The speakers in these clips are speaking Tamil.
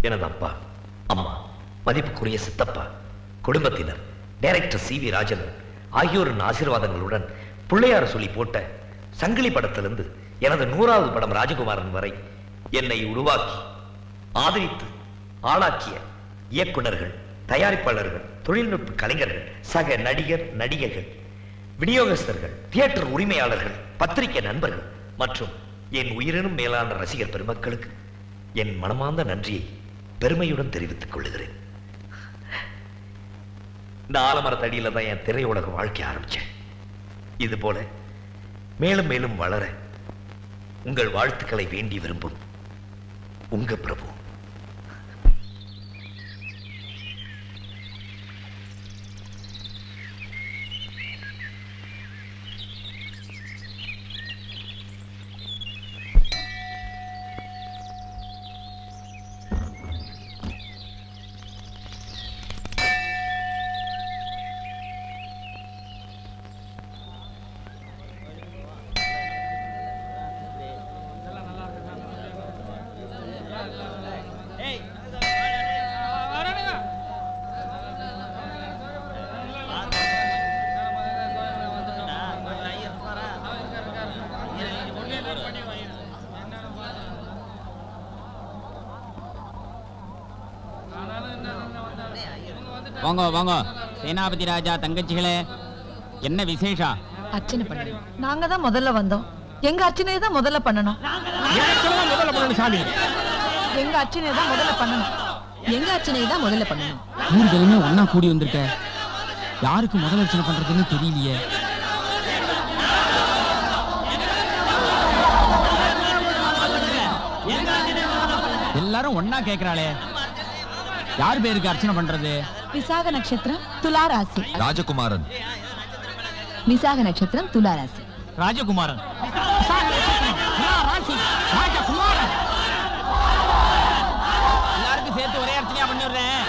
எனது அப்பா, அம்மா, மதிப்புக்குரிய சித்தப்பா, குடும்பத்தினர், டைரக்டர் CV ராஜன் ஆகியோரின் ஆசீர்வாதங்களுடன் பிள்ளையார் சொல்லி போட்ட சங்கிலி படத்திலிருந்து எனது 100வது படம் ராஜகுமாரன் வரை என்னை உருவாக்கி ஆதரித்து ஆளாக்கிய இயக்குனர்கள், தயாரிப்பாளர்கள், தொழில்நுட்ப கலைஞர்கள், சக நடிகர் நடிகைகள், விநியோகஸ்தர்கள், தியேட்டர் உரிமையாளர்கள், பத்திரிகை நண்பர்கள் மற்றும் என் உயிரினும் மேலான ரசிகர் பெருமக்களுக்கு என் மனமார்ந்த நன்றியை பெருமையுடன் தெரிவித்துக் கொள்ளுகிறேன். இந்த ஆலமரத்தடியில தான் என் திரையுலக வாழ்க்கை ஆரம்பிச்சேன். இது போல மேலும் மேலும் வளர உங்கள் வாழ்த்துக்களை வேண்டி விரும்பும் உங்க பிரபு. வாங்க வாங்க சேனாபதி ராஜா தங்கச்சிகளே, என்ன விசேஷம்? அர்ச்சனை பண்ணணும். நாங்க தான் முதல்ல வந்தோம். எங்க அர்ச்சனையை தான் முதல்ல பண்ணணும். சாமி, எங்க அர்ச்சனையை தான் முதல்ல பண்ணணும். எங்க அர்ச்சனையை தான் முதல்ல பண்ணணும். ஊர்களுமே ஒன்னா கூடி வந்திருக்க, யாருக்கு முதல் அர்ச்சனை பண்றதுன்னு தெரியலையே. எல்லாரும் ஒன்னா கேக்குறாளே, யார் பேருக்கு அர்ச்சனை பண்றது? விசாக நட்சத்திரம் துலா ராசி. ராஜகுமாரன். விசாக நட்சத்திரம் துலா ராசி. ராஜகுமாரன். எல்லாருக்கும் சேர்த்து ஒரே அர்ச்சனையா பண்ணிடுறேன்.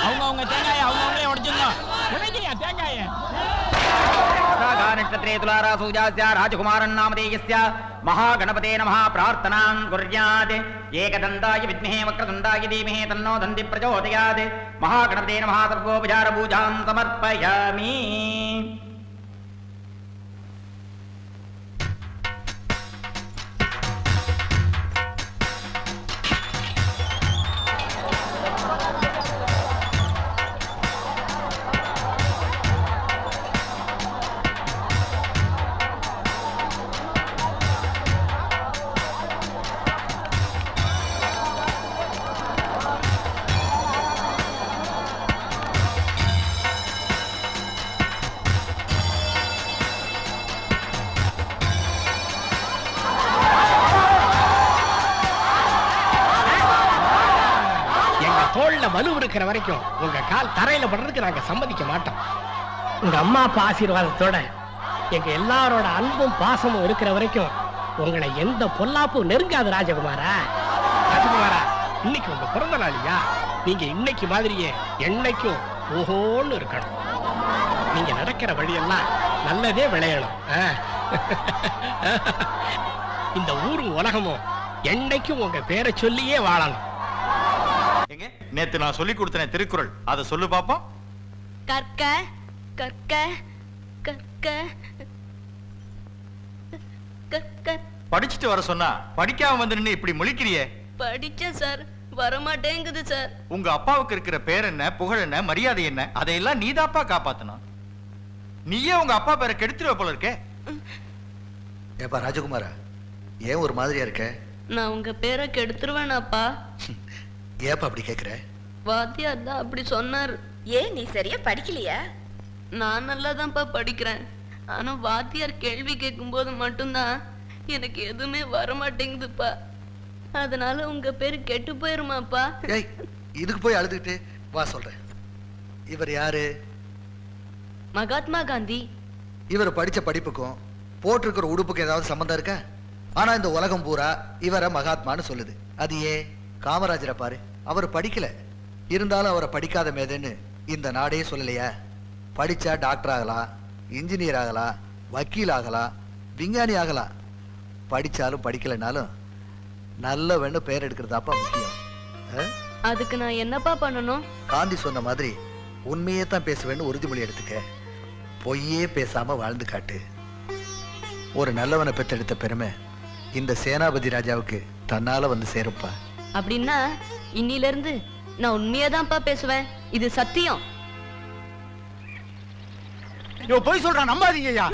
அவங்க தேங்காய அவங்களே உடைச்சுங்க. தேங்காய नक्षत्रे तुलारासूजास्य राजकुमारन् नामधेयस्य महागणपते नमः प्रार्थनां कुर्यात् एकदन्ताय विद्महे वक्रतुण्डाय धीमहि तन्नो दन्ति प्रचोदयात् महागणपते नमः सर्वोपचारपूजां समर्पयामि. வலு இருக்கிற வரைக்கும் உங்க கால் தரையில படுறதுக்கு நாங்க சம்மதிக்க மாட்டோம். உங்க அம்மா அப்பா ஆசீர்வாதத்தோட எங்க எல்லாரோட அன்பும் பாசமும் இருக்கிற வரைக்கும் உங்களை எந்த பொல்லாப்பும் நெருங்காது. ராஜகுமாரா, ராஜகுமாரா, இன்னைக்கு உங்க பிறந்த நாளியா? நீங்க இன்னைக்கு மாதிரியே என்னைக்கும் ஓஹோன்னு இருக்கணும். நீங்க நடக்கிற வழியெல்லாம் நல்லதே விளையணும். இந்த ஊரும் உலகமும் என்னைக்கும் உங்க பேரை சொல்லியே வாழணும். நேத்து நான் சொல்லி கொடுத்தேன் திருக்குறள், அதை சொல்லு பாப்போம். கற்க கற்க கற்க கற்க. படிச்சுட்டு வர சொன்னா படிக்காம வந்து நின்னு இப்படி முழிக்கிறியே. படிச்சேன் சார், வரமாட்டேங்குது சார். உங்க அப்பாவுக்கு இருக்கிற பேர் என்ன, புகழ் என்ன, மரியாதை என்ன, அதையெல்லாம் நீதாப்பா காப்பாத்தணும். நீயே உங்க அப்பா பேரை கெடுத்துருவ போல இருக்க. ஏப்பா ராஜகுமாரா, ஏன் ஒரு மாதிரியா இருக்க? நான் உங்க பேரை கெடுத்துருவேனாப்பா? ஏப்பா அப்படி கேக்குற? வாத்தியார் தான் அப்படி சொன்னார். ஏன் நீ சரியா படிக்கலையா? நான் நல்லாதான்ப்பா படிக்கிறேன். ஆனா வாத்தியார் கேள்வி கேட்கும் போது மட்டும்தான் எனக்கு எதுவுமே வரமாட்டேங்குதுப்பா. அதனால உங்க பேரு கெட்டு போயிருமாப்பா? ஏய், இதுக்கு போய் அழுதுகிட்டு வா சொல்றேன். இவர் யாரு? மகாத்மா காந்தி. இவர் படிச்ச படிப்புக்கும் போட்டிருக்கிற உடுப்புக்கும் ஏதாவது சம்பந்தம் இருக்கா? ஆனா இந்த உலகம் பூரா இவரை மகாத்மான்னு சொல்லுது. அது ஏன்? காமராஜரை பாரு, அவர் படிக்கல, இருந்தாலும் அவரை படிக்காத மேதைன்னு இந்த நாடே சொல்லலையா? படிச்சா டாக்டர் ஆகலாம், இன்ஜினியர் ஆகலாம், வக்கீல் ஆகலாம், விஞ்ஞானி ஆகலாம். படிச்சாலும் படிக்கலைனாலும் நல்லவன்னு பெயர் எடுக்கிறதாப்பா முக்கியம். அதுக்கு நான் என்னப்பா பண்ணணும்? காந்தி சொன்ன மாதிரி உண்மையே தான் பேசுவேன்னு உறுதிமொழி எடுத்துக்க. பொய்யே பேசாம வாழ்ந்து காட்டு. ஒரு நல்லவனை பெற்றெடுத்த பெருமை இந்த சேனாபதி ராஜாவுக்கு தன்னால வந்து சேருப்பா. அப்படின்னா இன்னில இருந்து நான் உண்மையாதான்ப்பா பேசுவேன். இது சத்தியம். போய் சொல்றான், நம்பாதீங்க ஐயா.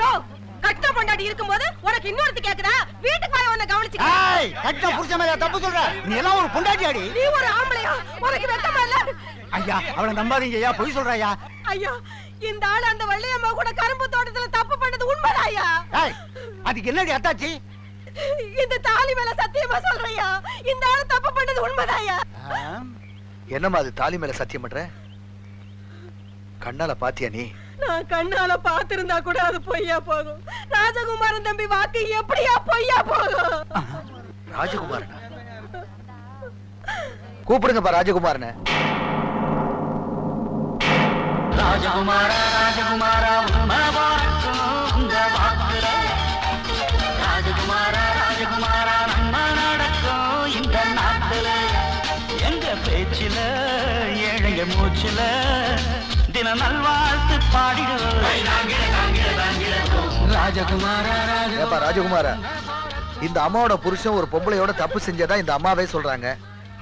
கட்ட பொண்டாட்டி இருக்கும்போது உனக்கு இன்னொருத்தி கேக்குதா? வீட்டுக்கு வர உன்னை கவனிச்சுக்க. ஏய், கட்ட புருஷன் மேல தப்பு சொல்ற. நீ எல்லாம் ஒரு பொண்டாட்டி அடி. நீ ஒரு ஆம்பளையா? உனக்கு வெட்டமா இல்ல? ஐயா, அவளை நம்பாதீங்க ஐயா, போய் சொல்ற ஐயா. ஐயா, இந்த ஆளு அந்த வள்ளியம்மா கூட கரும்பு தோட்டத்துல தப்பு பண்ணது உண்மைதான் ஐயா. ஏய், அதுக்கு என்னடி அத்தாச்சி? இந்த தாலி மேல சத்தியமா சொல்றையா, இந்த ஆளு தப்பு பண்ணது உண்மைதான் ஐயா. என்னம்மா அது தாலி மேல சத்தியம் பண்ற? கண்ணால பாத்தியா நீ? நான் கண்ணால பாத்திருந்தா கூட அது பொய்யா போகும். ராஜகுமாரன் தம்பி வாக்கு எப்படியா பொய்யா போகும்? ராஜகுமாரனா? கூப்பிடுங்கப்பா ராஜகுமாரனை. ராஜகுமாரா ராஜகுமாரா உண்மை வாக்கும் உங்க வாக்குல. ராஜகுமாரா ராஜகுமாரா நன்மை நடக்கும் இந்த நாட்டுல. எங்க பேச்சில ஏழைங்க மூச்சில தின நல்வாழ்த்து பாடிடுவோம். ராஜகுமாரா ஏப்பா ராஜகுமாரா, இந்த அம்மாவோட புருஷன் ஒரு பொம்பளையோட தப்பு செஞ்சதா இந்த அம்மாவே சொல்றாங்க.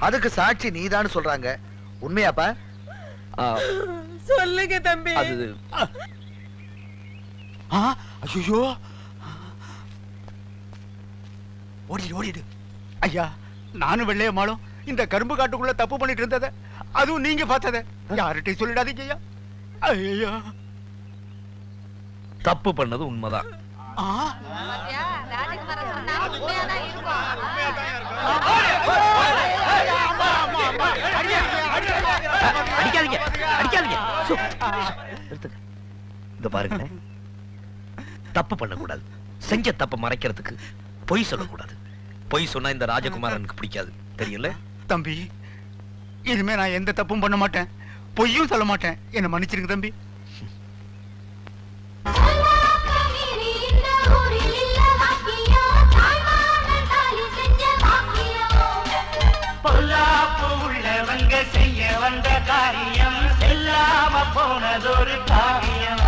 அதுக்கு சாட்சி நீதான்னு சொல்றாங்க. உண்மையாப்பா? சொல்லுங்க தம்பி. ஐயோ, ஓடிடு ஓடிடு. ஐயா, நானும் வெள்ளையம்மாளும் இந்த கரும்பு காட்டுக்குள்ள தப்பு பண்ணிட்டு இருந்தத அதுவும் நீங்க பார்த்தத யார்கிட்டயும் சொல்லிடாதீங்க ஐயா. ஐயா, தப்பு பண்ணது உண்மைதான். அடிக்காதீங்க அடிக்காதீங்க. இந்த பாருங்க, தப்பு பண்ணக்கூடாது. செஞ்ச தப்ப மறைக்கிறதுக்கு பொய் சொல்லக்கூடாது. பொய் சொன்னா இந்த ராஜகுமாரனுக்கு பிடிக்காது, தெரியல தம்பி. இனிமே நான் எந்த தப்பும் பண்ண மாட்டேன், பொய்யும் சொல்ல மாட்டேன். என்ன மன்னிச்சிருங்க தம்பி. பொல்லாப்பு உள்ளவங்க செய்ய வந்த காரியம் செல்லாம போனதொரு காரியம்.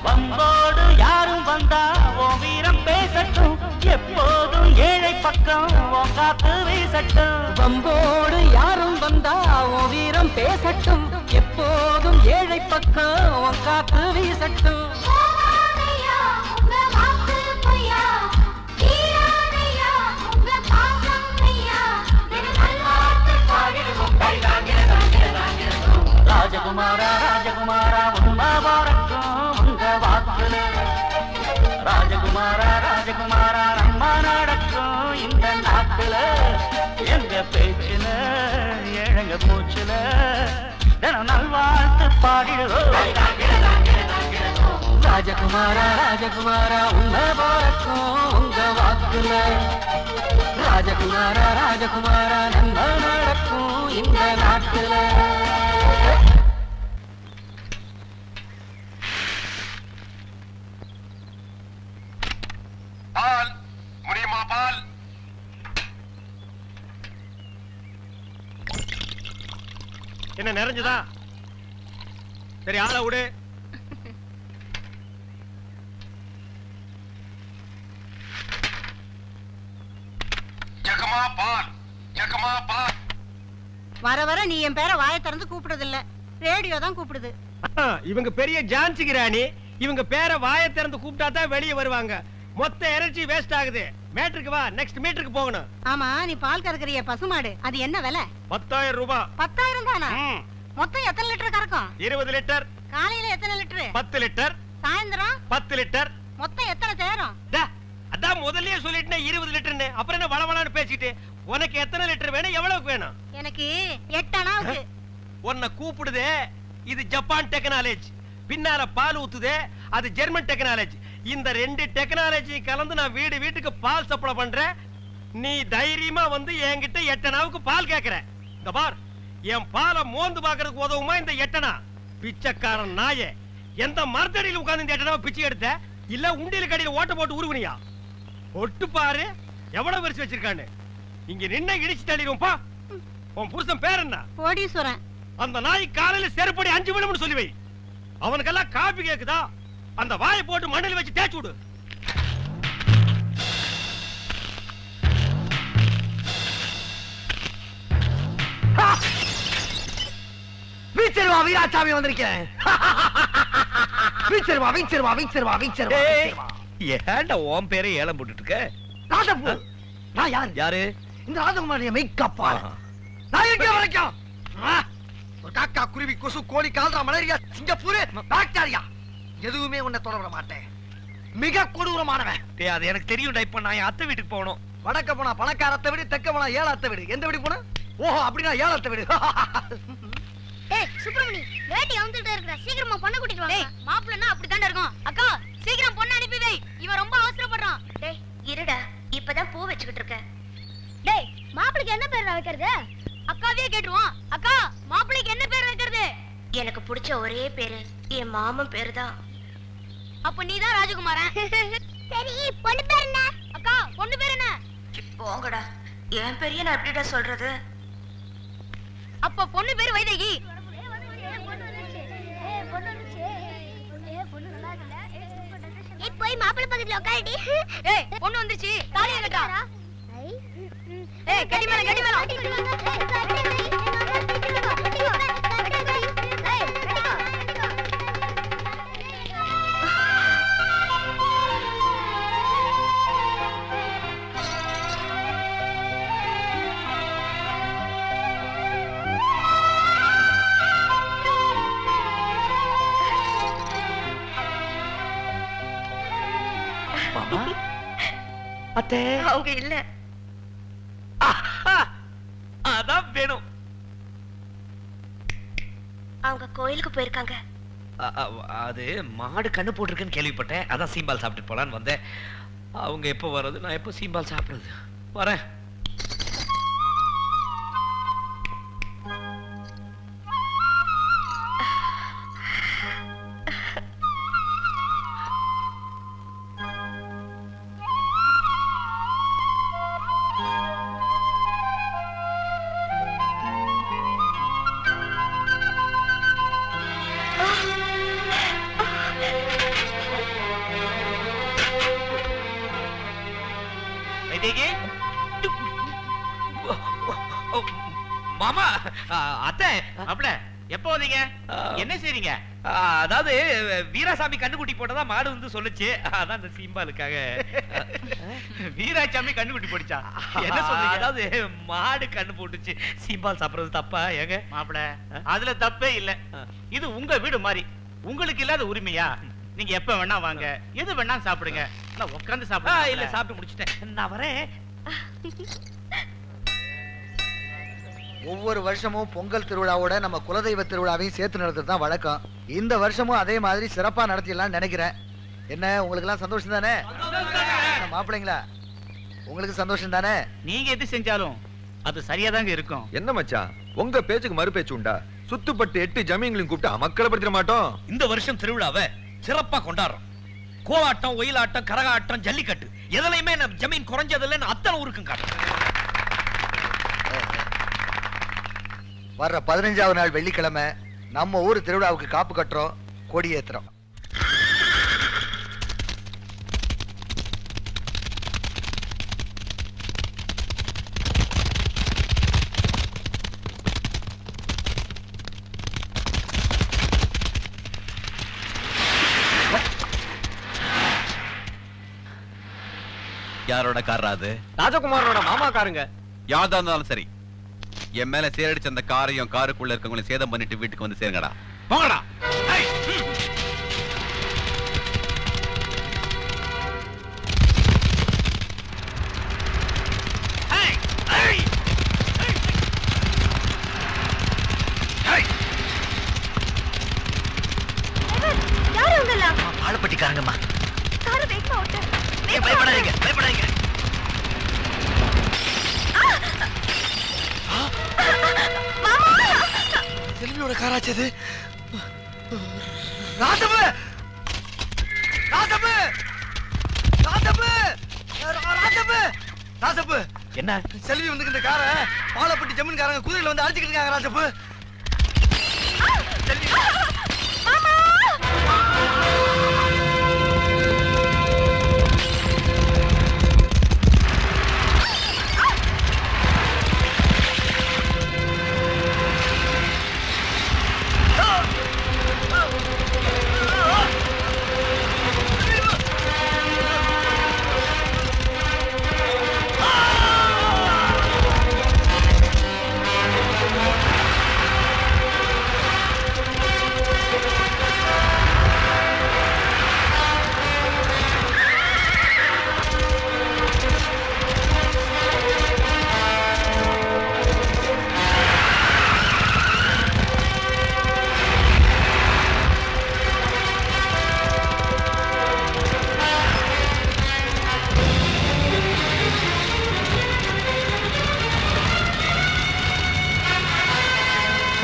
வம்போடு யாரும் வந்தா உன் வீரம் பேசட்டும். எப்போதும் ஏழை பக்கம் உன் காத்து வீசட்டும். வம்போடு யாரும் வந்தா உன் வீரம் பேசட்டும். எப்போதும் ஏழை பக்கம் உன் காத்து வீசட்டும். ராஜகுமாரா ராஜகுமாரா உண்மை வாரக்கும் உங்க வாக்குல. ராஜகுமாரா ராஜகுமாரா நன்மை நடக்கும் இந்த நாட்டுல. எங்க பேச்சுல ஏழங்க மூச்சுல தினம் நல்வாழ்த்து பாடிடுவோம். ராஜகுமாரா ராஜகுமாரா உண்மை வாரக்கும் உங்க வாக்குல. ராஜகுமாரா ராஜகுமாரா நன்மை நடக்கும் இந்த நாட்டுல. பால் முடியுமா? பால் என்ன நிறைஞ்சதா? சரி, ஆளை விடு. ஜகமா பால், ஜகமா பால். வர வர நீ என் பேரை வாயை திறந்து கூப்பிடுறது இல்ல, ரேடியோ தான் கூப்பிடுது. இவங்க பெரிய ஜான்சி கிராணி. இவங்க பேரை வாயை திறந்து கூப்பிட்டா தான் வெளியே வருவாங்க. மொத்த எனர்ஜி வேஸ்ட் ஆகுது. மேட்ருக்கு வா, நெக்ஸ்ட் மீட்டருக்கு போகணும். ஆமா, நீ பால் கறக்குறிய பசுமாடு, அது என்ன விலை? 10,000 ரூபாய். 10,000 தானா? மொத்தம் எத்தனை லிட்டர் கறக்கும்? 20 லிட்டர். காலையில எத்தனை லிட்டர்? 10 லிட்டர். சாயந்தரம் 10 லிட்டர். மொத்தம் எத்தனை தேரும்? அதான் முதல்லயே சொல்லிட்டேன் 20 லிட்டர்னு. அப்புறம் என்ன வளவளான்னு பேசிட்டு? உனக்கு எத்தனை லிட்டர் வேணும், எவ்வளவுக்கு வேணும்? எனக்கு 8 அணாவுக்கு. உன்னை கூப்பிடுதே, இது ஜப்பான் டெக்னாலஜி. பின்னால பால் ஊத்துதே, அது ஜெர்மன் டெக்னாலஜி. இந்த 2 டெக்னாலஜி கலந்து நான் வீடு வீட்டுக்கு பால் சப்ளை பண்றேன். நீ தைரியமா வந்து என்கிட்ட 8 அணாவுக்கு பால் கேக்குற. இந்த பார், என் பாலை மோந்து பாக்குறதுக்கு உதவுமா இந்த 8 அணா? பிச்சைக்காரன் நாயே, எந்த மரத்தடியில் உட்கார்ந்து இந்த எட்டனாவை பிச்சை எடுத்த இல்ல உண்டியல கடையில ஓட்ட போட்டு உருவனியா? ஒட்டு பாரு எவ்வளவு பெருசு வச்சிருக்கான்னு. இங்க நின்ன இடிச்சு தள்ளிடுவோம்பா. உன் புருஷன் பேர் என்ன? கோடீஸ்வரன். அந்த நாய் காலையில செருப்படி 5 விழும்னு சொல்லி வை. அவனுக்கெல்லாம் காபி கேக்குதா? அந்த வாயை போட்டு மண்ணில் வச்சு தேய்ச்சு விடு. வீச்சர்வா வீராசாமி வந்திருக்கேன். வீச்சர்வா வீச்சர்வா வீச்சர்வா வீச்சர்வா. ஏன்டா உன் பேரை ஏலம் போட்டுட்டு இருக்க? ராஜப்பூ. நான் யாரு? யாரு? இந்த ராஜகுமாரிய மேக்கப்பா. நான் எங்க வரைக்கும் ஒரு காக்கா குருவி கொசு கோழி கால்ரா மலேரியா சிங்கப்பூர் பாக்டீரியா எதுவுமே உன்னை தொடர மாட்டேன். மிக கொடூரமானவன். டேய் அது எனக்கு தெரியும்டா. இப்ப நான் என் அத்தை வீட்டுக்கு போகணும். வடக்க போனா பணக்காரத்தை விடு, தெக்க போனா ஏழாத்த விடு. எந்த வீடு போனா? ஓஹோ அப்படின்னா ஏழாத்த விடு. ஏய் சுப்ரமணி, வேட்டி அவுந்துட்டே இருக்கற. சீக்கிரமா பொண்ணு கூட்டிட்டு வாங்க. மாப்பிள்ளனா அப்படி தான்டா இருக்கும். அக்கா சீக்கிரம் பொண்ணு அனுப்பி வை. இவன் ரொம்ப அவசரப்படுறான். டேய் இருடா, இப்பதான் பூ வச்சுக்கிட்டு இருக்க. டேய் மாப்பிளைக்கு என்ன பேர் வைக்கிறது? அக்காவே கேட்டுருவான். அக்கா மாப்பிளைக்கு என்ன பேர் வைக்கிறது? எனக்கு பிடிச்ச ஒரே பேரு என் மாமன் பேரு தான். அப்ப நீதான் ராஜகுமாரன். சரி பொண்ணு பேர் என்ன? அக்கா பொண்ணு பேர் என்ன? போங்கடா, என் பெரிய நான் எப்படிடா சொல்றது? அப்ப பொண்ணு பேர் வைதேகி. ஏய் போய் மாப்பிள்ளை பக்கத்துல உட்காருடி. ஏய் பொண்ணு வந்துருச்சு. தாலிய கட்டா. ஏய் கட்டி மேல கட்டி மேல. அத்தை அவங்க இல்ல. அதான் வேணும். அவங்க கோயிலுக்கு போயிருக்காங்க. அது மாடு கண்ணு போட்டிருக்குன்னு கேள்விப்பட்டேன். அதான் சீம்பால் சாப்பிட்டு போலான்னு வந்தேன். அவங்க எப்போ வர்றது, நான் எப்போ சீம்பால் சாப்பிடுறது? வரேன். மாமா அத்தை அப்பட எப்போ வந்தீங்க? என்ன செய்றீங்க? அதாவது வீராசாமி கண்ணுக்குட்டி போட்டதா மாடு வந்து சொல்லுச்சு. அதான் இந்த சீம்பாலுக்காக. வீராசாமி கண்ணுக்குட்டி போட்டுச்சா? என்ன சொல்றீங்க? அதாவது மாடு கண்ணு போட்டுச்சு. சீம்பால் சாப்பிடுறது தப்பா? ஏங்க மாப்பிள அதுல தப்பே இல்ல. இது உங்க வீடு மாதிரி. உங்களுக்கு இல்லாத உரிமையா? நீங்க எப்ப வேணா வாங்க, எது வேணா சாப்பிடுங்க. நான் உட்கார்ந்து சாப்பிடுங்க. இல்ல சாப்பிட்டு முடிச்சிட்டேன். நான் வரேன். ஒவ்வொரு வருஷமும் பொங்கல் திருவிழாவோட நம்ம குலதெய்வ திருவிழாவையும் சேர்த்து நடத்துறது தான் வழக்கம். இந்த வருஷமும் அதே மாதிரி சிறப்பா நடத்திடலாம்னு நினைக்கிறேன். என்ன உங்களுக்கு எல்லாம் சந்தோஷம் தானே? மாப்பிள்ளைங்களா உங்களுக்கு சந்தோஷம் தானே? நீங்க எது செஞ்சாலும் அது சரியாதாங்க இருக்கும். என்ன மச்சான் உங்க பேச்சுக்கு மறு பேச்சு உண்டா? சுத்துப்பட்டு 8 ஜமீன்களையும் கூப்பிட்டு அமக்கலப்படுத்திட மாட்டோம். இந்த வருஷம் திருவிழாவை சிறப்பா கொண்டாடுறோம். கோலாட்டம், ஒயிலாட்டம், கரகாட்டம், ஜல்லிக்கட்டு எதுலையுமே நம்ம ஜமீன் குறைஞ்சதில்லைன்னு அத்தனை ஊருக்கும் காட்டுறோம். வர்ற 15வது நாள் வெள்ளிக்கிழமை நம்ம ஊர் திருவிழாவுக்கு காப்பு கட்டுறோம், கொடியேத்துறோம். யாரோட காரா அது? ராஜகுமாரோட மாமா காருங்க. யாரா இருந்தாலும் சரி, என் மேல சேரடிச்ச அந்த காரையும் காருக்குள்ள இருக்கவங்களை சேதம் பண்ணிட்டு வீட்டுக்கு வந்து சேருங்கடா. போங்கடா. யாரு உங்களா? ஆளப்பட்டிக்காரங்கம்மா. காரை வேகமா ஓட்டு. பயப்படாதீங்க, பயப்படாதீங்க. செல்வியோட காராச்சது. ராசப்பு ராசப்பு ராசப்பு ராசப்பு ராசப்பு என்ன செல்வி வந்து இந்த காரை பாலப்பட்டி ஜமீன்காரங்க குதிரையில வந்து அடிச்சுக்கிட்டு இருக்காங்க ராசப்பு.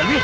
செல்வி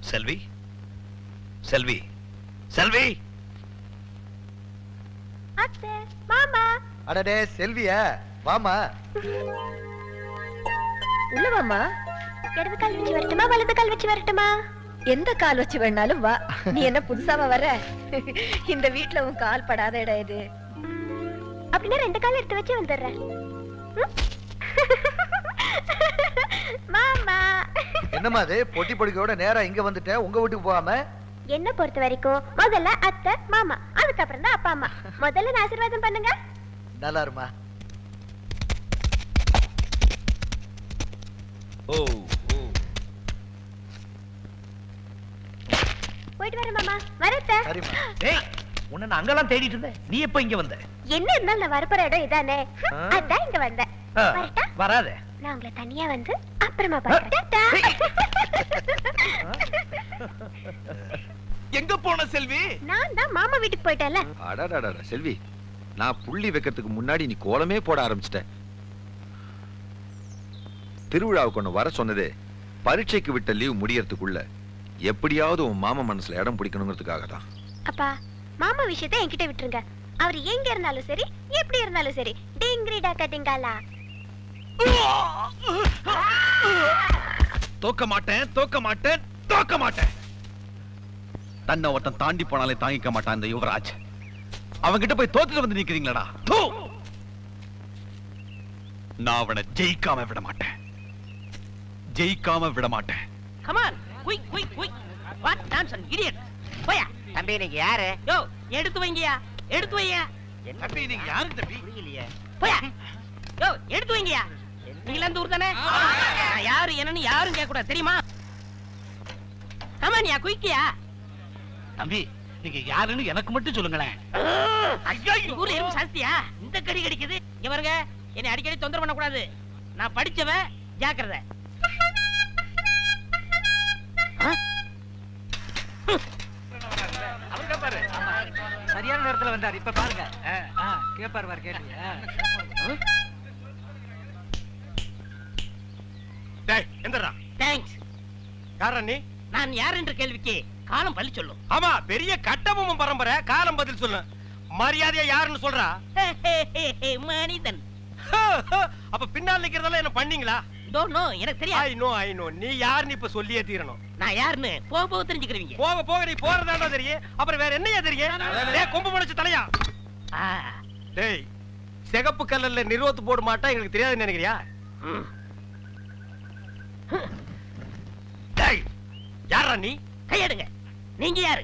செல்வி செல்வி செல்வி அத்தை மாமா அடடே செல்வியா வாமா. உள்ள வாமா. இடது கால் வச்சு வரட்டுமா வலது கால் வச்சு வரட்டுமா? எந்த கால் வச்சு வேணாலும் வா. நீ என்ன புதுசாவா வர? இந்த வீட்ல உன் கால் படாத இடம் இது. அப்படின்னா ரெண்டு கால் எடுத்து வச்சு வந்துடுறேன். மாமா என்னம்மா அது பொட்டி பொடிக்கையோட நேரா இங்க வந்துட்ட, உங்க வீட்டுக்கு போகாம? என்ன பொறுத்த வரைக்கும் முதல்ல அத்தை மாமா, அதுக்கப்புறம் தான் அப்பா அம்மா. முதல்ல நான் ஆசீர்வாதம் பண்ணுங்க. நல்லா இருமா. போயிட்டு வரேன் மாமா. வரேன். சரிம்மா. ஏய் உன்னை நான் அங்கெல்லாம் தேடிட்டு இருந்தேன், நீ எப்ப இங்க வந்த? என்ன இருந்தாலும் நான் வரப்போற இடம் இதானே, அதான் இங்க வந்தேன். வரட்டா? வராத. நான் உங்களை தனியா வந்து அப்புறமா பார்க்கறேன். எங்க போன செல்வி? நான் தான் மாமா வீட்டுக்கு போயிட்டேன்ல. அடடடட செல்வி, நான் புள்ளி வைக்கிறதுக்கு முன்னாடி நீ கோலமே போட ஆரம்பிச்சிட்ட. திருவிழாவுக்கு ஒண்ணு வர சொன்னதே பரீட்சைக்கு விட்ட லீவ் முடியறதுக்குள்ள எப்படியாவது உன் மாமா மனசுல இடம் பிடிக்கணுங்கிறதுக்காக தான். அப்பா மாமா விஷயத்தை என்கிட்ட விட்டுருங்க. அவர் எங்க இருந்தாலும் சரி எப்படி இருந்தாலும் சரி டிங்கிரிடா கட்டிங்காலா. தோக்க மாட்டேன் தோக்க மாட்டேன் தோக்க மாட்டேன். தன்னை ஒருத்தன் தாண்டி போனாலே தாங்கிக்க மாட்டான் இந்த யுவராஜ். அவன்கிட்ட போய் தோத்துட்டு வந்து நிக்கிறீங்களா? நான் அவனை ஜெயிக்காம விட மாட்டேன், ஜெயிக்காம விட மாட்டேன். Come on, quick, quick, quick. What nonsense, idiot. போயா. தம்பி நீங்க யாரு? யோ, எடுத்து வைங்கயா. எடுத்து வையா. தம்பி நீங்க யாரு தம்பி? புரியலையே. போயா. யோ எடுத்து வைங்கயா. நீங்க அந்த ஊர் தானே? நான் யாரு என்னன்னு யாரும் கேட்க கூடாது தெரியுமா? ஆமானியா குயிக்கியா. தம்பி நீங்க யாருன்னு எனக்கு மட்டும் சொல்லுங்களேன். ஐயோ ஊர்ல எறும்பு சாஸ்தியா இந்த கடி கடிக்குது. இங்க பாருங்க என்னை அடிக்கடி தொந்தரவு பண்ண கூடாது. நான் படிச்சவன் ஜாக்கிரதை. சரியான நேரத்துல வந்தார். இப்ப பாருங்க கேப்பார் பாரு கேட்டு. எந்தடா? தேங்க்ஸ். யாரா நீ? நான் யார் என்ற கேள்விக்கு காலம் பதில் சொல்லும். ஆமா பெரிய கட்டபொம்மன் பரம்பரை, காலம் பதில் சொல்லு. மரியாதையா யாருன்னு சொல்றா? மனிதன். அப்ப பின்னால் நிக்கிறதெல்லாம் என்ன பண்ணீங்களா? நோ எனக்கு தெரியாது. ஐ நோ நீ யாருன்னு இப்ப சொல்லியே தீரணும். நான் யாருன்னு போக போக தெரிஞ்சுக்கிறீங்க. போக போக நீ போறதாண்டா தெரியும். அப்புறம் வேற என்னையா தெரியும்? டேய் கொம்பு முளைச்ச தலையா. டேய் சிகப்பு கல்லல்ல நிறுவத்து போட மாட்டா எங்களுக்கு தெரியாதுன்னு நினைக்கிறியா? டேய் யாரா நீ? கையெடுங்க. நீங்க யாரு?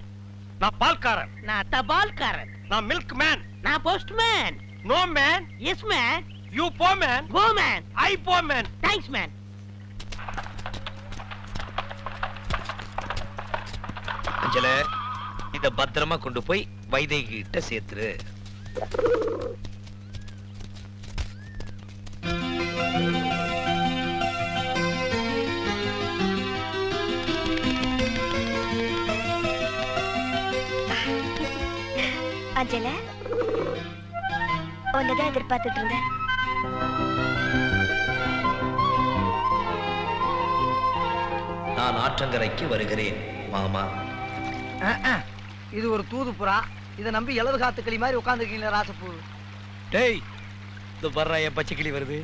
நான் பால்காரன். நான் தபால்காரன். நான் மில்க் மேன். நான் postman. No man. Yes man. You போ மேன். Go man. ஐ போ மேன். Thanks man. அஞ்சல இத பத்திரமா கொண்டு போய் வைதேகி கிட்ட சேர்த்துரு. அஞ்சல உன்னதான் எதிர்பார்த்துட்டு இருந்தேன். நான் ஆற்றங்கரைக்கு வருகிறேன் மாமா. இது ஒரு தூது புறா. இதை நம்பி இலவு காத்து கிளி மாதிரி உட்காந்துருக்கீங்களா ராசப்பூ? டேய் இது வர்ற என் பச்சை கிளி வருது.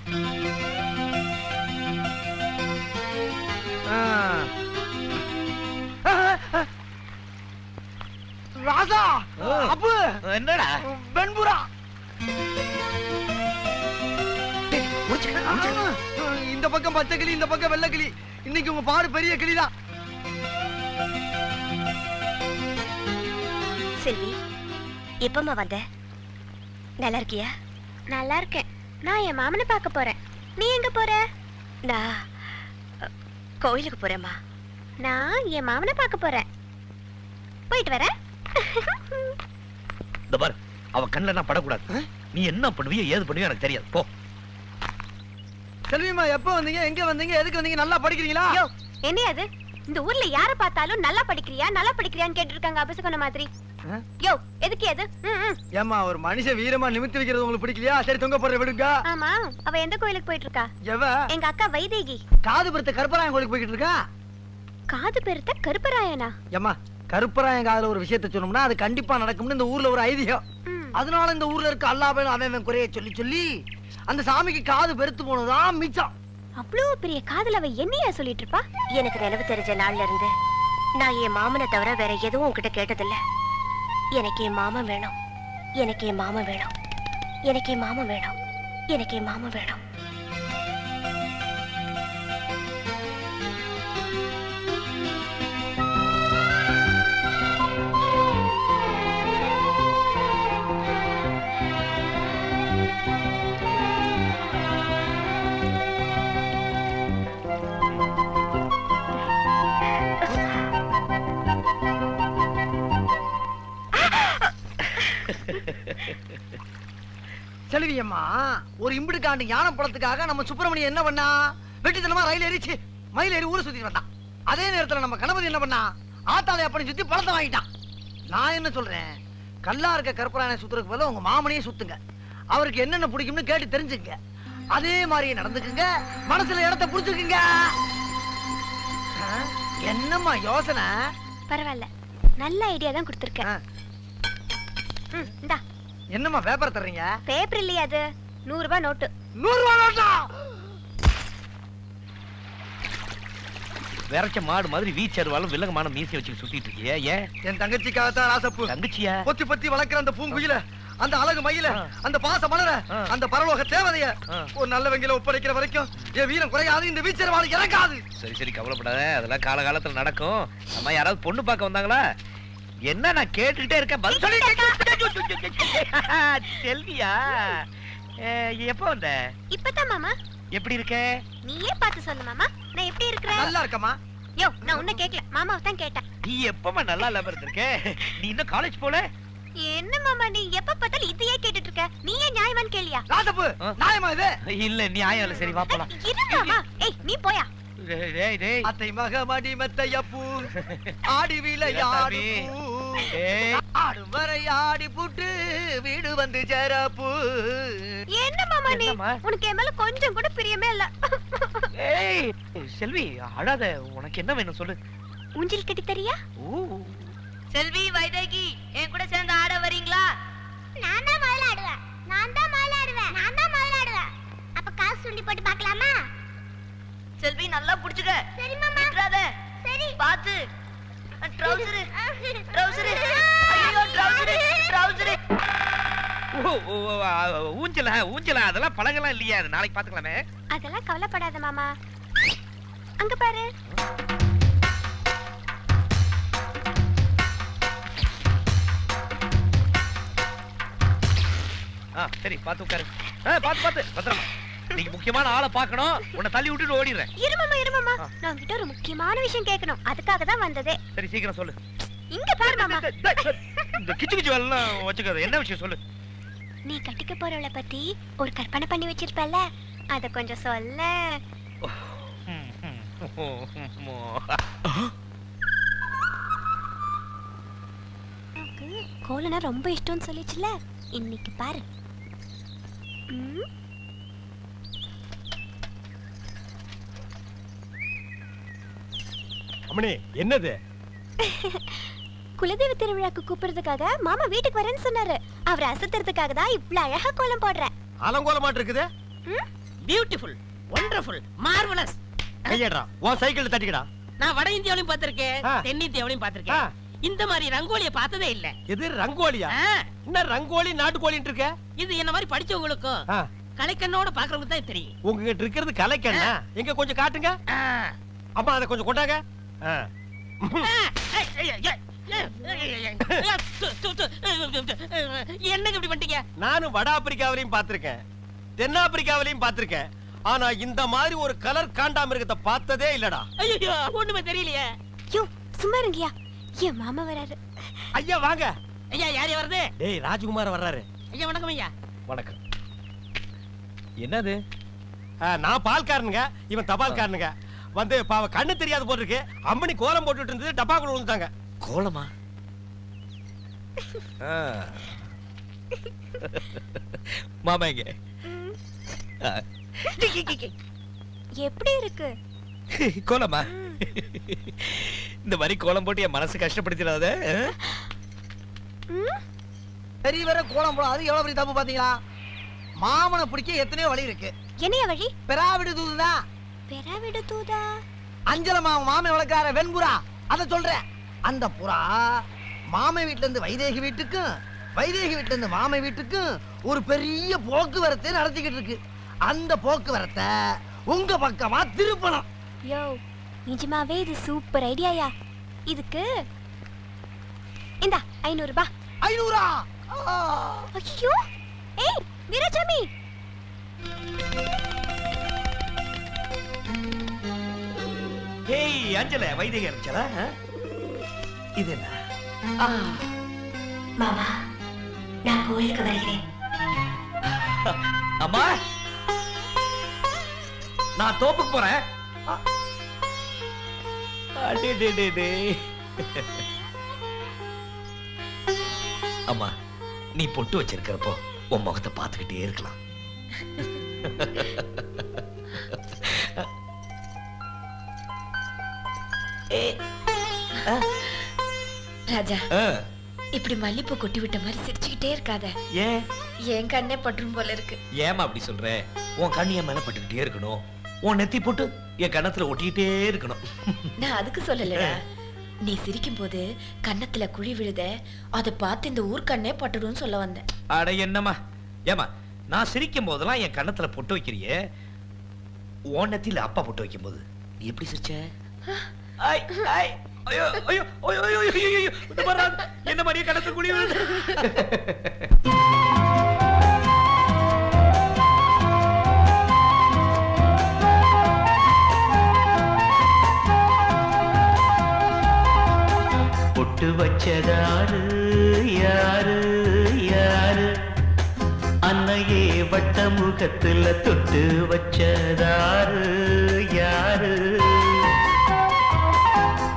ராசா அப்பு என்னடா வெண்புறா. இந்த பக்கம் பச்சை கிளி, இந்த பக்கம் வெள்ளை கிளி. இன்னைக்கு உங்க பாடு பெரிய கிளிதான். செல்வி எப்பமா வந்த? நல்லா இருக்கியா? நல்லா இருக்கேன். நான் என் மாமனை பார்க்க போறேன். நீ எங்க போற? நான் கோயிலுக்கு போறேம்மா. நான் என் மாமனை பார்க்க போறேன். போயிட்டு வரேன். இந்த பாரு அவ கண்ணுல நான் படக்கூடாது. நீ என்ன பண்ணுவியோ ஏது பண்ணுவியோ எனக்கு தெரியாது. போ. செல்விமா எப்ப வந்தீங்க? எங்க வந்தீங்க? எதுக்கு வந்தீங்க? நல்லா படிக்கிறீங்களா? யோ என்ன அது? இந்த ஊர்ல யார பார்த்தாலும் நல்லா படிக்கிறியா நல்லா படிக்கிறியான்னு கேட்டு இருக்காங்க. அபசகுன மாதிரி. யோ எதுக்கு அது? ஏமா ஒரு மனுஷன் வீரமா நிமித்தி வைக்கிறது உங்களுக்கு பிடிக்கலையா? சரி தொங்க போடுற விடுங்க. ஆமா அவ எந்த கோயிலுக்கு போயிட்டு இருக்கா? எவ? எங்க அக்கா வைதேகி. காது பெருத்த கருப்பராயன் கோயிலுக்கு போயிட்டு இருக்கா. காது பெருத்த கருப்பராயனா? ஏமா கருப்பராயன் காதுல ஒரு விஷயத்தை சொன்னோம்னா அது கண்டிப்பா நடக்கும்னு இந்த ஊர்ல ஒரு ஐதீகம். அதனால இந்த ஊர்ல இருக்க அல்லாஹ்வே அவன் குறைய சொல்லி சொல்லி அந்த சாமிக்கு காது பெருத்து போனதான் மிச்சம். அவ்வளவு பெரிய காதல அவ என்னையா சொல்லிட்டு இருப்பா? எனக்கு நினைவு தெரிஞ்ச நாள்ல இருந்து நான் என் மாமனை தவிர வேற எதுவும் உன்கிட்ட கேட்டதில்ல. எனக்கு என் மாமன் வேணும். எனக்கு என் மாமன் வேணும். எனக்கு என் மாமன் வேணும். எனக்கு என் மாமன் வேணும். செல்வியம்மா ஒரு இம்பிடுக்காண்டு ஞான படத்துக்காக நம்ம சுப்பிரமணியம் என்ன பண்ணா? வெட்டித்தனமா ரயில் ஏறிச்சு மயில் ஏறி ஊரை சுத்திட்டு வந்தான். அதே நேரத்துல நம்ம கணபதி என்ன பண்ணா? ஆத்தாலை அப்படி சுத்தி பழத்தை வாங்கிட்டான். நான் என்ன சொல்றேன், கல்லா இருக்க கருப்பராயனை சுத்துறதுக்கு பதிலா உங்க மாமனையே சுத்துங்க. அவருக்கு என்னென்ன பிடிக்கும்னு கேட்டு தெரிஞ்சுங்க. அதே மாதிரியே நடந்துக்குங்க. மனசுல இடத்தை புடிச்சுக்குங்க. என்னம்மா யோசனை? பரவாயில்ல, நல்ல ஐடியா தான் கொடுத்திருக்கேன். இந்தா. என்னம்மா பேப்பர் தர்றீங்க? பேப்பர் இல்லையா அது? 100 ரூபாய் நோட்டு. 100 ரூபாய் நோட்டா? வேறச்ச மாடு மாதிரி வீச்சருவாலும் வில்லங்கமான மீசி வச்சு சுத்திட்டு இருக்கியே ஏன்? என் தங்கச்சிக்காகத்தான் ராசப்பு. தங்கச்சியா? பொத்தி பொத்தி வளர்க்கிற அந்த பூங்குயில, அந்த அழகு மயில, அந்த பாச மலர, அந்த பரலோக தேவதைய ஒரு நல்ல வங்கில ஒப்படைக்கிற வரைக்கும் என் வீரம் குறையாது. இந்த வீச்சருவாளுக்கு இறக்காது. சரி சரி கவலைப்படாத, அதெல்லாம் காலகாலத்துல நடக்கும். அம்மா யாராவது பொண்ணு பார்க்க வந்தாங்களா? என்ன நான் கேட்டுக்கிட்டே இருக்கேன், பதில் சொல்லி செல்வியா எப்ப வந்த? இப்பதான் மாமா. எப்படி இருக்க? நீயே பார்த்து சொல்லு மாமா. நான் எப்படி இருக்கறேன்? நல்லா இருக்கமா. யோ, நான் உன்னை கேக்கல. மாமாவை தான் கேட்டேன். நீ எப்பமா நல்லா இல்லாம இருந்திருக்க? நீ இன்னும் காலேஜ் போல? என்ன மாமா நீ எப்ப பார்த்தாலும் இதையே கேட்டுட்டு இருக்க? நீயே நியாயமான்னு கேளியா? ராதப்பு, நியாயமா இது? இல்ல நியாயம் இல்ல. சரி வா போலாம். இரு மாமா. ஏய் நீ போயா. டேய் டேய். அத்தை மகமடி மெத்தையப்பூ ஆடி விளையாடு பூ. ஆடும் வரை ஆடி புட்டு வீடு வந்து சேரப்பூ. என்ன மாமா நீ? உனக்கு என் மேல கொஞ்சம் கூட பிரியமே இல்ல. ஏய் செல்வி அழாத. உனக்கு என்ன வேணும் சொல்லு. ஊஞ்சல் கட்டி தரியா? செல்வி, வைதேகி என் கூட சேர்ந்து ஆட வரீங்களா? நான் தான் முதல்ல ஆடுவேன். நான் தான் முதல்ல ஆடுவேன். அப்ப காசு சுண்டி போட்டு பார்க்கலாமா? செல்வி நல்லா புடிச்சுக்க. சரி மாமா. விட்டுறாத. சரி. பாத்து. ட்ரவுசர். ஐயோ ட்ரவுசர். ஊஞ்சலா அதெல்லாம் பழகலாம் இல்லையா? அது நாளைக்கு பாத்துக்கலாமே. அதெல்லாம் கவலைப்படாத மாமா. அங்க பாரு. சரி பாத்து உட்காரு. பாத்து பத்திரமா. நீ முக்கியமான ஆளை பார்க்கணும். உன்னை தள்ளி விட்டுட்டு ஓடிடுறேன். இரு மாமா. நான் கிட்ட ஒரு முக்கியமான விஷயம் கேட்கணும். அதுக்காக தான் வந்ததே. சரி சீக்கிரம் சொல்லு. இங்க பாரு மாமா. இந்த கிச்சு வேலைலாம் வச்சுக்காத. என்ன விஷயம் சொல்லு. நீ கட்டிக்க போறவளை பத்தி ஒரு கற்பனை பண்ணி வச்சிருப்பல்ல, அத கொஞ்சம் சொல்ல. கோலனா ரொம்ப இஷ்டம்னு சொல்லிச்சுல, இன்னைக்கு பாரு. அம்மணி என்னது? குலதெய்வ திருவிழாக்கு கூப்பிடுறதுக்காக மாமா வீட்டுக்கு வரேன்னு சொன்னாரு. அவரை அசத்துறதுக்காக தான் இவ்வளவு அழகா கோலம் போடுறேன். அலங்கோலமாட்டு இருக்குது. Beautiful, wonderful, marvellous. கையடா, உன் சைக்கிள் தட்டிக்கடா. நான் வட இந்தியாவிலும் பார்த்திருக்கேன், தென்னிந்தியாவிலும் பார்த்திருக்கேன். இந்த மாதிரி ரங்கோலிய பார்த்ததே இல்ல. எது ரங்கோலியா? என்ன ரங்கோலி நாட்டுக்கோலின்னு இருக்க? இது என்ன மாதிரி படிச்சவங்களுக்கும் கலைக்கண்ணோட பாக்குறவங்க தான் தெரியும். உங்ககிட்ட இருக்கிறது கலைக்கண்ணா? எங்க கொஞ்சம் காட்டுங்க. அம்மா அதை கொஞ்சம் கொண்டாங்க. என்னங்க இப்படி பண்ணிட்டீங்க? நானும் வட ஆப்பிரிக்காவிலையும் பார்த்திருக்கேன், தென்னாப்பிரிக்காவிலையும் பார்த்திருக்கேன். ஆனா இந்த மாதிரி ஒரு கலர் காண்டாமிருகத்தை பார்த்ததே இல்லடா. ஐயோ ஒண்ணுமே தெரியலையே. யோ சும்மா இருங்கயா, என் மாமா வராரு. ஐயா வாங்க. ஐயா யாரு வருது? டேய் ராஜ்குமார் வர்றாரு. ஐயா வணக்கம். ஐயா வணக்கம். என்னது? நான் பால்காரனுங்க, இவன் தபால்காரனுங்க. வந்து பாவ கண்ணு தெரியாது போல இருக்கு. அம்மணி கோலம் போட்டுட்டு இருந்தது, டப்பாக்குள்ள விழுந்தாங்க. கோலமா? மாமா எங்க? எப்படி இருக்கு கோலமா? இந்த மாதிரி கோலம் போட்டு என் மனசு கஷ்டப்படுத்திடாத. பெரிய வர கோலம் போட அது எவ்வளவு பெரிய தப்பு பாத்தீங்களா? மாமனை பிடிக்க எத்தனையோ வழி இருக்கு. என்னைய வழி? பெராவிடு தூதுதான். பெராவிடு தூதா? அஞ்சல மாமன் வளர்க்கார வெண்புறா, அத சொல்றேன். அந்த புறா மாமை வீட்டுல இருந்து வைதேகி வீட்டுக்கும், வைதேகி வீட்டுல இருந்து மாமை வீட்டுக்கும் ஒரு பெரிய போக்குவரத்தை நடத்திக்கிட்டு இருக்கு. அந்த போக்குவரத்தை உங்க பக்கமா திருப்பணும். யோ நிஜமாவே இது சூப்பர் ஐடியாயா. இதுக்கு இந்த 500 ரூபாய். 500? ஐயோ ஏய் வீரசாமி, ஏய் அஞ்சல வைதேகி அனுப்பிச்சலா? இது என்ன? மாமா நான் கோயிலுக்கு வருகிறேன். அம்மா நான் தோப்புக்கு போறேன். அம்மா நீ பொட்டு வச்சிருக்கிறப்போ உன் முகத்தை பார்த்துக்கிட்டே இருக்கலாம். ராஜா இப்படி மல்லிப்பூ கொட்டி விட்ட மாதிரி சிரிச்சுக்கிட்டே இருக்காத. ஏன்? என் கண்ணே பற்றும் போல இருக்கு. ஏமா அப்படி சொல்ற? உன் கண்ணு என் மேல பட்டுக்கிட்டே இருக்கணும், உன் நெத்தி போட்டு என் கண்ணத்துல ஒட்டிக்கிட்டே இருக்கணும். நான் அதுக்கு சொல்லலடா, நீ சிரிக்கும் போது கண்ணத்துல குழி விழுத அதை பார்த்து இந்த ஊர் கண்ணே பட்டுடும் சொல்ல வந்தேன். அட என்னம்மா? ஏமா நான் சிரிக்கும் போதெல்லாம் என் கண்ணத்துல பொட்டு வைக்கிறியே, உன் நெத்தியில அப்பா பொட்டு வைக்கும் போது நீ எப்படி சிரிச்ச? ஐயோ ஐயோ ஐயோ ஐயோ ஐயோ, என்ன மாதிரியே கண்ணத்துல குழி விழுது. வச்சதாரு யாரு யாரு அன்னையே வட்ட முகத்துல தொட்டு வச்சதாரு யாரு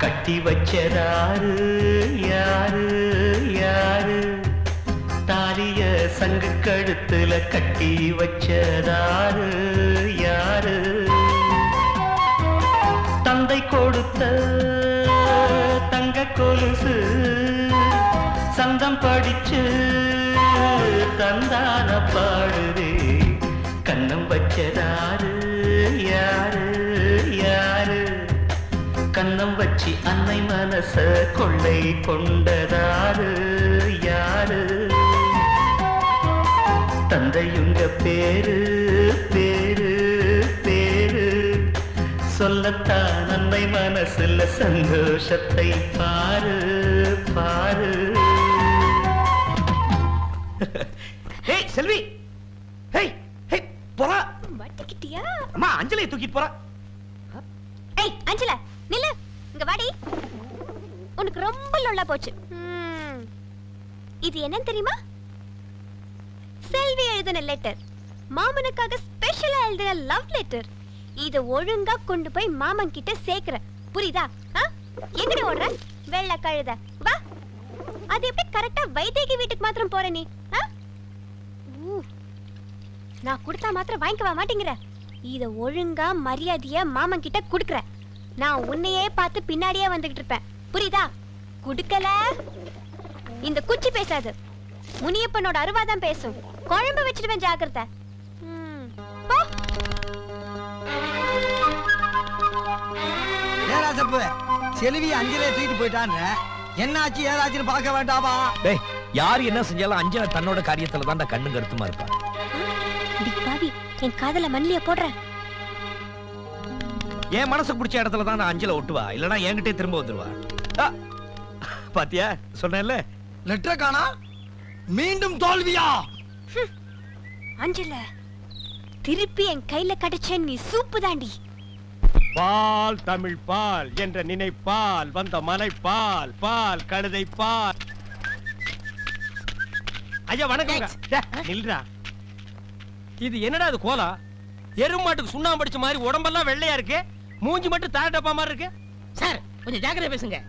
கட்டி வச்சதாரு யாரு யாரு தாலிய சங்கு கழுத்துல கட்டி வச்சதாரு யாரு தந்தை கொடுத்த தங்க கொலுசு சந்தம் படிச்சு தந்தான பாடுதே கண்ணம் வச்சதாரு யாரு யாரு கண்ணம் வச்சு அன்னை மனச கொள்ளை கொண்டதாரு யாரு தந்தையுங்க பேரு பேரு பேரு சொல்லத்தான் அன்னை மனசுல சந்தோஷத்தை பாரு பாரு. ஏய் செல்வி, ஏய் ஏய் போறா. வட்டிக்கிட்டியா? அம்மா அஞ்சலியை தூக்கிட்டு போறா. ஏய் அஞ்சல நில்லு, இங்க வாடி. உனக்கு ரொம்ப லொல்லா போச்சு. இது என்னன்னு தெரியுமா? செல்வி எழுதின லெட்டர், மாமனுக்காக ஸ்பெஷலா எழுதின லவ் லெட்டர். இத ஒழுங்கா கொண்டு போய் மாமன் கிட்ட சேர்க்கிற, புரியுதா? எங்கடி ஓடுற வெள்ளை கழுத? வா. அது எப்படி கரெக்டா வைதேகி வீட்டுக்கு மாத்திரம் போற நீ? நான் கொடுத்தா மாத்திரம் வாங்கிக்கவா மாட்டேங்கிற? இத ஒழுங்கா மரியாதையா மாமன் கிட்ட குடுக்கற. நான் உன்னையே பார்த்து பின்னாடியே வந்துகிட்டு இருப்பேன், புரியுதா? குடுக்கல இந்த குச்சி பேசாது, முனியப்பனோட அருவாதான் பேசும். குழம்பு வச்சிடுவேன், ஜாக்கிரதை. போ. ஏராசப்பு செல்வி அஞ்சலியை தூக்கிட்டு போயிட்டான்ற, என்னாச்சு ஏதாச்சுன்னு பார்க்க வேண்டாமா? டேய், யார் என்ன செஞ்சாலும் அஞ்சலை தன்னோட காரியத்துல தான் கண்ணு கருத்துமா இருப்பா. பாவி, என் காதல மண்ணிய போடுற. என் மனசுக்கு பிடிச்ச இடத்துல தான் நான் அஞ்சலை ஒட்டுவா, இல்லனா என்கிட்டே திரும்ப வந்துருவா. பாத்தியா சொன்னேன்ல. லெட்டர் காணா, மீண்டும் தோல்வியா? அஞ்சல திருப்பி என் கையில கிடைச்ச நீ சூப்பு தாண்டி. பால் தமிழ் பால் என்ற நினைப்பால் வந்த மலை பால், பால் கழுதை பால். ஐயா வணக்கம். நில்றா. இது என்னடா இது கோலா? எருமாட்டுக்கு சுண்ணாம்பு அடிச்ச மாதிரி உடம்பெல்லாம் வெள்ளையா இருக்கு, மூஞ்சி மட்டும் தார டப்பா மாதிரி இருக்கு. சார் கொஞ்சம் ஜாக்கிரதை பேசுங்க,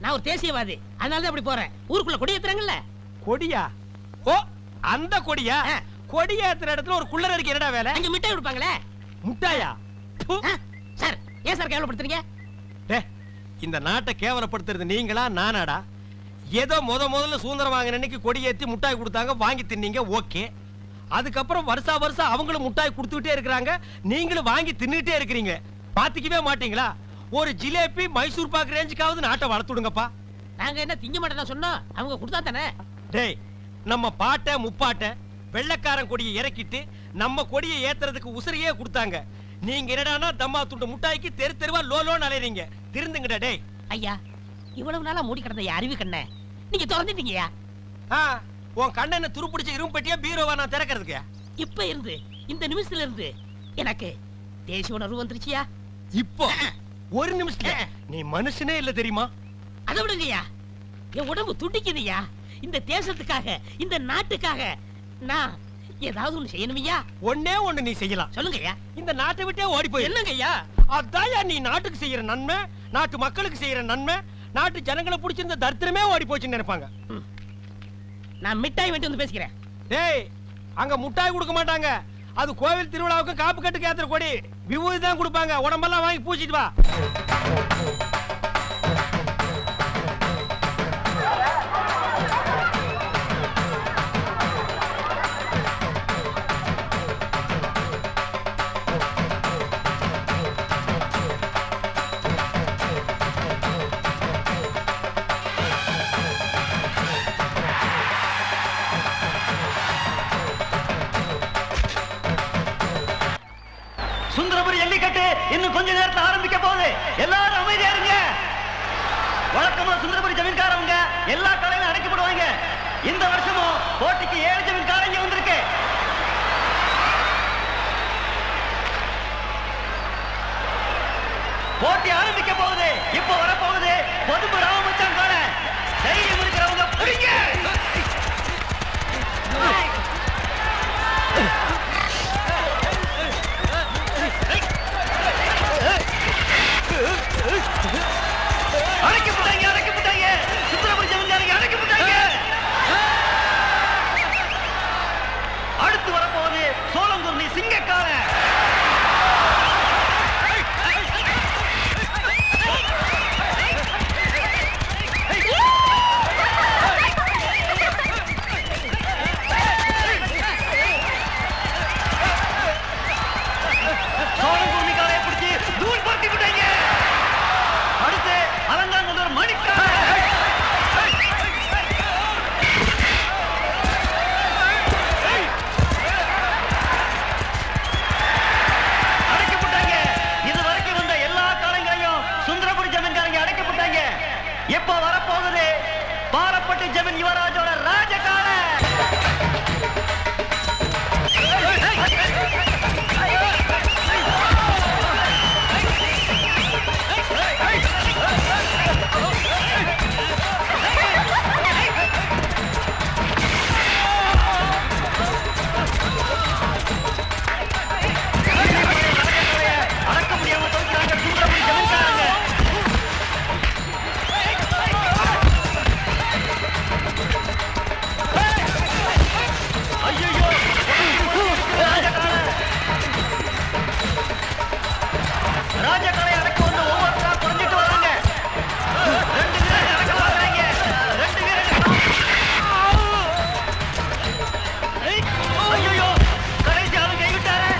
நான் ஒரு தேசியவாதி, அதனால தான் அப்படி போறேன். ஊருக்குள்ள கொடி ஏத்துறாங்கல்ல. கொடியா? ஓ அந்த கொடியா? கொடி ஏத்துற இடத்துல ஒரு குள்ளர் இருக்கு, என்னடா வேலை? அங்க மிட்டாய் கொடுப்பாங்களே. முட்டாயா? சார் ஏன் சார் கேவலப்படுத்துறீங்க? இந்த நாட்டை கேவலப்படுத்துறது நீங்களா நானாடா? ஏதோ முதல்ல சுதந்திரம் வாங்கின அன்னைக்கு கொடி ஏத்தி முட்டாய் கொடுத்தாங்க, வாங்கி தின்னீங்க, ஓகே. அதுக்கப்புறம் வருஷம் அவங்களும் முட்டாய் கொடுத்துக்கிட்டே இருக்கிறாங்க, நீங்களும் வாங்கி தின்னுட்டே இருக்கிறீங்க. பாத்துக்கவே மாட்டீங்களா? ஒரு ஜிலேபி மைசூர் பாக்கு ரேஞ்சுக்காவது நாட்டை வளர்த்துடுங்கப்பா. நாங்க என்ன திங்க மாட்டேன் சொன்னோம், அவங்க கொடுத்தா தானே. டேய், நம்ம பாட்டை முப்பாட்டை வெள்ளக்காரன் கொடியை இறக்கிட்டு நம்ம கொடியை ஏத்துறதுக்கு உசிரியே கொடுத்தாங்க. நீங்க என்னடானா தம்மா துண்டு முட்டாய்க்கு தெரு தெருவா லோலோன்னு அலையறீங்க. திருந்துங்கடா டேய். ஐயா, இவ்வளவு நாளா மூடி கிடந்த அறிவு கண்ணை நீங்க திறந்துட்டீங்கயா. உன் கண்ணனை துருப்பிடிச்ச இரும்பு பெட்டியா பீரோவா நான் திறக்கிறதுக்கு? இப்ப இருந்து இந்த நிமிஷத்துல இருந்து எனக்கு தேசிய உணர்வு வந்துருச்சியா. இப்போ ஒரு நிமிஷத்துல நீ மனுஷனே இல்ல தெரியுமா? அதை விடுங்கய்யா, என் உடம்பு துடிக்குதுயா. இந்த தேசத்துக்காக, இந்த நாட்டுக்காக நான் ஏதாவது ஒண்ணு செய்யணுமையா? ஒண்ணே ஒண்ணு நீ செய்யலாம். சொல்லுங்கய்யா. இந்த நாட்டை விட்டே ஓடி போய். என்னங்கய்யா? அதாயா நீ நாட்டுக்கு செய்யற நன்மை, நாட்டு மக்களுக்கு செய்யற நன்மை. நாட்டு ஜனங்களை பிடிச்சிருந்த தரித்திரமே ஓடி போச்சுன்னு நினைப்பாங்க. நான் மிட்டாய் வேண்டி வந்து பேசிக்கிறேன். டேய், அங்க முட்டாய் கொடுக்க மாட்டாங்க, அது கோவில் திருவிழாவுக்கு காப்பு கட்டுக்கு ஏத்துற கொடி. விபூதி தான் கொடுப்பாங்க, உடம்பெல்லாம் வாங்கி பூச்சிட்டு வா. சுந்தரபுரி ஜல்லிக்கட்டு இன்னும் கொஞ்ச நேரத்தில் ஆரம்பிக்க போகுது. எல்லாரும் அமைதியா இருங்க. வழக்கமா சுந்தரபுரி ஜமீன்காரவங்க எல்லா கடையிலும் அடைக்கப்படுவாங்க. இந்த வருஷமும் போட்டிக்கு 7 ஜமீன்காரங்க இங்க வந்திருக்கு. போட்டி ஆரம்பிக்க போகுது. இப்ப வரப்போகுது பொதுப்பு ராமமச்சான் காண. தைரியம் இருக்கிறவங்க பிடிங்க. அடைக்கப்பட்டாங்க. சுந்தரபுரி ஜமீன்தாரங்க அடைக்கப்பட்டாங்க. அடுத்து வரப்போகுது சோளங்குருணி சிங்கக்கார. சோளங்குருணிக்காரையை பிடிச்சி தூள் பறத்தி விட்டாங்க. அடுத்து அலங்காநல்லூர் மணிக்கார. அடைக்கப்பட்டாங்க. இதுவரைக்கும் வந்த எல்லா காலங்களையும் சுந்தரபுரி ஜமீன்காரங்க அடைக்கப்பட்டாங்க. எப்ப வரப்போகுது பாரப்பட்டு ஜமீன் யுவராஜோட ராஜகால. அடக்க முடியாம தோற்கிறாங்க சுந்தரபுரி ஜமீன்காரங்க. ஐயோ ராஜகாலை அடக்க வந்து ஒவ்வொருத்தரா குறைஞ்சிட்டு வராங்க. 2 வீரர்கள் அடக்க பார்க்கறாங்க. 2 வீரர்கள். ஐயோ கடைசி அவன் கைவிட்டாரு.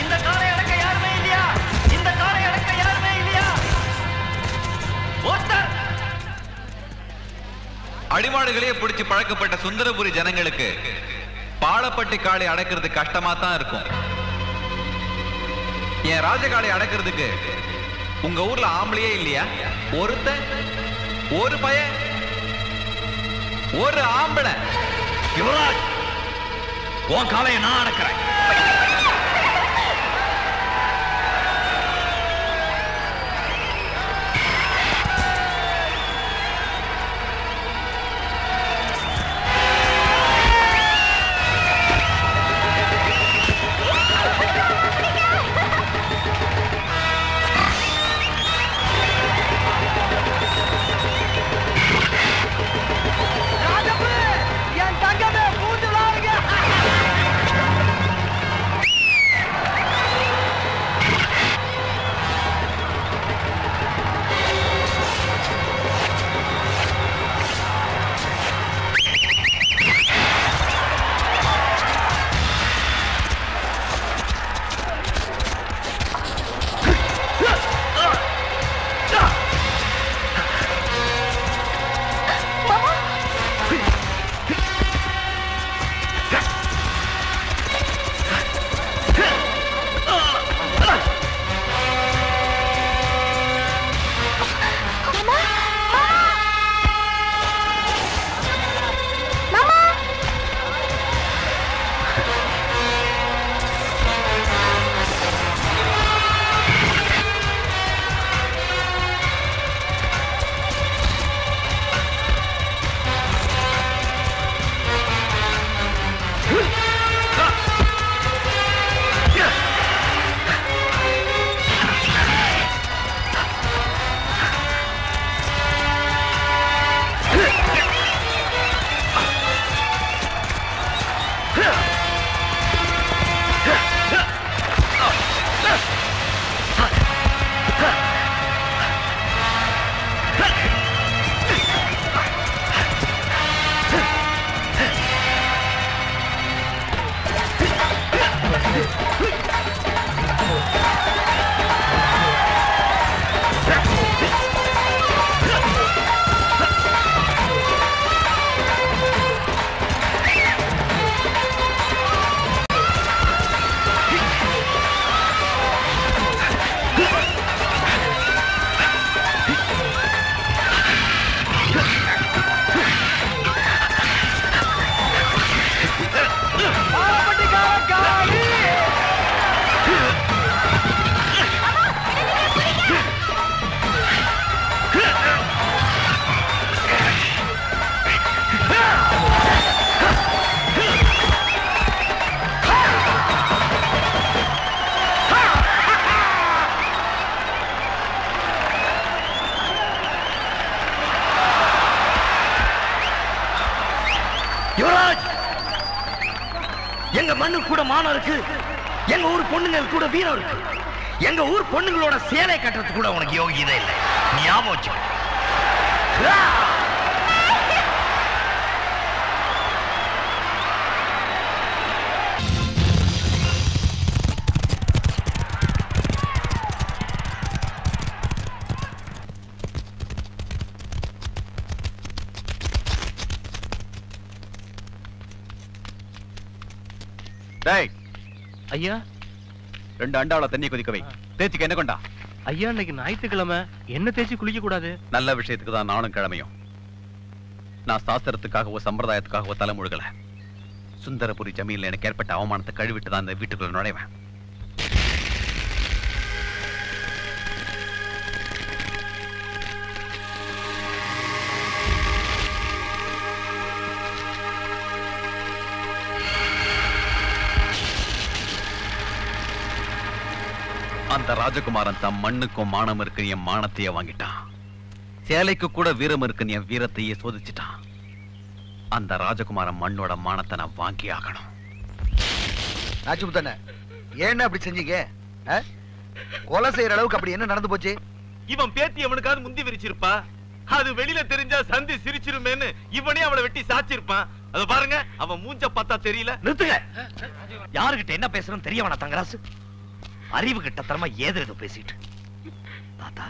இந்த காரை அடக்க யாருமே இல்லையா? இந்த காரை அடக்க யாருமே இல்லையா? ஒருத்தர் அடிமாடுகளே பிடிச்சு பழக்கப்பட்ட சுந்தரபுரி ஜனங்களுக்கு பாலப்பட்டி காளை அடக்கிறது கஷ்டமா தான் இருக்கும். என் ராஜகாளை அடக்கிறதுக்கு உங்க ஊர்ல ஆம்பளையே இல்லையா? ஒரு பையன், ஒரு ஆம்பளை. யுவராஜ், உன் காளையை நான் அடக்கிறேன். என் தங்கமே பூந்து விளாடுங்க. கூட மானம் இருக்கு, எங்க ஊர் பொண்ணுங்களுக்கு கூட வீரம் இருக்கு. எங்க ஊர் பொண்ணுங்களோட சேலை கட்டுறது கூட உனக்கு யோகியதை இல்லை. ஞாபகம் வச்சு. டேய் ஐயா, 2 அண்டாவுல தண்ணி கொதிக்க வை. தேய்ச்சிக்க என்ன கொண்டா? ஐயா, இன்னைக்கு ஞாயிற்றுக்கிழமை, என்ன தேய்ச்சி குளிக்க கூடாது. நல்ல விஷயத்துக்கு தான் நானும் கிழமையும். நான் சாஸ்திரத்துக்காகவோ சம்பிரதாயத்துக்காகவோ தலைமுழுகல. சுந்தரபுரி ஜமீன்ல எனக்கு ஏற்பட்ட அவமானத்தை கழுவிட்டு தான் இந்த வீட்டுக்குள்ள நுழைவேன். அந்த ராஜகுமாரன் தம் மண்ணுக்கும் மானம் இருக்கு என் மானத்தையே வாங்கிட்டான். சேலைக்கு கூட வீரம் இருக்கு என் வீரத்தையே சோதிச்சுட்டான். அந்த ராஜகுமாரன் மண்ணோட மானத்தை நான் வாங்கி ஆகணும். நாச்சுமுத்தண்ண, ஏன் அப்படி செஞ்சீங்க? கொலை செய்யற அளவுக்கு அப்படி என்ன நடந்து போச்சு? இவன் பேத்தி அவனுக்காவது முந்தி விரிச்சிருப்பா. அது வெளியில தெரிஞ்சா சந்தி சிரிச்சிருமேன்னு இவனே அவளை வெட்டி சாச்சிருப்பான். அத பாருங்க, அவன் மூஞ்ச பார்த்தா தெரியல. நிறுத்துங்க. யாருகிட்ட என்ன பேசணும் தெரிய வேணா தங்கராசு. அறிவு கிட்டத்தரமா ஏதோ பேசிட்டு தாத்தா,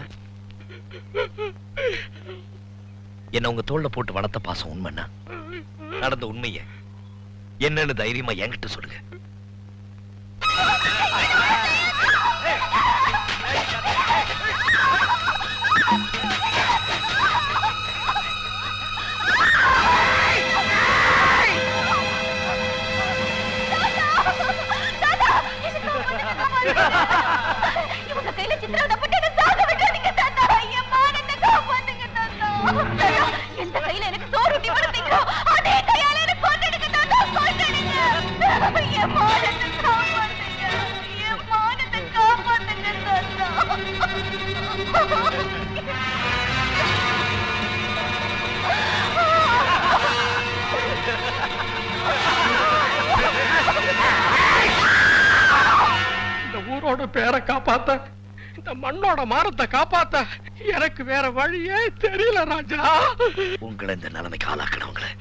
என்ன உங்க தோல்ல போட்டு வளர்த்த பாசம் உண்மைன்னா நடந்த உண்மைய என்னன்னு தைரியமா என்கிட்ட சொல்லுங்க. இவங்க கையில சித்திரவதைப்பட்டு என்ன சாக விட்டுறீங்க தாத்தா. என் மானத்தை காப்பாத்துங்க தாத்தா. எந்த கையில எனக்கு சோறு ஊட்டி வளர்த்தீங்களோ அதே கையால எனக்கு கொன்னுடுங்க தாத்தா, கொன்னுடுங்க. என் மானத்தை காப்பாத்துங்க, என் மானத்தை காப்பாத்துங்க தாத்தா. ஊரோட பேரை காப்பாத்த, இந்த மண்ணோட மானத்தை காப்பாத்த எனக்கு வேற வழியே தெரியல ராஜா. உங்களை இந்த நிலைமைக்கு ஆளாக்கணவங்களை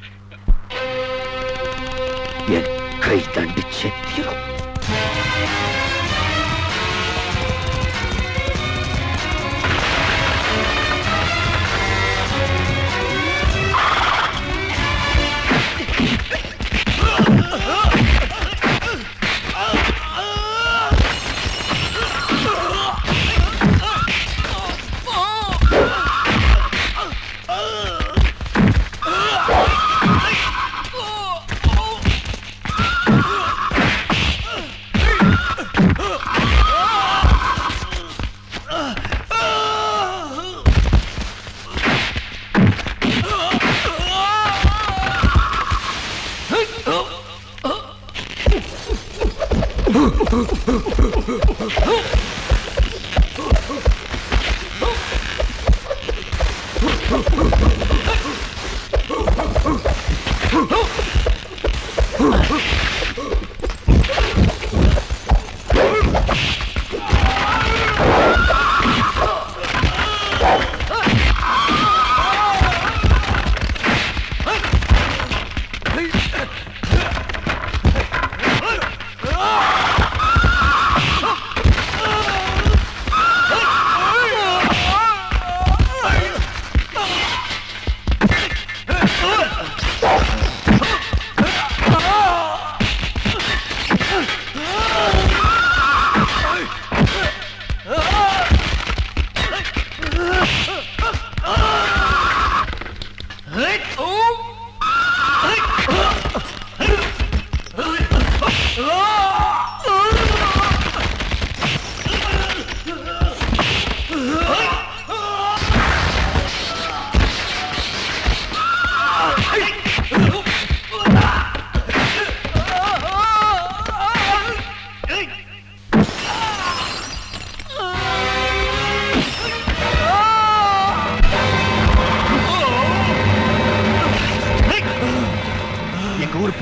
என் கை தண்டிச்சு தீரும்.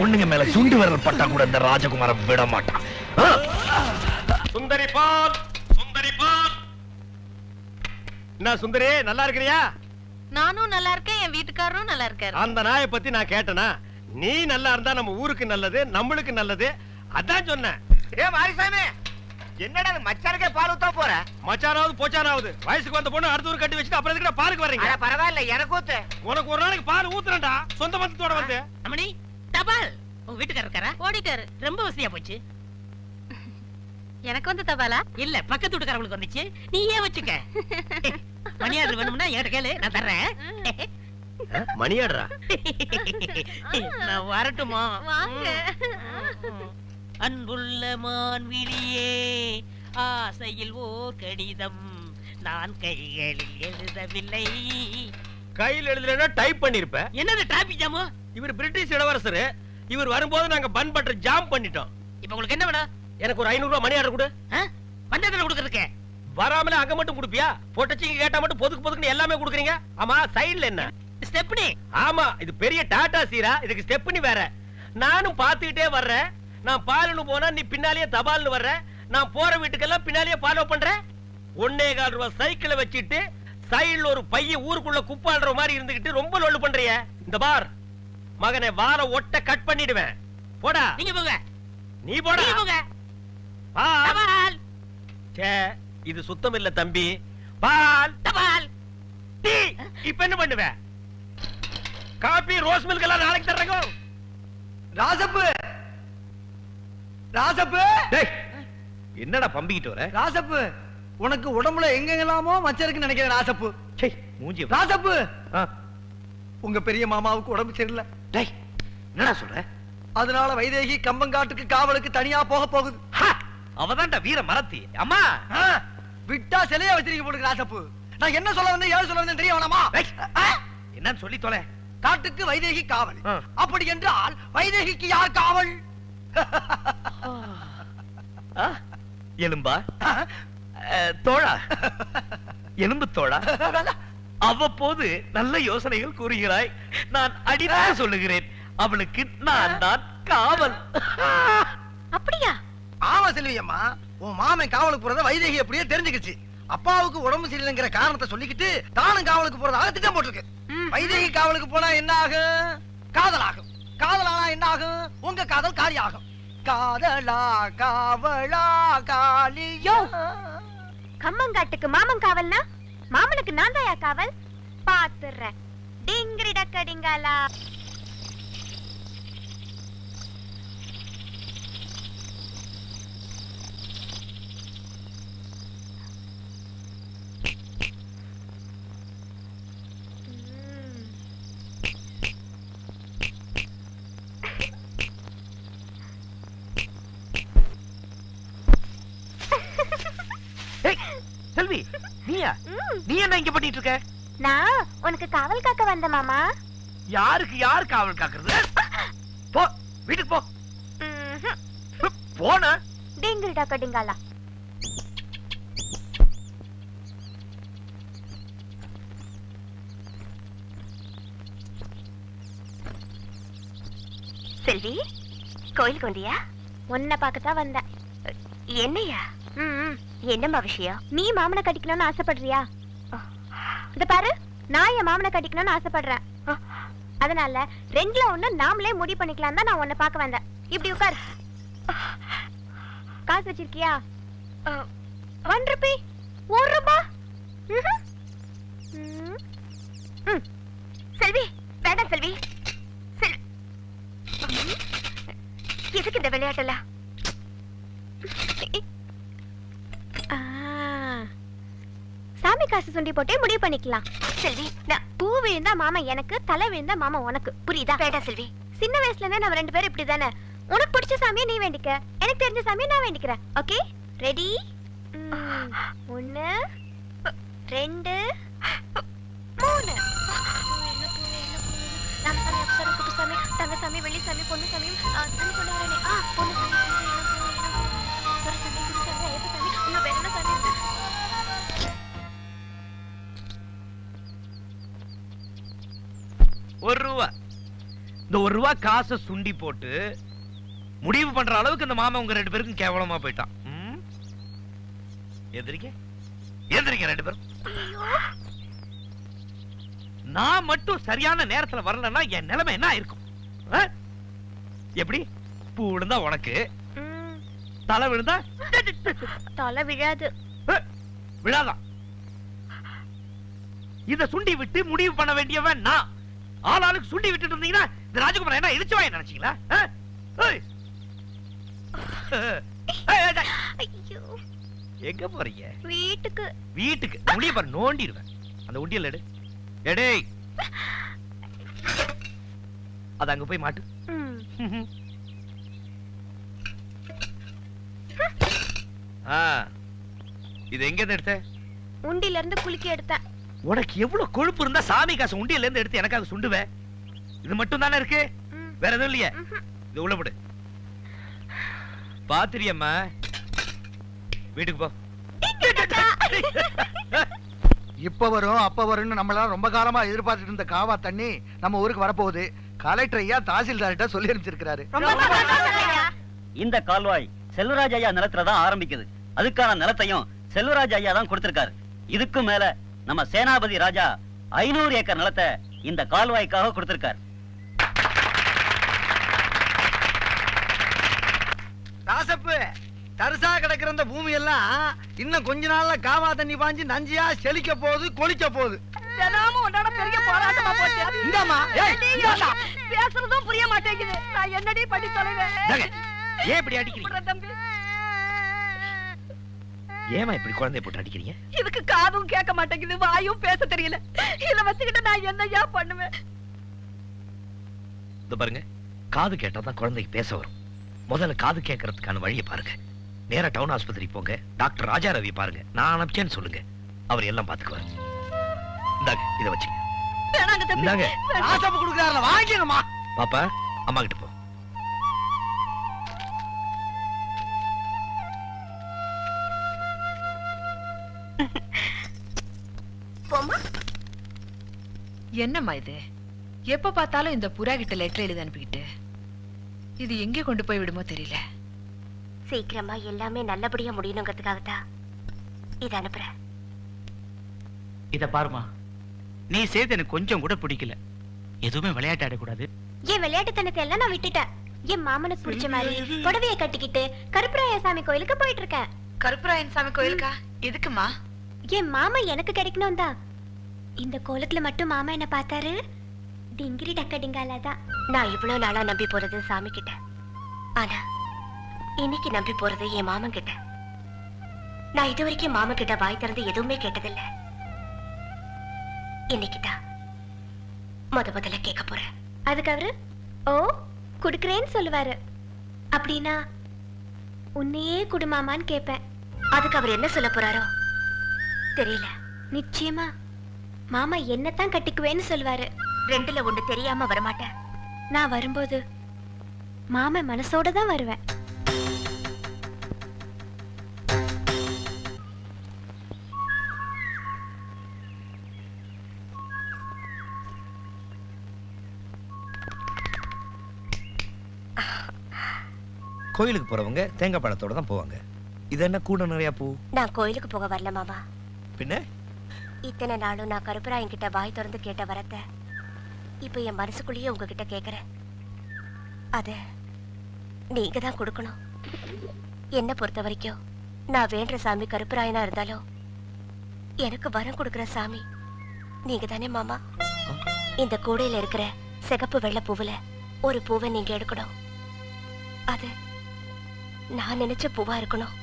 பொண்ணுங்க மேல சுண்டு விரல் பட்டா கூட இந்த ராஜகுமாரன் விட மாட்டான். சுந்தரி பால், சுந்தரி பால். என்ன சுந்தரி, நல்லா இருக்கிறியா? நானும் நல்லா இருக்கேன், என் வீட்டுக்காரரும் நல்லா இருக்காரு. அந்த நாயை பத்தி நான் கேட்டனா? நீ நல்லா இருந்தா நம்ம ஊருக்கு நல்லது, நம்மளுக்கு நல்லது. அதான் சொன்னேன். ஏ மாரிசாமி, என்னடா மச்சானுக்கே பால் ஊத்த போற? மச்சானாவது போச்சானாவது வயசுக்கு வந்த பொண்ணு அடுத்த ஊர் கட்டி வச்சுட்டு அப்புறம் எதுக்கு பாருக்கு வர்றீங்க? பரவாயில்ல, எனக்கு ஊத்து. உனக்கு ஒரு நாளைக்கு பால் ஊத்துறேன்டா, சொந்த பந்தத்தோட வந்து. அம்மணி தபால் உங்க வீட்டுக்காரர் இருக்காரா? ஓடிட்டாரு. ரொம்ப வசதியா போச்சு. எனக்கு வந்து தபாலா? இல்ல பக்கத்து வீட்டுக்காரங்களுக்கு வந்துச்சு, நீயே வச்சுக்க. மணியாடு வேணும்னா என்கிட்ட கேளு, நான் தர்றேன். மணியாடுறா? நான் வரட்டுமா? வாங்க. அன்புள்ள மான்விழியே, ஆசையில் ஓர் கடிதம் நான் கைகளில் எழுதவில்லை. கையில் எழுதலன்னா டைப் பண்ணிருப்ப. என்னது டிராபிக் ஜாமு? இவர் பிரிட்டிஷ் இளவரசர். இவர் வரும்போது நாங்க பன் பட்டர் ஜாம் பண்ணிட்டோம். இப்ப உங்களுக்கு என்ன வேணும்? எனக்கு ஒரு 500 ரூபாய் மணி ஆர்டர் கொடு. பஞ்சத்துல கொடுக்கறதுக்கு வராமல அங்க மட்டும் கொடுப்பியா? போட்டச்சிங்க கேட்டா மட்டும் பொதுக்கு பொதுக்குன்னு எல்லாமே கொடுக்குறீங்க. ஆமா, சைடுல என்ன ஸ்டெப்னி? ஆமா, இது பெரிய டாடா சீரா, இதுக்கு ஸ்டெப்னி வேற. நானும் பாத்துக்கிட்டே வர்றேன். நான் பாலுன்னு போனா நீ பின்னாலேயே தபால்னு வர்ற. நான் போற வீட்டுக்கெல்லாம் பின்னாலேயே ஃபாலோ பண்ற. 1.25 ரூபாய் சைக்கிளை வச்சுட்டு சைடுல ஒரு பைய ஊருக்குள்ள குப்பாடுற மாதிரி இருந்துகிட்டு ரொம்ப லொல்லு பண்றிய. இந்த பார் மகனை, வார ஒட்ட கட் பண்ணிடுவேன். போடா. நீங்க போங்க. நீ போடா. நீங்க போங்க. பால். சே, இது சுத்தம் இல்ல தம்பி. பால். தபால். டீ. இப்ப என்ன பண்ணுவ? காபி, ரோஸ் மில்க் எல்லாம் நாளைக்கு தர்றேங்க. ராசப்பு, ராசப்பு. டேய், என்னடா பம்பிக்கிட்டு வர? ராசப்பு, உனக்கு உடம்புல எங்கெங்கலாமோ மச்சம் இருக்குன்னு நினைக்கிறேன். ராசப்பு, சே மூஞ்சி. ராசப்பு, உங்க பெரிய மாமாவுக்கு உடம்பு சரியில்லை. டேய், என்னடா சொல்ற? அதனால வைதேகி கம்பங்காட்டுக்கு காவலுக்கு தனியா போக போகுது. அவதான்டா வீர மரத்தி. அம்மா விட்டா சிலையா வச்சிருக்க போடுங்க. ராசப்பு, நான் என்ன சொல்ல வந்தேன், ஏன் சொல்ல வந்தேன் தெரிய வேணாமா? என்னன்னு சொல்லி தொலை. காட்டுக்கு வைதேகி காவல். அப்படி என்றால் வைதேகிக்கு யார் காவல்? எலும்பா? தோழா, எலும்பு தோழா. அவ்வப்போது நல்ல யோசனைகள் கூறுகிறாய். நான் அடித்து சொல்லுகிறேன், அவளுக்கு நான் தான் காவல். அப்படியா? ஆமா செல்வியம்மா, உன் மாமன் காவலுக்கு போறத வைதேகி அப்படியே தெரிஞ்சுக்கிச்சு. அப்பாவுக்கு உடம்பு சரியில்லைங்கிற காரணத்தை சொல்லிக்கிட்டு தானும் காவலுக்கு போறதாக திட்டம் போட்டிருக்கு. வைதேகி காவலுக்கு போனா என்ன ஆகும்? காதலாகும். காதலானா என்ன ஆகும்? உங்க காதல் காலியாகும். காதலா காவலா காலியோ. கம்மங்காட்டுக்கு மாமன் காவல்னா மாமனுக்கு நான் தாயா காவல்? பாத்துறேன். டிங்கிரி டக்கடிங்காலா. செல்வி, நீயா? நீ என்ன இங்க பண்ணிட்டு இருக்க? நான் உனக்கு காவல் காக்க வந்த மாமா. யாருக்கு யார் காவல் காக்குறது? போ, வீட்டுக்கு போ. போன டிங்கிரி டக்கடிங்காலா. செல்வி, கோயிலுக்கு வந்தியா? உன்னை பார்க்கத்தான் வந்தேன். என்னையா? என்னம்மா விஷயம்? நீ மாமனை கட்டிக்கணும்னு ஆசைப்படுறியா? இந்த பாரு, நான் என் மாமனை கட்டிக்கணும்னு ஆசைப்படுறேன். அதனால ரெண்டுல ஒண்ணு நாமளே முடிவு பண்ணிக்கலாம் தான் நான் உன்னை பார்க்க வந்தேன். இப்படி உட்கார். காசு வச்சிருக்கியா? 1 ரூபி. 1 ரூபாய். செல்வி, வேண்டாம் செல்வி. எதுக்கு இந்த விளையாட்டெல்லாம்? சாமி காசு சுண்டி போட்டே முடிவு பண்ணிக்கலாம். செல்வி, பூ விழுந்தா மாமா எனக்கு, தலை விழுந்தா மாமா உனக்கு. புரியுதா? வேண்டாம் செல்வி. சின்ன வயசுல இருந்தே நம்ம 2 பேரும் இப்படிதானே. உனக்கு பிடிச்ச சாமியை நீ வேண்டிக்க, எனக்கு தெரிஞ்ச சாமியை நான் வேண்டிக்கிறேன். Okay, ready? 1 2 3. ராமசாமி, அப்சரா, குப்புசாமி, தங்கசாமி, வெள்ளிசாமி, பொன்னுசாமி, தண்ணி கொண்டு வரனே. பொன்னுசாமி, துரைசாமி, குருசாமி, ஐயப்பசாமி, இன்னும் வேற என்ன சாமி இருக்கு? ₹1. இந்த ₹1 காசை சுண்டி போட்டு முடிவு பண்ற அளவுக்கு இந்த மாமா உங்க 2 பேருக்கும் கேவலமா போயிட்டான். எந்திரிங்க ரெண்டு பேரும். நான் மட்டும் சரியான நேரத்துல வரலன்னா என் நிலைமை என்ன இருக்கும்? எப்படி? பூ விழுந்தா உனக்கு, தலை விழுந்தா தலை விழாது. விழாதான். இத சுண்டி விட்டு முடிவு பண்ண வேண்டியவன் நான். ஆளாளுக்கு சுண்டி விட்டுட்டு இருந்தீங்கன்னா இந்த ராஜகுமாரன் என்ன இடிச்சுவாய் நினைச்சீங்களா? எங்க போறீங்க? வீட்டுக்கு. வீட்டுக்கு முடிய பாரு, நோண்டிடுவேன். அந்த உண்டியல் எடு. எடேய், அது அங்க போய் மாட்டு. இது எங்க இருந்து எடுத்த? உண்டியில இருந்து குளிக்க எடுத்தேன். உனக்கு எவ்வளவு கொழுப்பு இருந்தா சாமி காசு உண்டியல்ல இருந்து எடுத்து எனக்காக சுண்டுவே? இது மட்டும் தானே இருக்கு, வேற எதுவும் இல்லையே? இது உள்ள போடு. பாத்திரியம்மா, வீட்டுக்கு போ. இப்ப வரும் அப்ப வரும்னு நம்மளால ரொம்ப காலமா எதிர்பார்த்துட்டு இருந்த காவா தண்ணி நம்ம ஊருக்கு வரப்போகுது. கலெக்டர் ஐயா தாசில்தார்கிட்ட சொல்லி அனுப்பிச்சிருக்காரு. இந்த கால்வாய் செல்வராஜ் ஐயா நிலத்துல தான் ஆரம்பிக்குது. அதுக்கான நிலத்தையும் செல்வராஜ் ஐயா தான் கொடுத்திருக்காரு. இதுக்கு மேல நம்ம சேனாபதி ராஜா 500 ஏக்கர் நிலத்தை இந்த கால்வாய்க்காக கொடுத்திருக்காரு. ராசப்பு, தரிசா கிடக்கிற இந்த பூமி எல்லாம் இன்னும் கொஞ்ச நாள்ல காவா தண்ணி பாஞ்சு நஞ்சியா செழிக்க போகுது, கொளிக்க போகுது. தினமும் உன்னோட பெரிய போராட்டமா போச்சு. இந்தாமா, பேசுறதும் புரிய மாட்டேங்குது. நான் என்னடி பண்ணி தொலைவேன்? ஏன் இப்படி அடிக்கிறீங்க தம்பி? ஏமா இப்படி குழந்தைய போட்டு அடிக்கிறீங்க? இதுக்கு காதும் கேட்க மாட்டேங்குது, வாயும் பேச தெரியல. இத வச்சுக்கிட்டு நான் என்னையா பண்ணுவேன்? இந்த பாருங்க, காது கேட்டாதான் குழந்தைக்கு பேச வரும். முதல்ல காது கேட்கறதுக்கான வழியை பாருங்க. நேரா டவுன் ஆஸ்பத்திரி போங்க, டாக்டர் ராஜா ரவி பாருங்க. நான் அனுப்பிச்சேன்னு சொல்லுங்க, அவர் எல்லாம் பாத்துக்குவார். இந்தாங்க, இத வச்சுங்க. இந்தாங்க. ராசப்பு கொடுக்கறாருல வாங்கிடுமா? பாப்பா, அம்மா கிட்ட போ. போமா. என்னம்மா இது? எப்ப பார்த்தாலும் இந்த புறா கிட்ட லெட்டர் எழுதி அனுப்பிக்கிட்டு இது எங்கே கொண்டு போய் விடுமோ தெரியல. சீக்கிரமா எல்லாமே நல்லபடியா முடியணுங்கிறதுக்காக தான் இத அனுப்புறேன். இத பாருமா, நீ செய்து எனக்கு கொஞ்சம் கூட பிடிக்கல. எதுவுமே விளையாட்டு ஆடக்கூடாது. என் விளையாட்டுத்தனத்தை எல்லாம் நான் விட்டுட்டேன். என் மாமனுக்கு பிடிச்ச மாதிரி புடவைய கட்டிக்கிட்டு கருப்பராய சாமி கோயிலுக்கு போயிட்டு இருக்கேன். கருப்பராயன் சாமி கோயிலுக்கா? எதுக்குமா? என் மாமா எனக்கு கிடைக்கணும் தான். இந்த கோலத்துல மட்டும் மாமா என்ன பார்த்தாரு, டிங்கிரி டக்க டிங்காலதான். நான் இவ்வளவு நாளா நம்பி போறது சாமி கிட்ட, ஆனா இன்னைக்கு நம்பி போறது என் மாமன் கிட்ட. நான் இது வரைக்கும் மாமா கிட்ட வாய் திறந்து எதுவுமே கேட்டதில்லை. இன்னைக்குதான் முதல்ல கேட்க போறேன். அதுக்கு அவரு ஓ குடுக்கறேன்னு சொல்லுவாரு. அப்படின்னா உன்னையே குடுமாமான்னு கேட்பேன். அதுக்கு அவர் என்ன சொல்ல போறாரோ தெரியல. நிச்சயமா மாமா என்னத்தான் கட்டிக்குவேன்னு சொல்லுவாரு. 2ல 1 தெரியாம வரமாட்டேன். நான் வரும்போது மாமா மனசோட தான் வருவேன். கோயிலுக்கு போறவங்க தேங்காய் பழத்தோட தான் போவாங்க. இது என்ன கூட நிறைய பூ? நான் கோயிலுக்கு போக வரல மாமா. பின்ன இத்தனை நாளும் நான் கருப்பராயன் கிட்ட வாய் திறந்து கேட்ட வரத்த இப்ப என் மனசுக்குள்ளேயே உங்ககிட்ட கேக்குறேன். அத நீங்க தான் கொடுக்கணும். என்ன பொறுத்த வரைக்கும் நான் வேண்ட சாமி கருப்பராயனா இருந்தாலும் எனக்கு வரம் கொடுக்கிற சாமி நீங்க தானே மாமா. இந்த கூடையில இருக்கிற சிகப்பு வெள்ளை பூவுல ஒரு பூவை நீங்க எடுக்கணும். அது நான் நினைச்ச பூவா இருக்கணும்.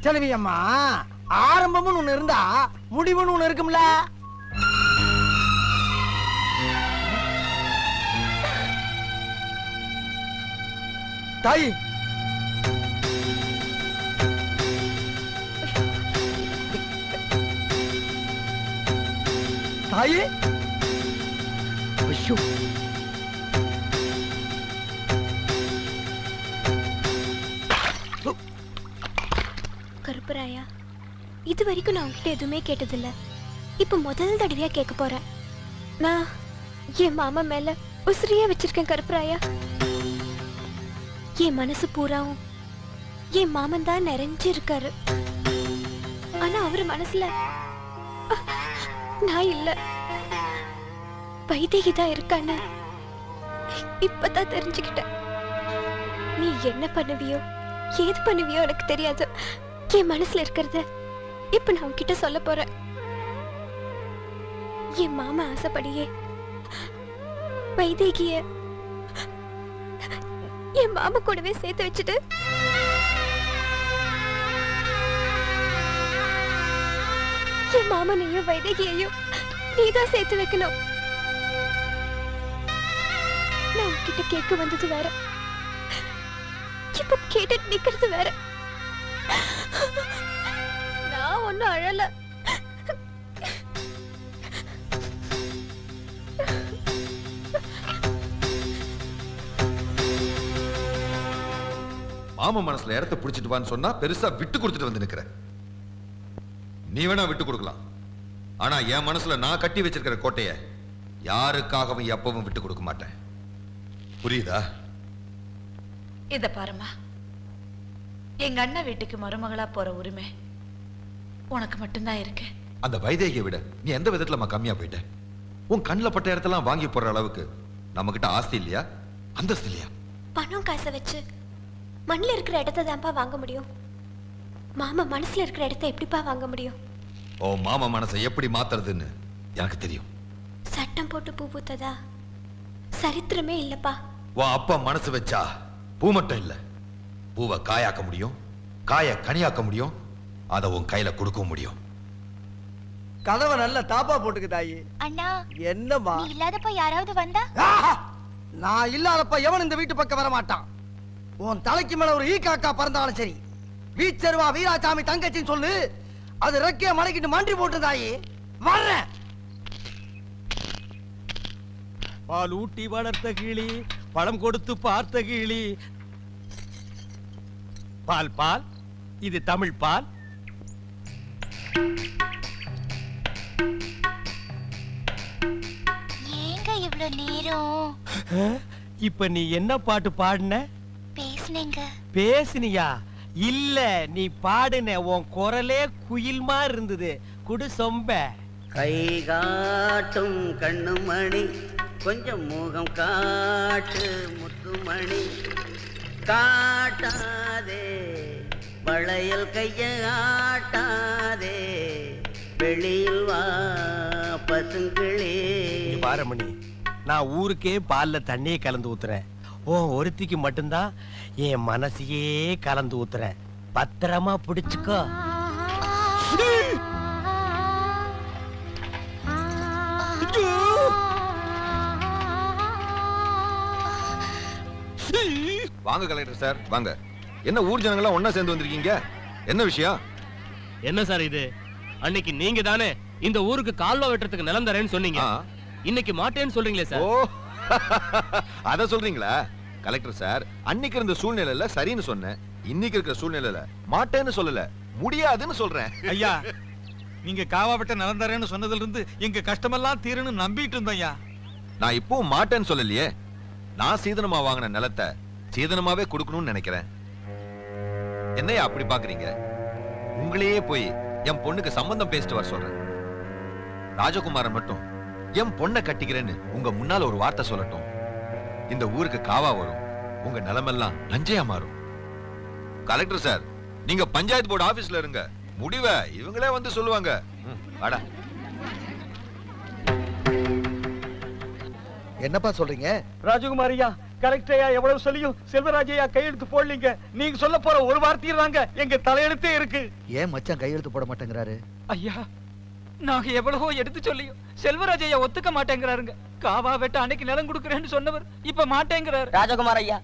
செல்வி அம்மா, ஆரம்பம்னு ஒண்ணு இருந்தா முடிவுன்னு ஒண்ணு இருக்கும்ல. தாய், தாயே, ஐயோ வரைக்கும் நான் உங்ககிட்ட எதுவுமே கேட்டதில்ல. இப்ப முதல் தடவையா கேட்க போறேன். நான் என் மாமா மேல உசிரியா வச்சிருக்கேன் கருப்பராயா. என் மனசு பூராவும் என் மாமன் தான் நிறைஞ்சு இருக்காரு. ஆனா அவரு மனசுல நான் இல்ல, வைதேகி தான் இருக்கான்னு இப்பதான் தெரிஞ்சுக்கிட்டேன். நீ என்ன பண்ணுவியோ ஏது பண்ணுவியோ எனக்கு தெரியாது. என் மனசுல இருக்கிறத இப்ப நான் உன்கிட்ட சொல்ல போறேன். என் மாமா ஆசைப்படியே வைதேகிய என் மாமா கூடவே சேர்த்து வச்சுட்டு என் மாமனையும் வைதேகியையும் நீதான் சேர்த்து வைக்கணும். நான் உன்கிட்ட கேட்க வந்தது வேற, இப்ப கேட்டுட்டு நிக்கிறது வேற. நான் ஒன்னும் அழல. மாமா மனசுல இடத்த புடிச்சிட்டு வான்னு சொன்னா பெருசா விட்டு கொடுத்துட்டு வந்து நிக்கிற. நீ வேணா விட்டு கொடுக்கலாம், ஆனா என் மனசுல நான் கட்டி வச்சிருக்கிற கோட்டைய யாருக்காகவும் எப்பவும் விட்டு கொடுக்க மாட்டேன். புரியுதா? இத பாருமா, எங்க அண்ணன் வீட்டுக்கு மருமகளா போற உரிமை உனக்கு மட்டும்தான் இருக்கு. அந்த வைதேகியை விட நீ எந்த விதத்துல கம்மியா போயிட்ட? உன் கண்ணுல பட்ட இடத்தெல்லாம் வாங்கி போற அளவுக்கு நம்ம கிட்ட ஆஸ்தி இல்லையா, அந்தஸ்து இல்லையா? பணம் காசை வச்சு மண்ணில் இருக்கிற இடத்தை தான்ப்பா வாங்க முடியும். மாமா மனசுல இருக்கிற இடத்தை எப்படிப்பா வாங்க முடியும்? ஓ மாமா மனசை எப்படி மாத்துறதுன்னு எனக்கு தெரியும். சட்டம் போட்டு பூ பூத்ததா சரித்திரமே இல்லப்பா. உன் அப்பா மனசு வச்சா பூ மட்டும் இல்ல, பூவை காயாக்க முடியும், காய கனியாக்க முடியும், அதை உன் கையில கொடுக்க முடியும். கதவை நல்ல தாப்பா போட்டுக்கு தாயி. அண்ணா என்னம்மா? நீ இல்லாதப்ப யாராவது வந்தா? நான் இல்லாதப்ப எவன் இந்த வீட்டு பக்கம் வர மாட்டான். உன் தலைக்கு மேல ஒரு ஈ காக்கா பறந்தாலும் சரி, வீச்சருவா வீராசாமி தங்கச்சின்னு சொல்லு, அது ரெக்கைய மடக்கிட்டு மண்டி போட்டு தாயி வர்றேன். பால் ஊட்டி வளர்த்த கிளி, பழம் கொடுத்து பார்த்த கிளி. பால் பால், இது தமிழ் பால். ஏங்க இவ்ளோ நேரம்? இப்ப நீ என்ன பாட்டு பாடுன? பேசுனேங்க. பேசுனியா? இல்ல, நீ பாடுன. உன் குரலே குயில் மாதிரி இருந்தது. குடு சொம்ப. கை காட்டும் கண்ணுமணி, கொஞ்சம் முகம் காட்டு முத்துமணி, காட்டாதே வளையல் கைய ஆட்டாதே, வெளியில் வா பசுங்களே. பாரமணி, நான் ஊருக்கே பால்ல தண்ணியே கலந்து ஊத்துறேன். ஓ ஒருத்திக்கு மட்டும்தான் என் மனசையே கலந்து ஊத்துறேன். பத்திரமா பிடிச்சுக்கோ. வாங்க கலெக்டர் சார், வாங்க. என்ன ஊர் ஜனங்களா ஒண்ணா சேர்ந்து வந்திருக்கீங்க? என்ன விஷயம்? என்ன சார் இது? அன்னைக்கு நீங்க தானே இந்த ஊருக்கு கால்வா வெட்டுறதுக்கு நிலம் தரேன்னு சொன்னீங்க. இன்னைக்கு மாட்டேன்னு சொல்றீங்களே சார். ஓ அத சொல்றீங்களா? கலெக்டர் சார், அன்னைக்கு இருந்த சூழ்நிலையில சரின்னு சொன்னேன். இன்னைக்கு இருக்கிற சூழ்நிலையில மாட்டேன்னு சொல்லல, முடியாதுன்னு சொல்றேன். ஐயா, நீங்க காவா வெட்ட நிலம் தரேன்னு சொன்னதுல இருந்து எங்க கஷ்டமெல்லாம் தீருன்னு நம்பிட்டு இருந்தோம் ஐயா. நான் இப்பவும் மாட்டேன்னு சொல்லலையே. நான் சீதனமா வாங்கின நிலத்தை சீதனமாவே கொடுக்கணும்னு நினைக்கிறேன். என்னையா அப்படி பாக்குறீங்க? உங்களையே போய் என் பொண்ணுக்கு சம்பந்தம் பேசிட்டு வர சொல்றேன். ராஜகுமாரன் மட்டும் என் பொண்ணை கட்டிக்கிறேன்னு உங்க முன்னால ஒரு வார்த்தை சொல்லட்டும். இந்த ஊருக்கு காவா வரும், உங்க நிலமெல்லாம் நஞ்சையா மாறும். கலெக்டர் சார், நீங்க பஞ்சாயத்து போர்டு ஆபீஸ்ல இருங்க, முடிவை இவங்களே வந்து சொல்லுவாங்க. வாடா. என்னப்பா சொல்றீங்க? ராஜகுமாரியா, கலெக்டரையா எவ்வளவு சொல்லியும் செல்வராஜையா கையெழுத்து போடலீங்க. நீங்க சொல்ல போற ஒரு வார்த்தையில் தாங்க எங்க தலையெழுத்தே இருக்கு. ஏன் மச்சான் கையெழுத்து போட மாட்டேங்கிறாரு? ஐயா, நாங்க எவ்வளவோ எடுத்து சொல்லியும் செல்வராஜையா ஒத்துக்க மாட்டேங்கிறாருங்க. காவா வெட்ட அன்னைக்கு நிலம் கொடுக்கறேன்னு சொன்னவர் இப்ப மாட்டேங்கிறாரு. ராஜகுமார் ஐயா,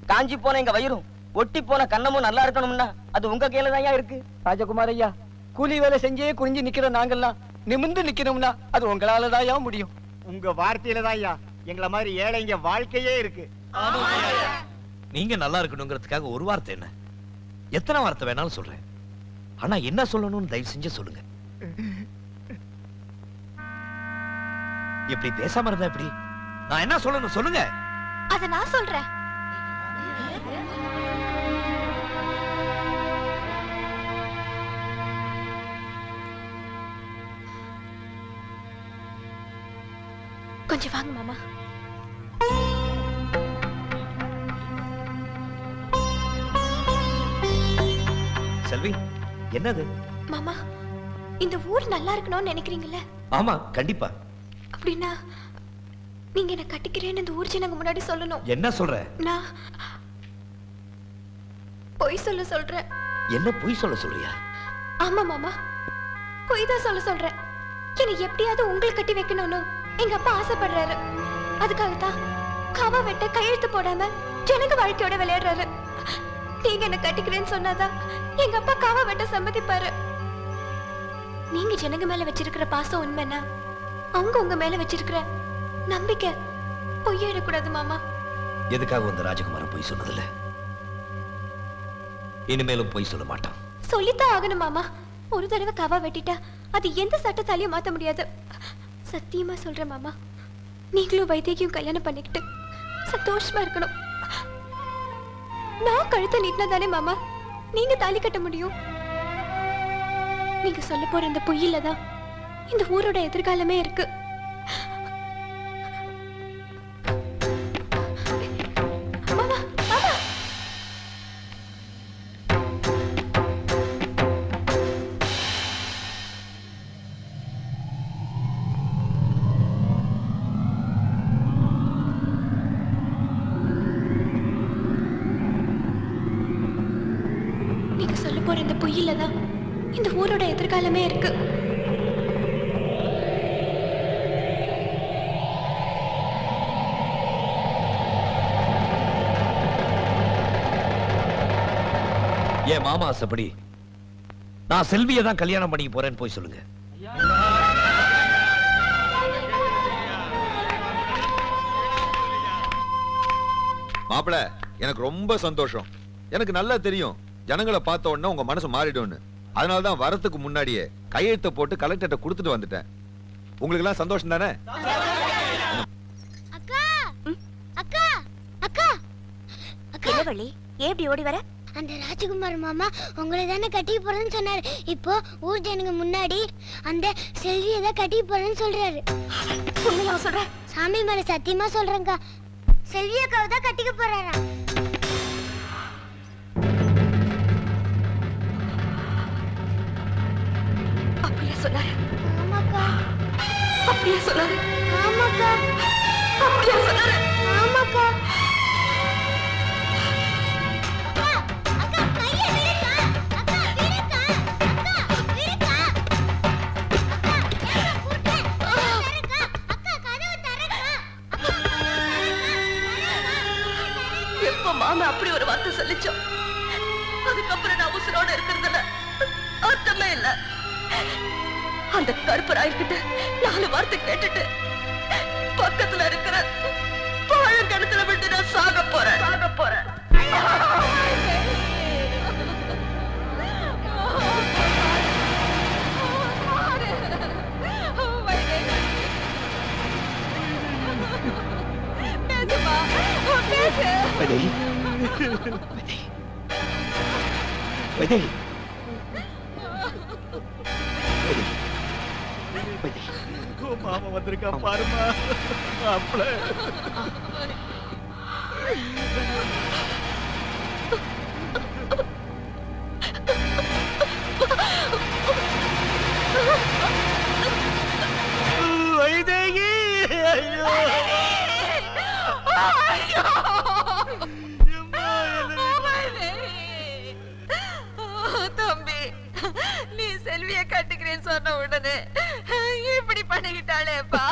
காஞ்சி போன எங்க வயிறும் ஒட்டி போன கண்ணமும் நல்லா இருக்கணும்னா அது உங்க கையில தான் இருக்கு. ராஜகுமார் ஐயா, கூலி வேலை செஞ்சே குறிஞ்சு நிக்கிற நாங்கெல்லாம் நிமிர்ந்து நிக்கணும்னா அது உங்களால தான் முடியும். உங்க வார்த்தையில தான் ஐயா எங்கள மாதிரி ஏழைங்க வாழ்க்கையே இருக்கு. நீங்க நல்லா இருக்கணுங்கிறதுக்காக ஒரு வார்த்தை என்ன, எத்தனை வார்த்தை வேணாலும் சொல்றேன். ஆனா என்ன சொல்லணும்னு தயவு செஞ்சு சொல்லுங்க. எப்படி பேசாம இருந்தா எப்படி? நான் என்ன சொல்லணும் சொல்லுங்க. அத நான் சொல்றேன். கொஞ்சம் வாங்க மாமா. செல்வி, என்னது? மாமா, இந்த ஊர் நல்லா இருக்கணும்னு நினைக்கிறீங்கல்ல? ஆமா, கண்டிப்பா. அப்படின்னா நீங்க என்ன கட்டிக்கிறேன்னு இந்த ஊர் ஜனங்க முன்னாடி சொல்லணும். என்ன சொல்ற? நான் பொய் சொல்றேன். என்ன பொய் சொல்றியா? ஆமா மாமா, பொய் தான் சொல்றேன். என்னை எப்படியாவது உங்களுக்கு கட்டி வைக்கணும்னு எங்க அப்பா ஆசைப்படுறாரு. அதுக்காகத்தான் காவா வெட்ட கையெழுத்து போடாம ஜனங்க வாழ்க்கையோட விளையாடுறாரு. நீங்க என்ன கட்டிக்கிறேன்னு சொன்னாதான் எங்க அப்பா காவா வெட்ட சம்மதிப்பாரு. நீங்க ஜனங்க மேல வச்சிருக்கிற பாசம் உண்மைன்னா அவங்க உங்க மேல வச்சிருக்கிற நம்பிக்கை பொய்யிடக்கூடாது மாமா. எதுக்காக வந்து ராஜகுமாரன் பொய் சொன்னதில்ல? இனிமேலும் பொய் சொல்ல மாட்டான். சொல்லித்தான் ஆகணும் மாமா. ஒரு தடவை காவா வெட்டிட்டா அது எந்த சட்டத்தாலையும் மாத்த முடியாது. சத்தியமா சொல்றேன் மாமா, நீங்களும் வைத்தியரையும் கல்யாணம் பண்ணிக்கிட்டு சந்தோஷமா இருக்கணும். நான் கழுத்தை நீட்டினாதானே மாமா நீங்க தாலி கட்ட முடியும். நீங்க சொல்ல போற இந்த பொய்யில தான் இந்த ஊரோட எதிர்காலமே இருக்கு. மாமா, மாமா. நீங்க சொல்ல போற இந்த பொய்யில தான் இந்த ஊரோட எதிர்காலமே இருக்கு. ஏன் மாமா ஆசைப்படி நான் செல்வியை தான் கல்யாணம் பண்ணி போறேன்னு போய் சொல்லுங்க. மாப்பிள, எனக்கு ரொம்ப சந்தோஷம். எனக்கு நல்லா தெரியும் ஜனங்களை பார்த்த உடனே உங்க மனசு மாறிடும்னு. அதனாலதான் வரத்துக்கு முன்னாடியே கையெழுத்த போட்டு கலெக்டர்ட்ட கொடுத்துட்டு வந்துட்டேன். உங்களுக்கு எல்லாம் சந்தோஷம் தானே? அக்கா அக்கா அக்கா என்ன வள்ளி, ஏன் இப்படி ஓடி வர? அந்த ராஜகுமார் மாமா உங்களை தானே கட்டிக்க போறேன்னு சொன்னாரு. இப்போ ஊர் ஜனங்க முன்னாடி அந்த செல்வியை தான் கட்டிக்க போறேன்னு சொல்றாரு. உண்மையா சொல்ற? சாமி மேல சத்தியமா சொல்றேங்கா, செல்வி அக்காவை தான் கட்டிக்க போறாரா. அப்படியே சொன்னாரு. ஆமாக்கா. அப்படியே சொன்னாரு. ஆமாக்கா. அப்படியே சொன்னாரு. ஆமாக்கா. எப்ப மாமா அப்படி ஒரு வார்த்தை சொல்லிச்சோம், அதுக்கப்புறம் நான் உசுரோட இருக்கிறதுல அர்த்தமே இல்ல. அந்த கருப்பு ராய்கிட்ட 4 வார்த்தை கேட்டுட்டு பக்கத்துல இருக்கிற பழங்கணத்துல விட்டு நான் சாக போறேன். மாமா வந்திருக்கா பாருமா. மாப்பிள வைதேகி. ஐயோ தம்பி, நீ செல்விய கட்டுக்கிறேன்னு சொன்ன உடனே இப்படி பண்ணிக்கிட்டாளேப்பா.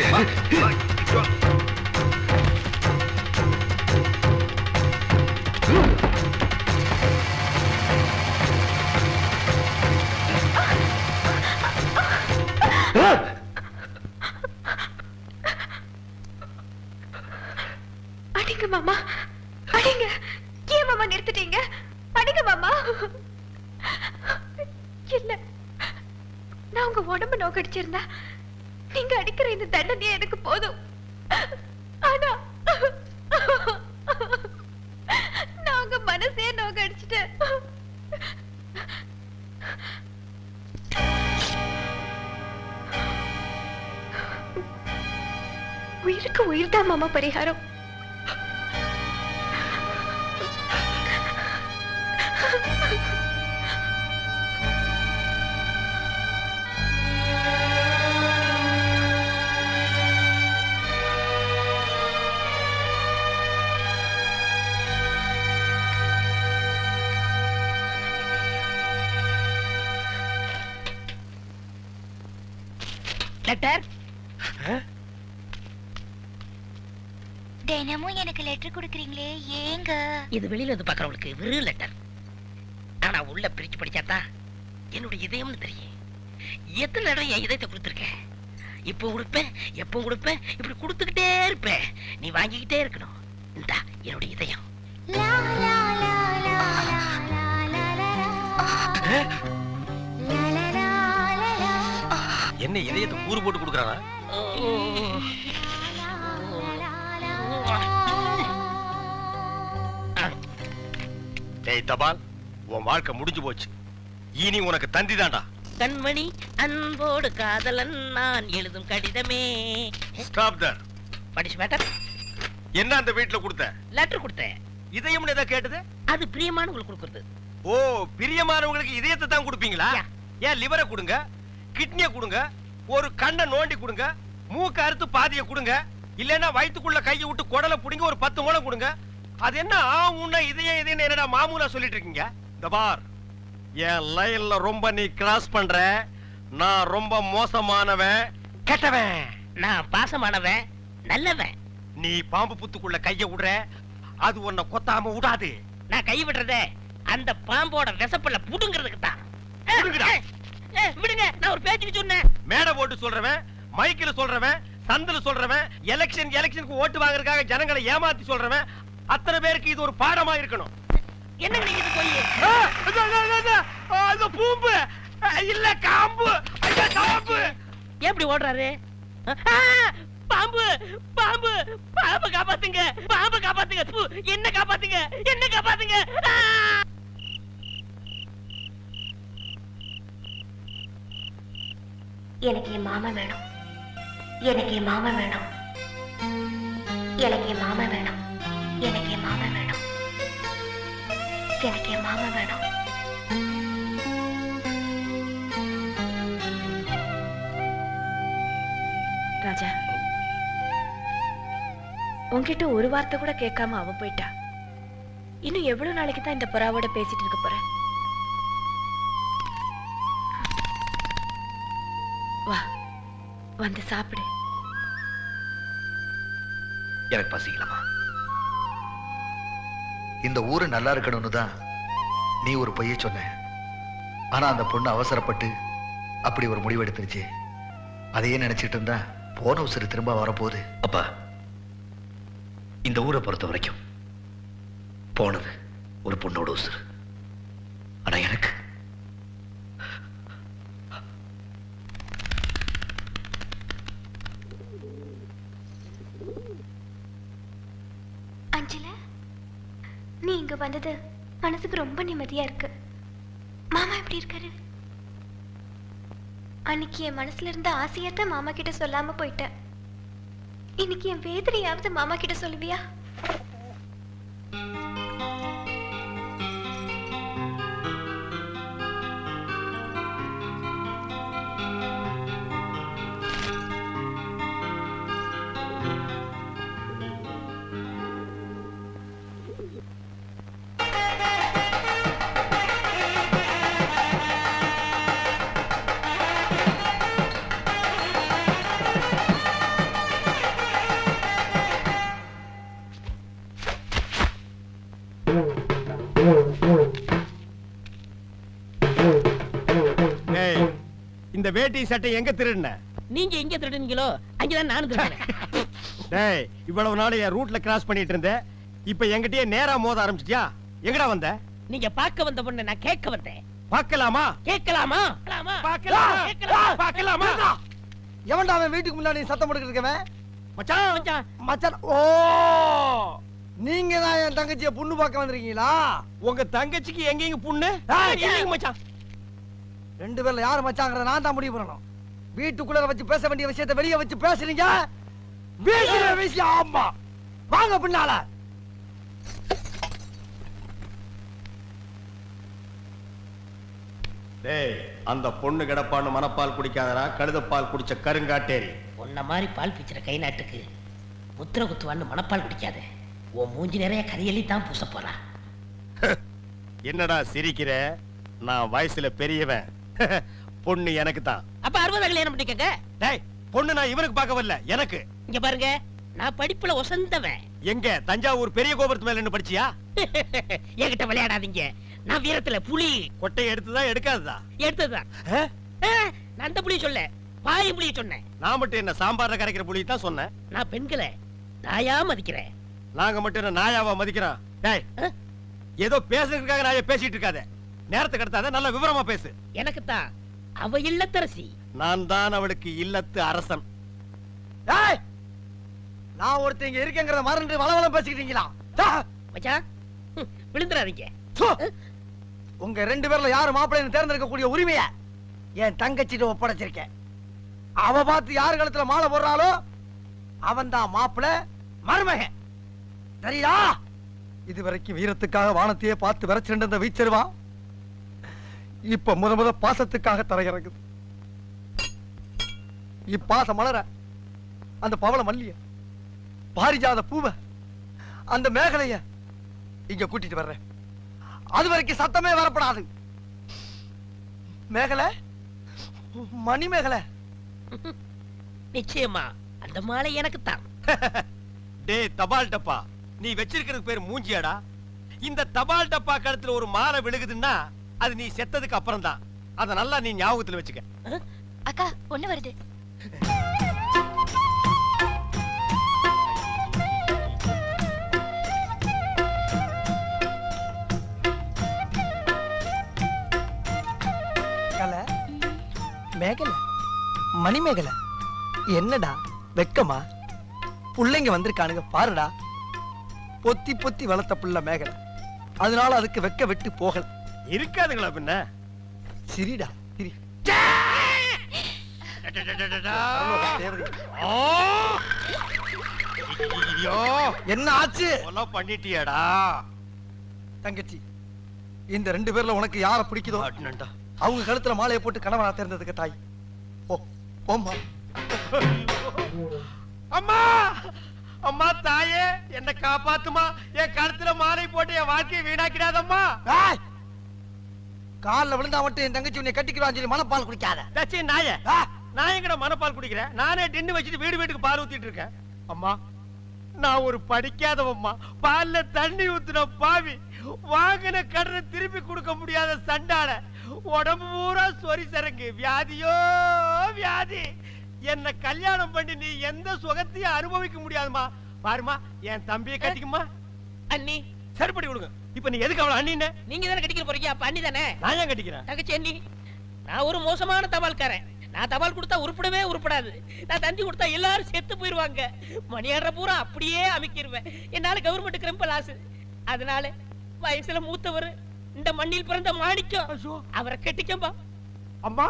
என்னாச்சு? அடிங்க மாமா, அடிங்க. ஏன் மாமா நிறுத்திட்டீங்க? அடிங்க மாமா. இல்ல, நான் உங்க உடம்பு நோக்கடிச்சிருந்தா நீங்க அடிக்கிற இந்த தண்டனையே எனக்கு போதும். ஆனா நான் உங்க மனசே நோக்கடிச்சிட்டேன். உயிருக்கு உயிர் தான் மாமா பரிகாரம். லெட்டர் தினமும் எனக்கு லெட்டர் கொடுக்குறீங்களே, ஏங்க? இது வெளியில இருந்து பாக்குறவங்களுக்கு வெறும் லெட்டர். ஆனா உள்ள பிரிச்சு படிச்சாதான் என்னுடைய இதயம்னு தெரியும். எத்தனை இடம் என் இதயத்தை கொடுத்துருக்கேன். இப்போ கொடுப்பேன், எப்போ கொடுப்பேன், இப்படி கொடுத்துக்கிட்டே இருப்பேன். நீ வாங்கிக்கிட்டே இருக்கணும். இந்தா என்னுடைய இதயம். என்ன இதயத்தை கூறு போட்டு கொடுக்குறானா? டேய் தபால், உன் வாழ்க்கை முடிஞ்சு போச்சு. இனி உனக்கு தந்தி தான்டா. கண்மணி அன்போடு காதலன் நான் எழுதும் கடிதமே. Stop there. படிச்சு மேட்டர். என்ன அந்த வீட்ல கொடுத்த? லெட்டர் கொடுத்தேன். இதயம்னு எதை கேட்டது? அது பிரியமானவங்களுக்கு கொடுக்கிறது. ஓ, பிரியமானவங்களுக்கு இதயத்தை தான் கொடுப்பீங்களா? ஏன் லிவரை கொடுங்க, கிட்னியை கொடுங்க, ஒரு கண்ணை நோண்டி கொடுங்க, மூக்க அறுத்து பாதியை கொடுங்க, இல்லைன்னா வயிற்றுக்குள்ள கையை விட்டு குடலை புடிங்க ஒரு 10 முளை கொடுங்க. அது என்ன உன்ன இதயம் இதயம் என்னடா மாமூலா சொல்லிட்டு இருக்கீங்க? இந்த பார், என் லைன்ல ரொம்ப நீ கிராஸ் பண்ற. நான் ரொம்ப மோசமானவன், கெட்டவன். நான் பாசமானவன், நல்லவன். நீ பாம்பு புத்துக்குள்ள கைய விடுற, அது உன்னை கொத்தாம விடாது. நான் கை விடுறதே அந்த பாம்போட விசப்பல்ல புடுங்கிறதுக்கு தான். விடுங்க, நான் ஒரு பேச்சுக்கு சொன்னேன். மேடை போட்டு சொல்றவன், மைக்கில் சொல்றவன், சந்தில சொல்றவன், எலெக்ஷனுக்கு ஓட்டு வாங்குறதுக்காக ஜனங்களை ஏமாத்தி சொல்றவன், அத்தனை பேருக்கு இது ஒரு பாடமா இருக்கணும். என்னங்க நீங்க இது போய் அது பூம்பு இல்ல காம்பு. ஐயா காம்பு. எப்படி ஓடுறாரு? பாம்பு பாம்பு பாம்பு காப்பாத்துங்க, பாம்பு காப்பாத்துங்க, என்ன காப்பாத்துங்க, என்ன காப்பாத்துங்க. எனக்கு என் மாமா வேணும், எனக்கு என் மாமா வேணும், எனக்கு என் மாமா வேணும், எனக்கு என் மாமா வேணும், எனக்கு என் மாமா வேணும். ராஜா, உன்கிட்ட ஒரு வார்த்தை கூட கேட்காம அவ போயிட்டா. இன்னும் எவ்வளவு நாளைக்கு தான் இந்த புறாவோட பேசிட்டு இருக்க போற? வா, வந்து சாப்பிடு. எனக்கு பசிக்கலமா. இந்த ஊரு நல்லா இருக்கணும்னு தான் நீ ஒரு பொய்யை சொன்ன. ஆனா அந்த பொண்ணு அவசரப்பட்டு அப்படி ஒரு முடிவு எடுத்துருச்சு. அதையே நினைச்சிட்டு இருந்தா போன உசுறு திரும்ப வரப்போகுது. அப்பா, இந்த ஊரை பொறுத்த வரைக்கும் போனது ஒரு பொண்ணோட உசுறு. ஆனா எனக்கு அஞ்சல, நீ இங்க வந்தது மனசுக்கு ரொம்ப நிம்மதியா இருக்கு. மாமா எப்படி இருக்காரு? அன்னைக்கு என் மனசுல இருந்த ஆசையத்தான் மாமா கிட்ட சொல்லாம போயிட்டேன். இன்னைக்கு என் வேதனையாவது மாமா கிட்ட சொல்லுவியா? ஏய், இந்த வேட்டி சட்டை எங்க திருடுன? நீங்க எங்க திருடுனீங்களோ அங்கதான் நானும் திருடுனேன். டேய், இவ்வளவு நாள் என் ரூட்ல கிராஸ் பண்ணிட்டு இருந்த, இப்ப என்கிட்டயே நேரா மோத ஆரம்பிச்சிட்டியா? எங்கடா வந்த? நீங்க பார்க்க வந்த பொண்ணு நான் கேட்க வந்தேன். பார்க்கலாமா? கேட்கலாமா? பார்க்கலாமா? எவன்டா அவன் வீட்டுக்கு முன்னாடி சத்தம் போட்டுக்கிட்டு மச்சான் மச்சான் மச்சான். ஓ, நீங்க தான் என் தங்கச்சிய பொண்ணு பார்க்க வந்திருக்கீங்களா? உங்க தங்கச்சிக்கு எங்கேங்க பொண்ணு? மச்சான், ரெண்டு பேர்ல யாரு மச்சாங்கறத நான் தான் முடிவு பண்ணணும். வீட்டுக்குள்ள வச்சு பேச வேண்டிய விஷயத்தை வெளியே வச்சு பேசுறீங்க. வீட்டுல விஷயம். ஆமா, வாங்க பின்னால. டேய், அந்த பொண்ணு கிடப்பான்னு மனப்பால் குடிக்காதடா, கழுதப்பால் குடிச்ச கருங்காட்டேரி. உன்ன மாதிரி பால் பிச்சுற கை நாட்டுக்கு முத்திர குத்துவான்னு மனப்பால் குடிக்காத. உன் மூஞ்சி நிறைய கரியலி தான் பூச போறா. என்னடா சிரிக்கிற? நான் வயசுல பெரியவன். பொண்ணு எனக்கு தான். அப்ப 60 கல்யாணம் பண்ணிக்கங்க. டேய், பொண்ணு நான் இவனுக்கு பார்க்க வரல, எனக்கு. இங்க பாருங்க, நான் படிப்புல ஒசந்தவன். எங்க தஞ்சாவூர் பெரிய கோபுரத்து மேல என்ன படிச்சியா? என்கிட்ட விளையாடாதீங்க. நான் வீரத்துல புலி. கொட்டை எடுத்துதான் எடுக்காததா? எடுத்ததுதான். நான் அந்த புலிய சொல்ல, பாய் புலிய சொன்னேன். நான் மட்டும் என்ன சாம்பார்ல கரைக்கிற புலி தான் சொன்னேன். நான் பெண்களை நாயா மதிக்கிறேன். நாங்க மட்டும் என்ன நாயாவா மதிக்கிறோம்? டேய், ஏதோ பேசுறதுக்காக நாய பேசிட்டு இருக்காத. நேரத்தை கடத்தாத, நல்ல விவரமா பேசு. எனக்கு தான் அவ இல்லத்தரசி. நான் தான் அவளுக்கு இல்லத்து அரசன். டேய், நான் ஒருத்தங்க இருக்கேங்கறத மறந்து வளவளம் பேசிக்கிட்டீங்களா? மச்சான், விழுந்துறாதீங்க. உங்க ரெண்டு பேர்ல யாரு மாப்பிள்ளைன்னு தேர்ந்தெடுக்க கூடிய உரிமையை என் தங்கச்சிட்ட ஒப்படைச்சிருக்கேன். அவ பார்த்து யாரு கழுத்துல மாலை போடுறாளோ அவன் தான் மாப்பிள்ளை, மருமகன். சரியா? இதுவரைக்கும் வீரத்துக்காக வானத்தையே பார்த்து விரைச்சிட்டு இருந்த வீச்சருவா இப்ப முத பாசத்துக்காக தரையிறங்குது. இப்பாசம் மலர அந்த பவள மல்லிய, பாரிஜாத பூவ, அந்த மேகலைய இங்க கூட்டிட்டு வர்றேன். அது வரைக்கும் சத்தமே வரப்படாது. மேகலை, மணி மேகலை. நிச்சயமா அந்த மாலை எனக்கு தான். டேய் தபால் டப்பா, நீ வச்சிருக்கிறது பேர் மூஞ்சியாடா? இந்த தபால் டப்பா கழுத்துல ஒரு மாலை விழுகுதுன்னா அது நீ செத்ததுக்கு அப்புறம் தான். அத நல்லா நீ ஞாபகத்துல வச்சுக்க. அக்கா, பொண்ணு வருது. மேகலை, மணி மேகலை, என்னடா வெக்கமா? புள்ளைங்க வந்திருக்கானுங்க பாருடா. பொத்தி பொத்தி வளர்த்த புள்ள மேகலை, அதனால அதுக்கு வெக்க விட்டு போகல. இருக்காதுங்களா பின்ன? சிரிடா சிரி. என்ன ஆச்சு? பண்ணிட்டியாடா தங்கச்சி? இந்த ரெண்டு பேர்ல உனக்கு யார பிடிக்குதோ அவங்க கழுத்துல மாலையை போட்டு கணவனா தேர்ந்ததுக்கு தாய். ஓம்மா. அம்மா, அம்மா தாயே, என்ன காப்பாத்துமா. என் கழுத்துல மாலை போட்டு என் வாழ்க்கையை வீணாக்கிடாதம்மா. கால்ல விழுந்தா மட்டும் என் தங்கச்சி உன்னை கட்டிக்கிறான்னு சொல்லி மனப்பால் குடிக்காத. நாய, நான் எங்கட மனப்பால் குடிக்கிறேன்? நானே டின்னு வச்சுட்டு வீடு வீட்டுக்கு பால் ஊத்திட்டு இருக்கேன். அம்மா, நான் ஒரு படிக்காதவம்மா. பால்ல தண்ணி ஊத்துன பாவி, வாங்கின கடனை திருப்பி கொடுக்க முடியாத சண்டால, உடம்பு பூரா சொறி சரங்கு, வியாதியோ வியாதி. என்ன கல்யாணம் பண்ணி நீ எந்த சுகத்தையும் அனுபவிக்க முடியாதுமா. பாருமா, என் தம்பியை கட்டிக்குமா. அண்ணி சரிப்படி கொடுங்க. இப்ப நீ எதுக்கு அவளை அண்ணின்னு? நீங்க தானே கட்டிக்க போறீங்க, அப்ப அண்ணி தானே. நான் ஏன் கட்டிக்கிறேன்? தங்கச்சி அண்ணி, நான் ஒரு மோசமான தபால்காரன். நான் தபால் கொடுத்தா உருப்படவே உருப்படாது. நான் தந்தி கொடுத்தா எல்லாரும் செத்து போயிருவாங்க. மணியாடுற பூரா அப்படியே அமைக்கிருவேன். என்னால கவர்மெண்ட்டுக்கு ரொம்ப லாஸ். அதனால வயசுல மூத்தவர், இந்த மண்ணில் பிறந்த மாணிக்கம், அவரை கட்டிக்கம்பா. அம்மா,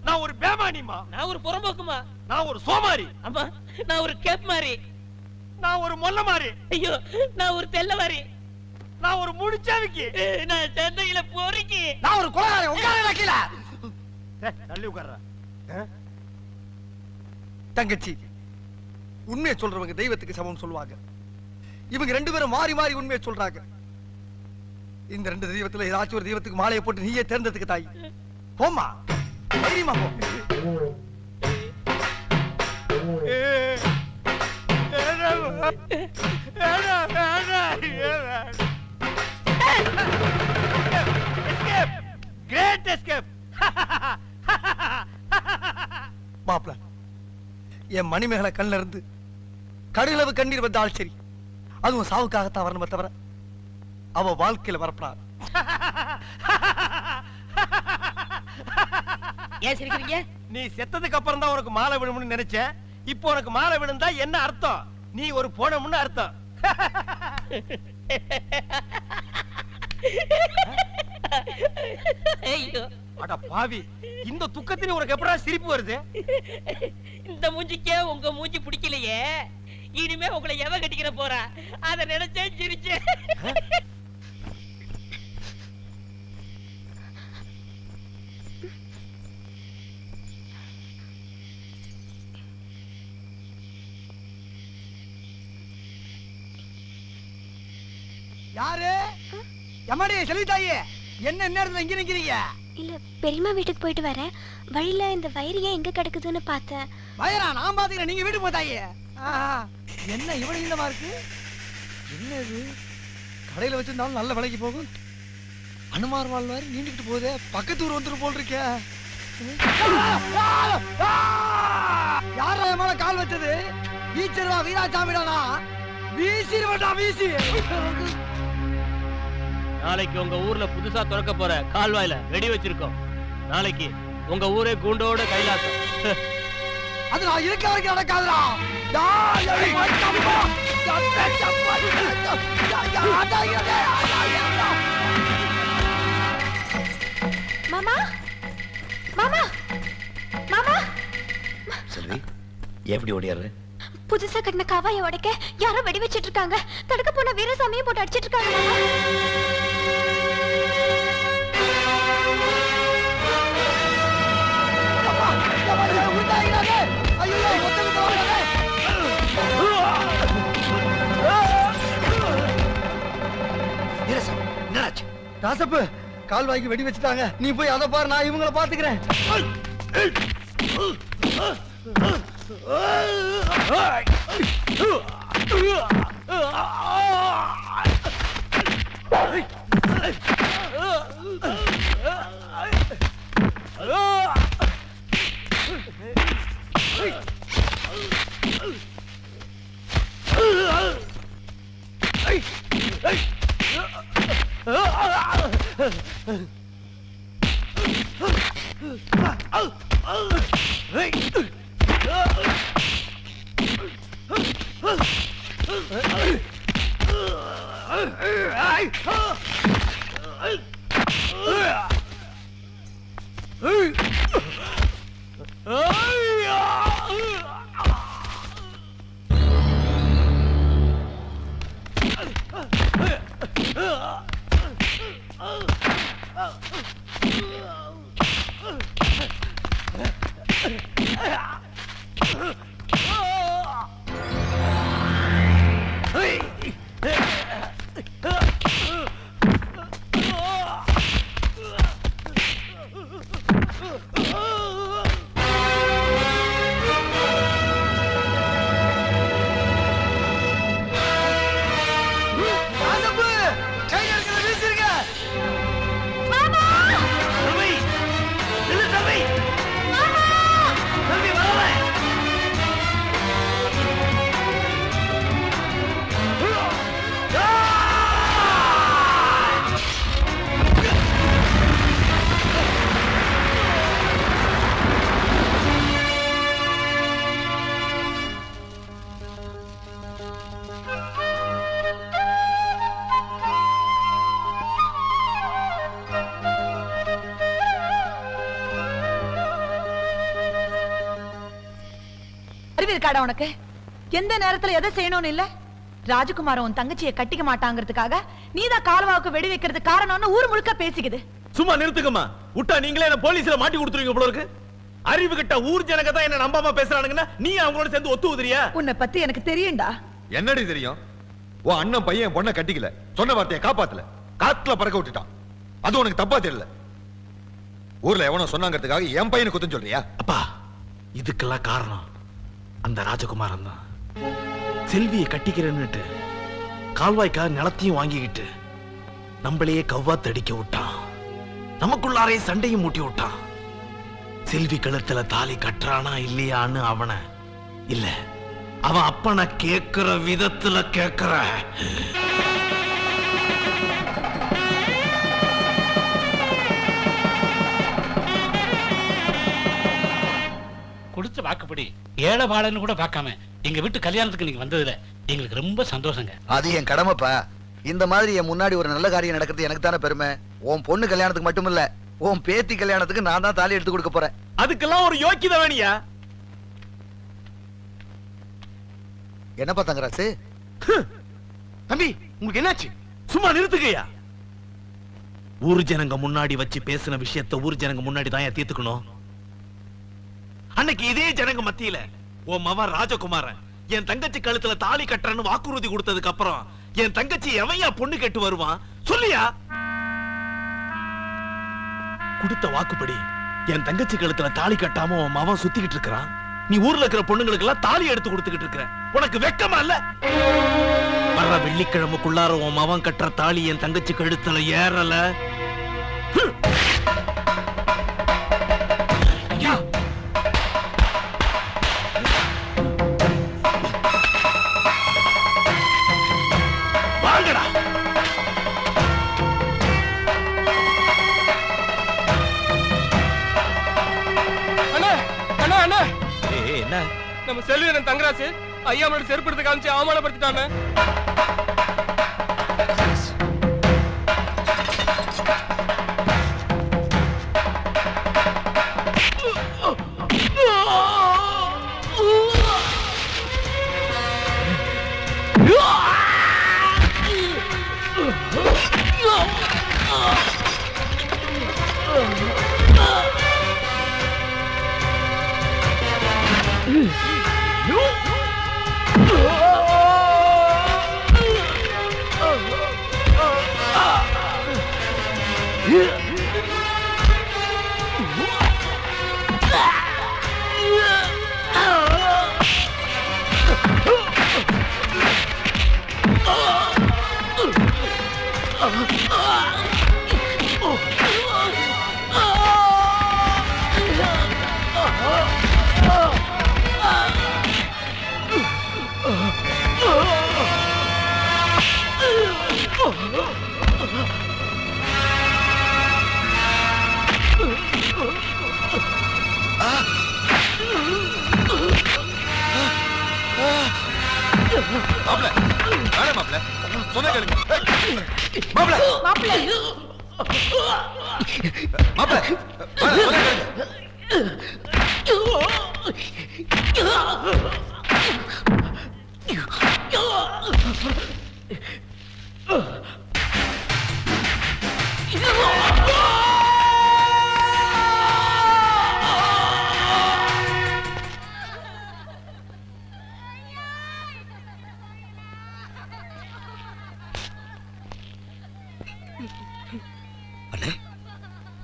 நான் ஒரு பேமானிமா. நான் ஒரு புறம்போக்குமா. நான் ஒரு சோமாரி. அம்மா, நான் ஒரு கேப் மாறி. நான் ஒரு மொல்ல மாறி. ஐயோ, நான் ஒரு தெல்ல மாறி. நான் ஒரு முடிச்சாவிக்கு. நான் சந்தையில போறீங்க. நான் ஒரு கொலகாரன். உட்கார கீழ தள்ளி உட்கார்ற. தங்கச்சி, உண்மையை சொல்றவங்க தெய்வத்துக்கு சமம் சொல்லுவாங்க. இவங்க ரெண்டு பேரும் மாறி மாறி உண்மையை சொல்றாங்க. இந்த ரெண்டு தெய்வத்துல ஏதாச்சும் ஒரு தெய்வத்துக்கு மாலையை போட்டு நீயே தேர்ந்ததுக்கு தாய். போமா, தைரியமா போ. என் மணிமேகலை கண்ணில் இருந்து கடுகளவு கண்ணீர் வந்தால் சரி, அதுவும் சாவுக்காகத்தான் வரணுமே தவிர அவ வாழ்க்கையில வரப்படாது. ஏன் சிரிக்கிறீங்க? நீ செத்ததுக்கு அப்புறம் தான் உனக்கு மாலை விழும்னு நினைச்ச. இப்போ உனக்கு மாலை விழுந்தா என்ன அர்த்தம்? நீ ஒரு போனமுன்னு அர்த்தம். ஐயோ அட பாவி, இந்த துக்கத்திலே உனக்கு எப்படா சிரிப்பு வருது? இந்த மூஞ்சிக்கே உங்க மூஞ்சி பிடிக்கலையே, இனிமே உங்களை எவ கட்டிக்கிற போறா அத நினைச்சே சிரிச்சேன். யாரு? எம்மாடி செல்வித்தாயே, என்ன நேரத்துல இங்க நிக்கிறீங்க? இல்ல பெரியம்மா வீட்டுக்கு போயிட்டு வரேன். வழியில இந்த வயிறு ஏன் எங்க கிடக்குதுன்னு பார்த்தேன். வயரா நான் பாத்துக்கிறேன், நீங்க வீட்டுக்கு போதாயே. என்ன இவ்வளவு நீளமா இருக்கு? என்ன இது? கடையில வச்சிருந்தாலும் நல்ல விலைக்கு போகும். அனுமார் வாழ் மாதிரி நீண்டுகிட்டு போகுதே, பக்கத்து ஊர் வந்துட்டு போல் இருக்க. யாரா என் மேல கால் வச்சது? வீச்சர்வா வீராசாமிடானா? வீசிடுவா வீசி. நாளைக்கு உங்க ஊர்ல புதுசா திறக்க போற கால்வாயில வெடி வச்சிருக்கோம். நாளைக்கு உங்க ஊரே கூண்டோட கைலாசம். அது நான் இருக்க வரைக்கும் நடக்காதுடா. மாமா மாமா மாமா, செல்வி எப்படி ஓடியாரு? புதுசா கட்டின காவாயை உடைக்க யாரோ வெடி வச்சிட்டு இருக்காங்க. தடுக்க போன வீரசாமியை போட்டு அடிச்சிட்டு இருக்காங்க ராசப்பு, கால்வாய்க்கு வெடி வச்சுட்டாங்க. நீ போய் அதை பாரு, நான் இவங்களை பாத்துக்கிறேன். இருக்காடா உனக்கு? எந்த நேரத்துல எதை செய்யணும்னு இல்ல? ராஜகுமாரன் உன் தங்கச்சியை கட்டிக்க மாட்டாங்கிறதுக்காக நீதான் கால்வாவுக்கு வெடி வைக்கிறது காரணம்னு ஊர் முழுக்க பேசிக்குது. சும்மா நிறுத்துக்கம்மா. விட்டா நீங்களே என்ன போலீஸ்ல மாட்டி கொடுத்துருவீங்க போல இருக்கு. அறிவு கிட்ட ஊர் ஜனங்க தான் என்ன நம்பாம பேசுறானுங்கன்னா நீ அவங்களோட சேர்ந்து ஒத்து ஊதுறியா? உன்னை பத்தி எனக்கு தெரியும்டா. என்னடி தெரியும்? உன் அண்ணன் பையன் பொண்ணை கட்டிக்கல, சொன்ன வார்த்தையை காப்பாத்தல, காத்துல பறக்க விட்டுட்டான். அது உனக்கு தப்பா தெரியல? ஊர்ல எவனோ சொன்னாங்கிறதுக்காக என் பையனை குத்தம் சொல்றியா? அப்பா, இதுக்கெல்லாம் காரணம் அந்த ராஜகுமாரன் தான். செல்வியை கட்டிக்கிறேன்னுட்டு கால்வாய்க்காக நிலத்தையும் வாங்கிக்கிட்டு நம்மளையே கவ்வாத்தடிக்க விட்டான். நமக்குள்ளாரே சண்டையும் மூட்டி விட்டான். செல்வி கழுத்துல தாலி கட்டுறானா இல்லையான்னு அவனை இல்ல, அவன் அப்பனை கேட்கிற விதத்துல கேட்கிற. கொடுத்த வாக்குப்படி ஏழை பாடன்னு கூட பார்க்காம எங்க வீட்டு கல்யாணத்துக்கு நீங்க வந்ததுல எங்களுக்கு ரொம்ப சந்தோஷங்க. அது என் கடமைப்பா. இந்த மாதிரி என் முன்னாடி ஒரு நல்ல காரியம் நடக்கிறது எனக்கு தானே பெருமை. உன் பொண்ணு கல்யாணத்துக்கு மட்டும் இல்ல, உன் பேத்தி கல்யாணத்துக்கு நான் தான் தாலி எடுத்து கொடுக்க போறேன். அதுக்கெல்லாம் ஒரு யோக்கியதை வேணியா? என்னப்பா தங்கராசு? தம்பி, உங்களுக்கு என்னாச்சு? சும்மா நிறுத்துக்கையா. ஊர் ஜனங்க முன்னாடி வச்சு பேசின விஷயத்த ஊர் ஜனங்க முன்னாடி தான் தீர்த்துக்கணும். அன்னைக்கு இதே ஜனங்க மத்தியில உன் மவன் ராஜகுமாரன் என் தங்கச்சி கழுத்துல தாலி கட்டுறன்னு வாக்குறுதி கொடுத்ததுக்கு அப்புறம் என் தங்கச்சி எவையா பொண்ணு கேட்டு வருவான் சொல்லியா? கொடுத்த வாக்குப்படி என் தங்கச்சி கழுத்துல தாலி கட்டாம உன் மவன் சுத்திக்கிட்டு இருக்கிறான். நீ ஊர்ல இருக்கிற பொண்ணுங்களுக்கு எல்லாம் தாலி எடுத்து கொடுத்துக்கிட்டு இருக்கிற. உனக்கு வெக்கமா இல்ல? வர்ற வெள்ளிக்கிழமைக்குள்ளார உன் மவன் கட்டுற தாலி என் தங்கச்சி கழுத்துல ஏறல. வாங்கடா. அண்ணா அண்ணா அண்ணா, என்ன நம்ம செல்வியன் தங்கராசு ஐயாமோட செருப்பு எடுத்து காமிச்சு அவமானப்படுத்திட்டானே.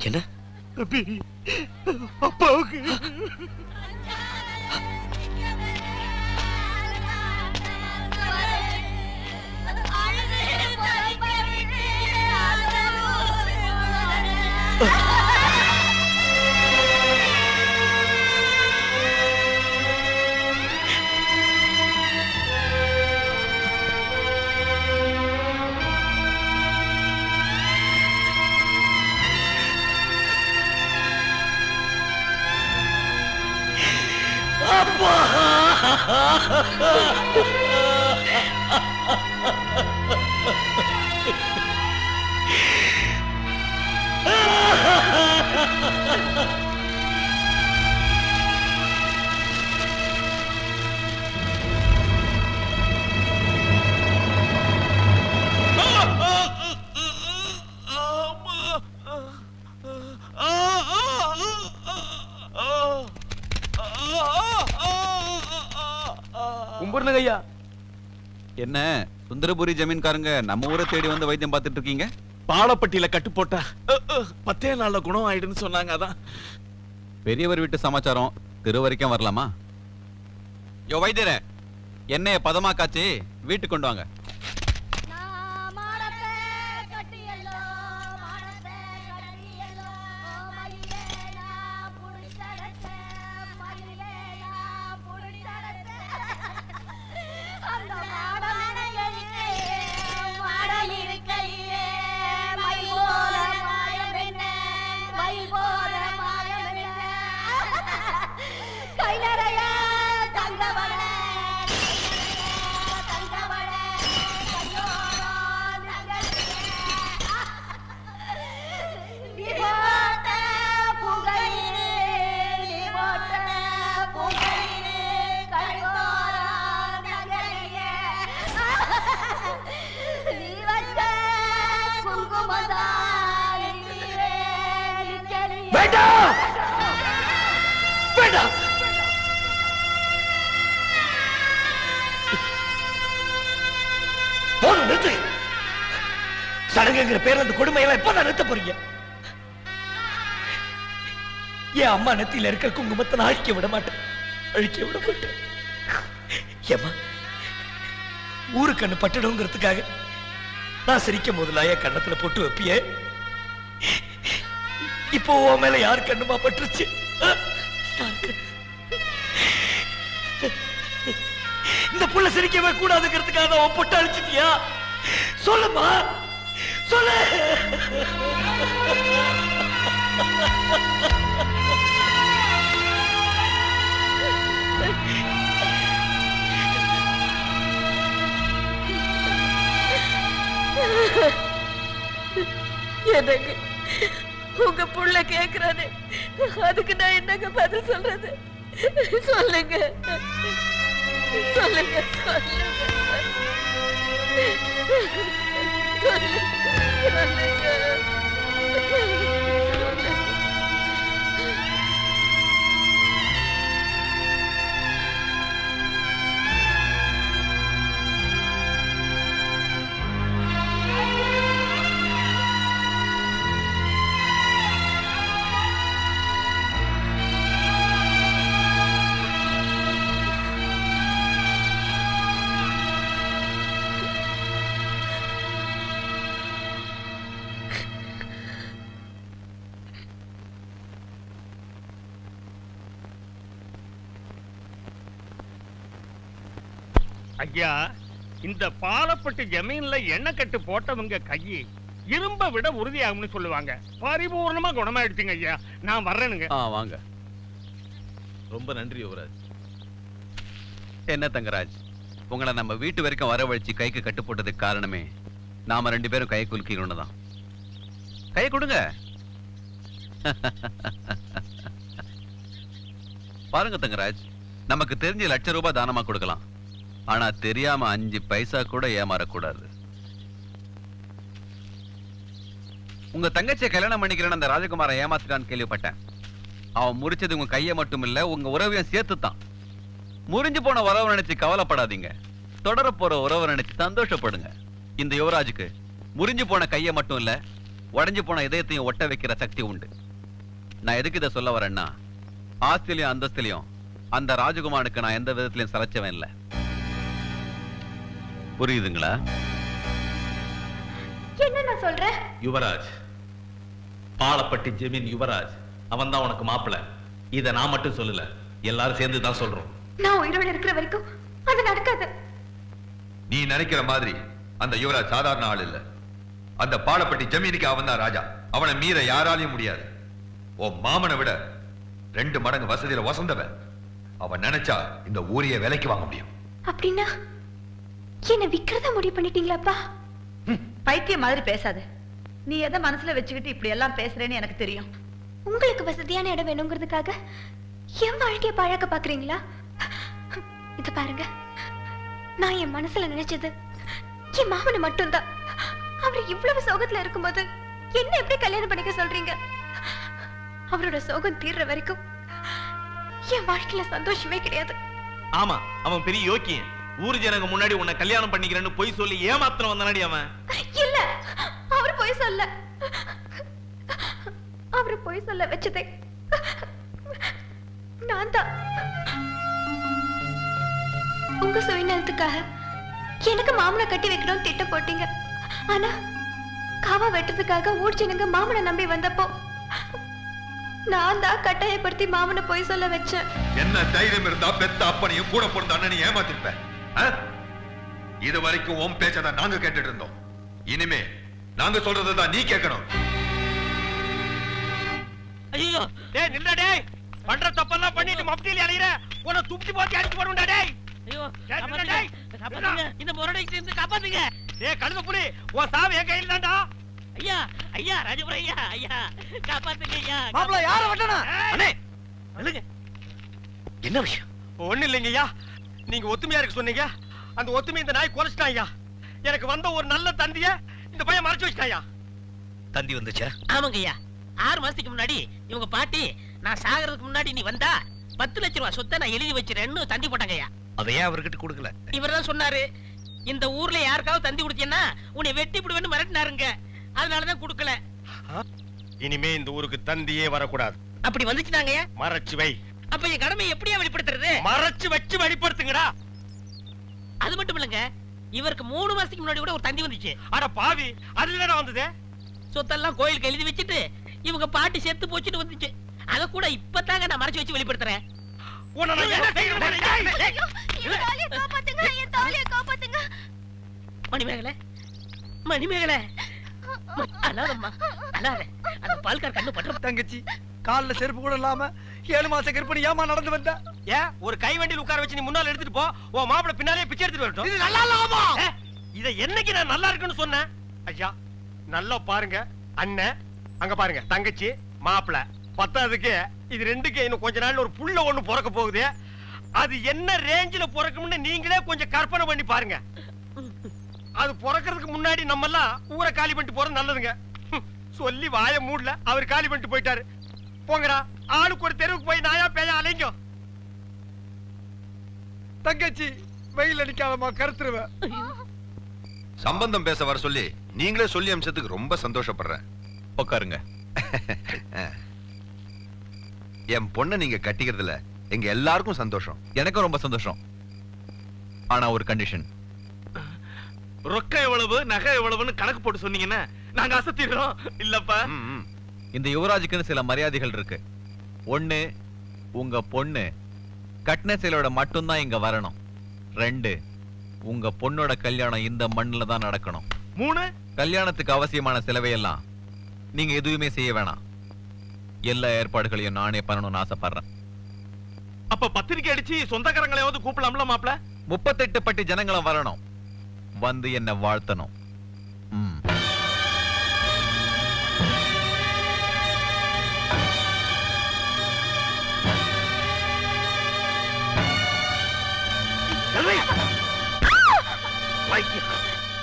என்ன அப்பாவுக்கு ஐயா. என்ன சுந்தரபுரி ஜமீன்காரங்க நம்ம ஊரை தேடி வந்து வைத்தியம் பார்த்துட்டு இருக்கீங்க? பாலப்பட்டியில கட்டு போட்டா 10 நாள்ல குணம் ஆயிடுன்னு சொன்னாங்க. அதான் பெரியவர் வீட்டு சமாச்சாரம் திரு வரைக்கும் வரலாமா? யோ வைத்தியரே, எண்ணெய பதமா காய்ச்சி வீட்டுக்கு கொண்டு வாங்க. வேண்டாம் வேண்டாம். போதும், நிறுத்து. சடங்குங்கிற பேர்ல அந்த கொடுமையெல்லாம் எப்பதான் நிறுத்த போறீங்க? என் அம்மா நெத்தியில இருக்கிற குங்குமத்தை நான் அழிக்க விட மாட்டேன், அழிக்க விட மாட்டேன். ஏம்மா, ஊரு கண்ணு பட்டுடுங்கிறதுக்காக நான் சிரிக்கும் போதுலாம் என் கண்ணத்துல போட்டு வைப்பியே. இப்போ உன் மேல யார் கண்ணுமா பட்டுருச்சு? இந்த புள்ள சிரிக்கவே கூடாதுங்கிறதுக்காக தான் பொட்டு அழிச்சிட்டியா? சொல்லுமா, சொல்லு. எனக்கு உங்க புள்ள கேக்குறானே, அதுக்கு நான் என்னங்க பதில் சொல்றது? சொல்லுங்க சொல்லுங்க ஐயா, இந்த பாலப்பட்டு ஜமீன்ல எண்ணெய் கட்டு போட்டவங்க கையை இரும்ப விட உறுதியாகும்னு சொல்லுவாங்க. பரிபூர்ணமா குணமாயிடுச்சுங்க ஐயா. நான் வர்றேனுங்க. வாங்க. ரொம்ப நன்றி யுவராஜ். என்ன தங்கராஜ், உங்களை நம்ம வீட்டு வரைக்கும் வரவழைச்சு கைக்கு கட்டு போட்டதுக்கு காரணமே நாம 2 பேரும் கை குலுக்கணும்னு தான். கை கொடுங்க. பாருங்க தங்கராஜ், நமக்கு தெரிஞ்ச ₹1,00,000 தானமா கொடுக்கலாம். ஆனா தெரியாம 5 பைசா கூட ஏமாறக்கூடாது. உங்க தங்கச்சியை கல்யாணம் பண்ணிக்கிறேன்னு அந்த ராஜகுமாரன் ஏமாத்திட்டான்னு கேள்விப்பட்டேன். அவன் முறிச்சது உங்க கையை மட்டும் இல்ல, உங்க உறவையும் சேர்த்துத்தான். முறிஞ்சு போன உறவை நினைச்சு கவலைப்படாதீங்க, தொடர போற உறவை நினைச்சு சந்தோஷப்படுங்க. இந்த யுவராஜுக்கு முறிஞ்சு போன கையை மட்டும் இல்ல, உடைஞ்சு போன இதயத்தையும் ஒட்ட வைக்கிற சக்தி உண்டு. நான் எதுக்கு இதை சொல்ல வரேன்னா, ஆஸ்திலையும் அந்தஸ்திலையும் அந்த ராஜகுமாரனுக்கு நான் எந்த விதத்திலையும் சலைச்சவன் இல்லை. புரியுதுங்களா? என்ன நான் சொல்றேன்? யுவராஜ், பாலப்பட்டி ஜமீன் யுவராஜ், அவன் தான் உனக்கு மாப்பிள்ள. இத நான் மட்டும் சொல்லல, எல்லாரும் சேர்ந்து தான் சொல்றோம். நான் உயிரோட இருக்கிற வரைக்கும் அது நடக்காது. நீ நினைக்கிற மாதிரி அந்த யுவராஜ் சாதாரண ஆள் இல்ல. அந்த பாலப்பட்டி ஜமீனுக்கு அவன் தான் ராஜா. அவனை மீற யாராலையும் முடியாது. உன் மாமனை விட 2 மடங்கு வசதியில வசந்தவன். அவன் நினைச்சா இந்த ஊரையே விலைக்கு வாங்க முடியும். அப்படின்னா என்ன விக்கிறதா முடிவு பண்ணிட்டீங்களாப்பா? பைத்தியம் மாதிரி பேசாத. நீ எதை மனசுல வச்சுக்கிட்டு இப்படி எல்லாம் பேசுறேன்னு எனக்கு தெரியும். உங்களுக்கு வசதியான இடம் வேணுங்கிறதுக்காக என் வாழ்க்கைய பழக்க பாக்குறீங்களா? இது பாருங்க, நான் என் மனசுல நினைச்சது என் மாமனை மட்டும்தான். அவர் இவ்வளவு சோகத்துல இருக்கும்போது என்ன எப்படி கல்யாணம் பண்ணிக்க சொல்றீங்க? அவரோட சோகம் தீர்ற வரைக்கும் என் வாழ்க்கையில சந்தோஷமே கிடையாது. ஆமா, அவன் பெரிய யோக்கியன். ஊர் ஜனங்க முன்னாடி உன்னை கல்யாணம் பண்ணிக்கிறேன்னு பொய் சொல்லி ஏமாத்திரம் வந்தானடி அவன். இல்ல, அவர் பொய் சொல்ல. அவர் பொய் சொல்ல வச்சதே நான் தான். உங்க சுயநலத்துக்காக எனக்கு மாமனை கட்டி வைக்கணும்னு திட்டம் போட்டீங்க. ஆனா காவா வெட்டுறதுக்காக ஊர் ஜனங்க மாமனை நம்பி வந்தப்போ நான் தான் கட்டாயப்படுத்தி மாமனை பொய் சொல்ல வச்சேன். என்ன தைரியம் இருந்தா பெத்த அப்பனையும் கூட பிறந்த அண்ணனையும் ஏமாத்திருப்பேன். இது வரைக்கும் உன் பேச்சதான் நாங்க கேட்டுட்டு இருந்தோம். இனிமே நாங்க சொல்றதுதான் நீ கேட்கணும். ஐயோ, டேய் நில்லுடா டேய். பண்ற தப்பெல்லாம் பண்ணிட்டு மப்டில அலையற. உன்னை துப்பி போட்டு அடிச்சு போடுடா டேய். ஐயோ, டேய் காப்பாத்துங்க. இந்த முரடைக்கு இருந்து காப்பாத்துங்க. டேய் கழுத புலி, உன் சாவு என் கையில தான்டா. ஐயா, ஐயா ராஜபுரம் ஐயா, ஐயா காப்பாத்துங்க ஐயா. மாப்ள யார வட்டனா? அண்ணே, நில்லுங்க. என்ன விஷயம்? ஒண்ணு இல்லைங்க ஐயா. நீங்க ஒத்துமையா இருக்க சொன்னீங்க. அந்த ஒத்துமை இந்த நாய் கொலைச்சிட்டான் ஐயா. எனக்கு வந்த ஒரு நல்ல தந்திய இந்த பையன் மறைச்சு வச்சிட்டான் ஐயா. தந்தி வந்துச்சா? ஆமாங்க ஐயா. 6 மாசத்துக்கு முன்னாடி இவங்க பாட்டி நான் சாகிறதுக்கு முன்னாடி நீ வந்தா 10 லட்சம் ரூபாய் சொத்தை நான் எழுதி வச்சிருக்கேன்னு தந்தி போட்டாங்கய்யா. அதையே அவர்கிட்ட கொடுக்கல. இவர்தான் சொன்னாரு, இந்த ஊர்ல யாருக்காவது தந்தி கொடுத்தீங்கன்னா உன்னை வெட்டி விடுவேன்னு மிரட்டினாருங்க. அதனாலதான் கொடுக்கல. இனிமே இந்த ஊருக்கு தந்தியே வரக்கூடாது. அப்படி வந்துச்சுனாங்க மறைச்சு வை. அப்ப என் கடமையை எப்படியா வெளிப்படுத்துறது? மறைச்சு வச்சு வெளிப்படுத்துங்கடா. அது மட்டும் இல்லங்க, இவருக்கு 3 மாசத்துக்கு முன்னாடி கூட ஒரு தந்தி வந்துச்சு. அட பாவி, அதுல வந்தது சொத்தெல்லாம் கோயிலுக்கு எழுதி வச்சுட்டு இவங்க பாட்டி செத்து போச்சுட்டு வந்துச்சு. அத கூட இப்பதாங்க நான் மறைச்சு வச்சு வெளிப்படுத்துறேன். மணிமேகலை, மணிமேகலை, அழாதம்மா அழாத. அந்த பால்கார் கண்ணு பற்ற. தங்கச்சி கால்ல செருப்பு கூட இல்லாம 7 மாச கர்ப்பிணி ஏமா நடந்து வந்த? ஏன் ஒரு கை வண்டியில் உட்கார வச்சு நீ முன்னால எடுத்துட்டு போ. உன் மாப்பிள பின்னாலே பிச்சை எடுத்துட்டு வரட்டும். இது நல்லா இல்லாமா? இத என்னைக்கு நான் நல்லா இருக்குன்னு சொன்னேன்? ஐயா நல்லா பாருங்க, அண்ணன் அங்க பாருங்க, தங்கச்சி மாப்பிள, பத்தாவதுக்கு இது ரெண்டுக்கு இன்னும் கொஞ்ச நாள்ல ஒரு புள்ள ஒண்ணு பிறக்க போகுது. அது என்ன ரேஞ்சில பிறக்கும்னு நீங்களே கொஞ்சம் கற்பனை பண்ணி பாருங்க. அது பிறக்கிறதுக்கு முன்னாடி நம்ம எல்லாம் ஊரை காலி பண்ணிட்டு போறது நல்லதுங்க. சொல்லி வாய மூடல, அவர் காலி பண்ணிட்டு போயிட்டாரு. போங்கடா, ஆளுக்கு ஒரு தெருவுக்கு போய் நாயா பேயா அலைங்க. தங்கச்சி வெயில் அடிக்காதமா, கருத்துருவேன். சம்பந்தம் பேச வர சொல்லி நீங்களே சொல்லி அம்சத்துக்கு ரொம்ப சந்தோஷப்படுறேன். உட்காருங்க. என் பொண்ணை நீங்க கட்டிக்கிறதுல எங்க எல்லாருக்கும் சந்தோஷம். எனக்கும் ரொம்ப சந்தோஷம். ஆனா ஒரு கண்டிஷன். ரொக்கம் எவ்வளவு, நகை எவ்வளவுன்னு கணக்கு போட்டு சொன்னீங்கன்னா நாங்க அசத்திடுறோம். இல்லப்பா, இந்த யுவராஜுக்குன்னு சில மரியாதைகள் இருக்கு. 1, உங்க பொண்ணு கட்டின சேலோட மட்டும்தான் இங்க வரணும். 2, உங்க பொண்ணோட கல்யாணம் இந்த மண்ணுல தான் நடக்கணும். 3, கல்யாணத்துக்கு அவசியமான செலவையெல்லாம் நீங்க எதுவுமே செய்ய வேணாம். எல்லா ஏற்பாடுகளையும் நானே பண்ணணும்னு ஆசைப்படுறேன். அப்ப பத்திரிக்கை அடிச்சு சொந்தக்காரங்களையாவது கூப்பிடலாம்ல மாப்ள? 38 பட்டி ஜனங்களும் வரணும், வந்து என்ன வாழ்த்தணும்.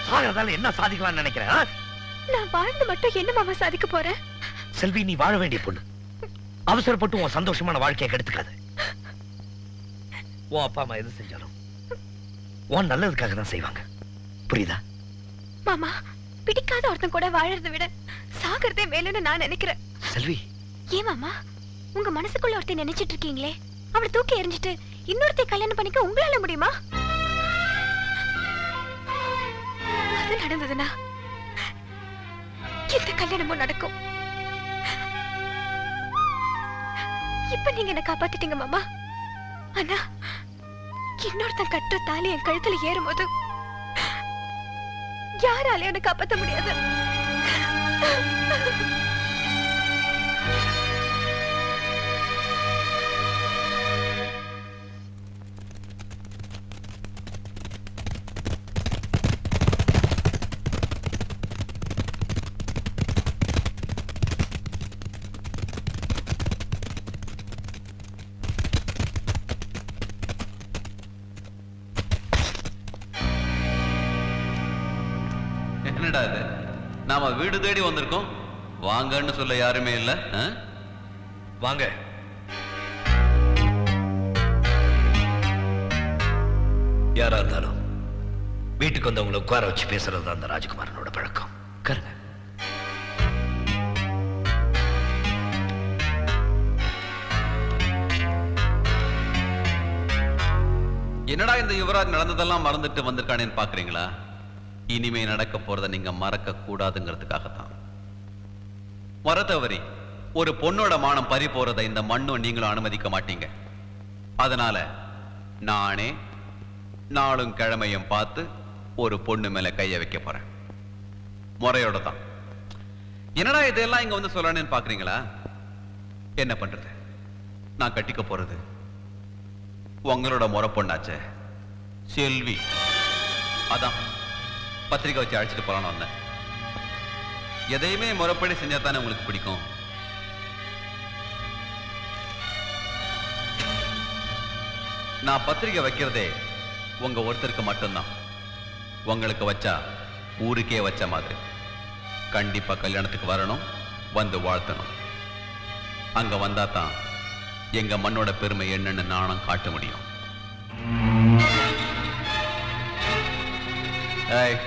சாகிறதால என்ன சாதிக்கலாம் நினைக்கிறேன்? நான் வாழ்ந்து மட்டும் என்ன மாமா சாதிக்க போறேன்? செல்வி, நீ வாழ வேண்டிய பொண்ணு. அவசரப்பட்டு உன் சந்தோஷமான வாழ்க்கையை கெடுத்துக்காது. உன் அப்பா அம்மா எது செஞ்சாலும் உன் நல்லதுக்காக தான் செய்வாங்க. புரியுதா? மாமா, பிடிக்காத ஒருத்தன் கூட வாழறதை விட சாகிறதே மேலுன்னு நான் நினைக்கிறேன். செல்வி, ஏன் மாமா, உங்க மனசுக்குள்ள ஒருத்தன் நினைச்சிட்டு இருக்கீங்களே, அவளை தூக்கி எறிஞ்சிட்டு இன்னொருத்தை கல்யாணம் பண்ணிக்க உங்களால முடியுமா? அது நடந்ததுன்னா இந்த கல்யாணமும் நடக்கும். இப்ப நீங்க என்ன காப்பாத்திட்டீங்க மாமா. ஆனா இன்னொருத்தன் கட்டுற தாலி என் கழுத்துல ஏறும் போது யாராலையும் என்ன காப்பாற்ற முடியாது. என்னடா இது, நாம வீடு தேடி வந்திருக்கோம், வாங்கன்னு சொல்ல யாருமே இல்ல. வாங்க. யாரா இருந்தாலும் வீட்டுக்கு வந்தவங்களை உட்கார வச்சு பேசுறது தான் அந்த ராஜகுமாரனோட பழக்கம். கருங்க. என்னடா இந்த யுவராஜ் நடந்ததெல்லாம் மறந்துட்டு வந்திருக்கானேன்னு பாக்குறீங்களா? இனிமே நடக்க போறத நீங்க மறக்க கூடாதுங்கிறதுக்காகத்தான். மறத்தவரி ஒரு பொண்ணோட மானம் பறி போறதை இந்த மண்ணும் நீங்களும் அனுமதிக்க மாட்டீங்க. அதனால நானே நாளும் கிழமையும் பார்த்து ஒரு பொண்ணு மேல கைய வைக்க போறேன், முறையோட தான். என்னடா இதெல்லாம் இங்க வந்து சொல்லணும்னு பாக்குறீங்களா? என்ன பண்றது, நான் கட்டிக்க போறது உங்களோட முறை பொண்ணாச்சே, செல்வி. அதான் பத்திரிக்கை வச்சு அழைச்சிட்டு போலான்னு வந்தேன். எதையுமே முறைப்படி செஞ்சா தானே உங்களுக்கு பிடிக்கும். நான் பத்திரிக்கை வைக்கிறதே உங்க ஒருத்தருக்கு மட்டும்தான். உங்களுக்கு வச்சா ஊருக்கே வச்ச மாதிரி. கண்டிப்பா கல்யாணத்துக்கு வரணும், வந்து வாழ்த்தணும். அங்க வந்தா தான் எங்க மண்ணோட பெருமை என்னன்னு நானும் காட்ட முடியும். ஏய்,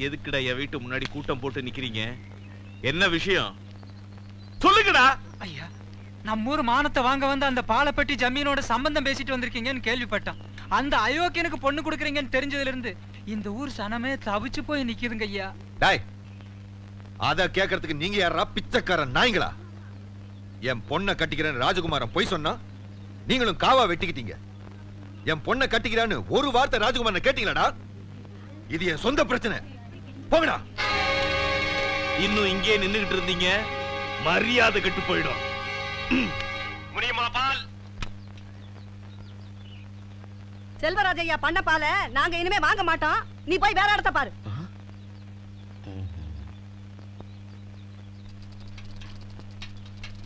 எதுக்குடா என் வீட்டு முன்னாடி கூட்டம் போட்டு நிக்கிறீங்க? என்ன விஷயம் சொல்லுங்கடா. ஐயா, நம்ம ஊர் மானத்தை வாங்க வந்து அந்த பாலப்பட்டி ஜமீனோட சம்பந்தம் பேசிட்டு வந்திருக்கீங்கன்னு கேள்விப்பட்டான். அந்த அயோக்கியனுக்கு பொண்ணு கொடுக்குறீங்கன்னு தெரிஞ்சதுல இருந்து இந்த ஊர் சனமே தவிச்சு போய் நிக்குதுங்க ஐயா. டேய், அத கேக்குறதுக்கு நீங்க யாரா பிச்சைக்காரன் நாய்ங்களா? என் பொண்ணை கட்டிக்கிறேன்னு ராஜகுமாரன் பொய் சொன்னா நீங்களும் காவா வெட்டிக்கிட்டீங்க. என் பொண்ணை கட்டிக்கிறான்னு ஒரு வார்த்தை ராஜகுமாரன் கேட்டீங்களாடா? இது என் சொந்த பிரச்சனை. போங்கடா. இன்னும் இங்கே நின்னுகிட்டு இருந்தீங்க, மரியாதை கெட்டு போயிடும். முடியுமா பால்? செல்வராஜையா பண்ண பால நாங்க இனிமே வாங்க மாட்டோம். நீ போய் வேற இடத்த பாரு.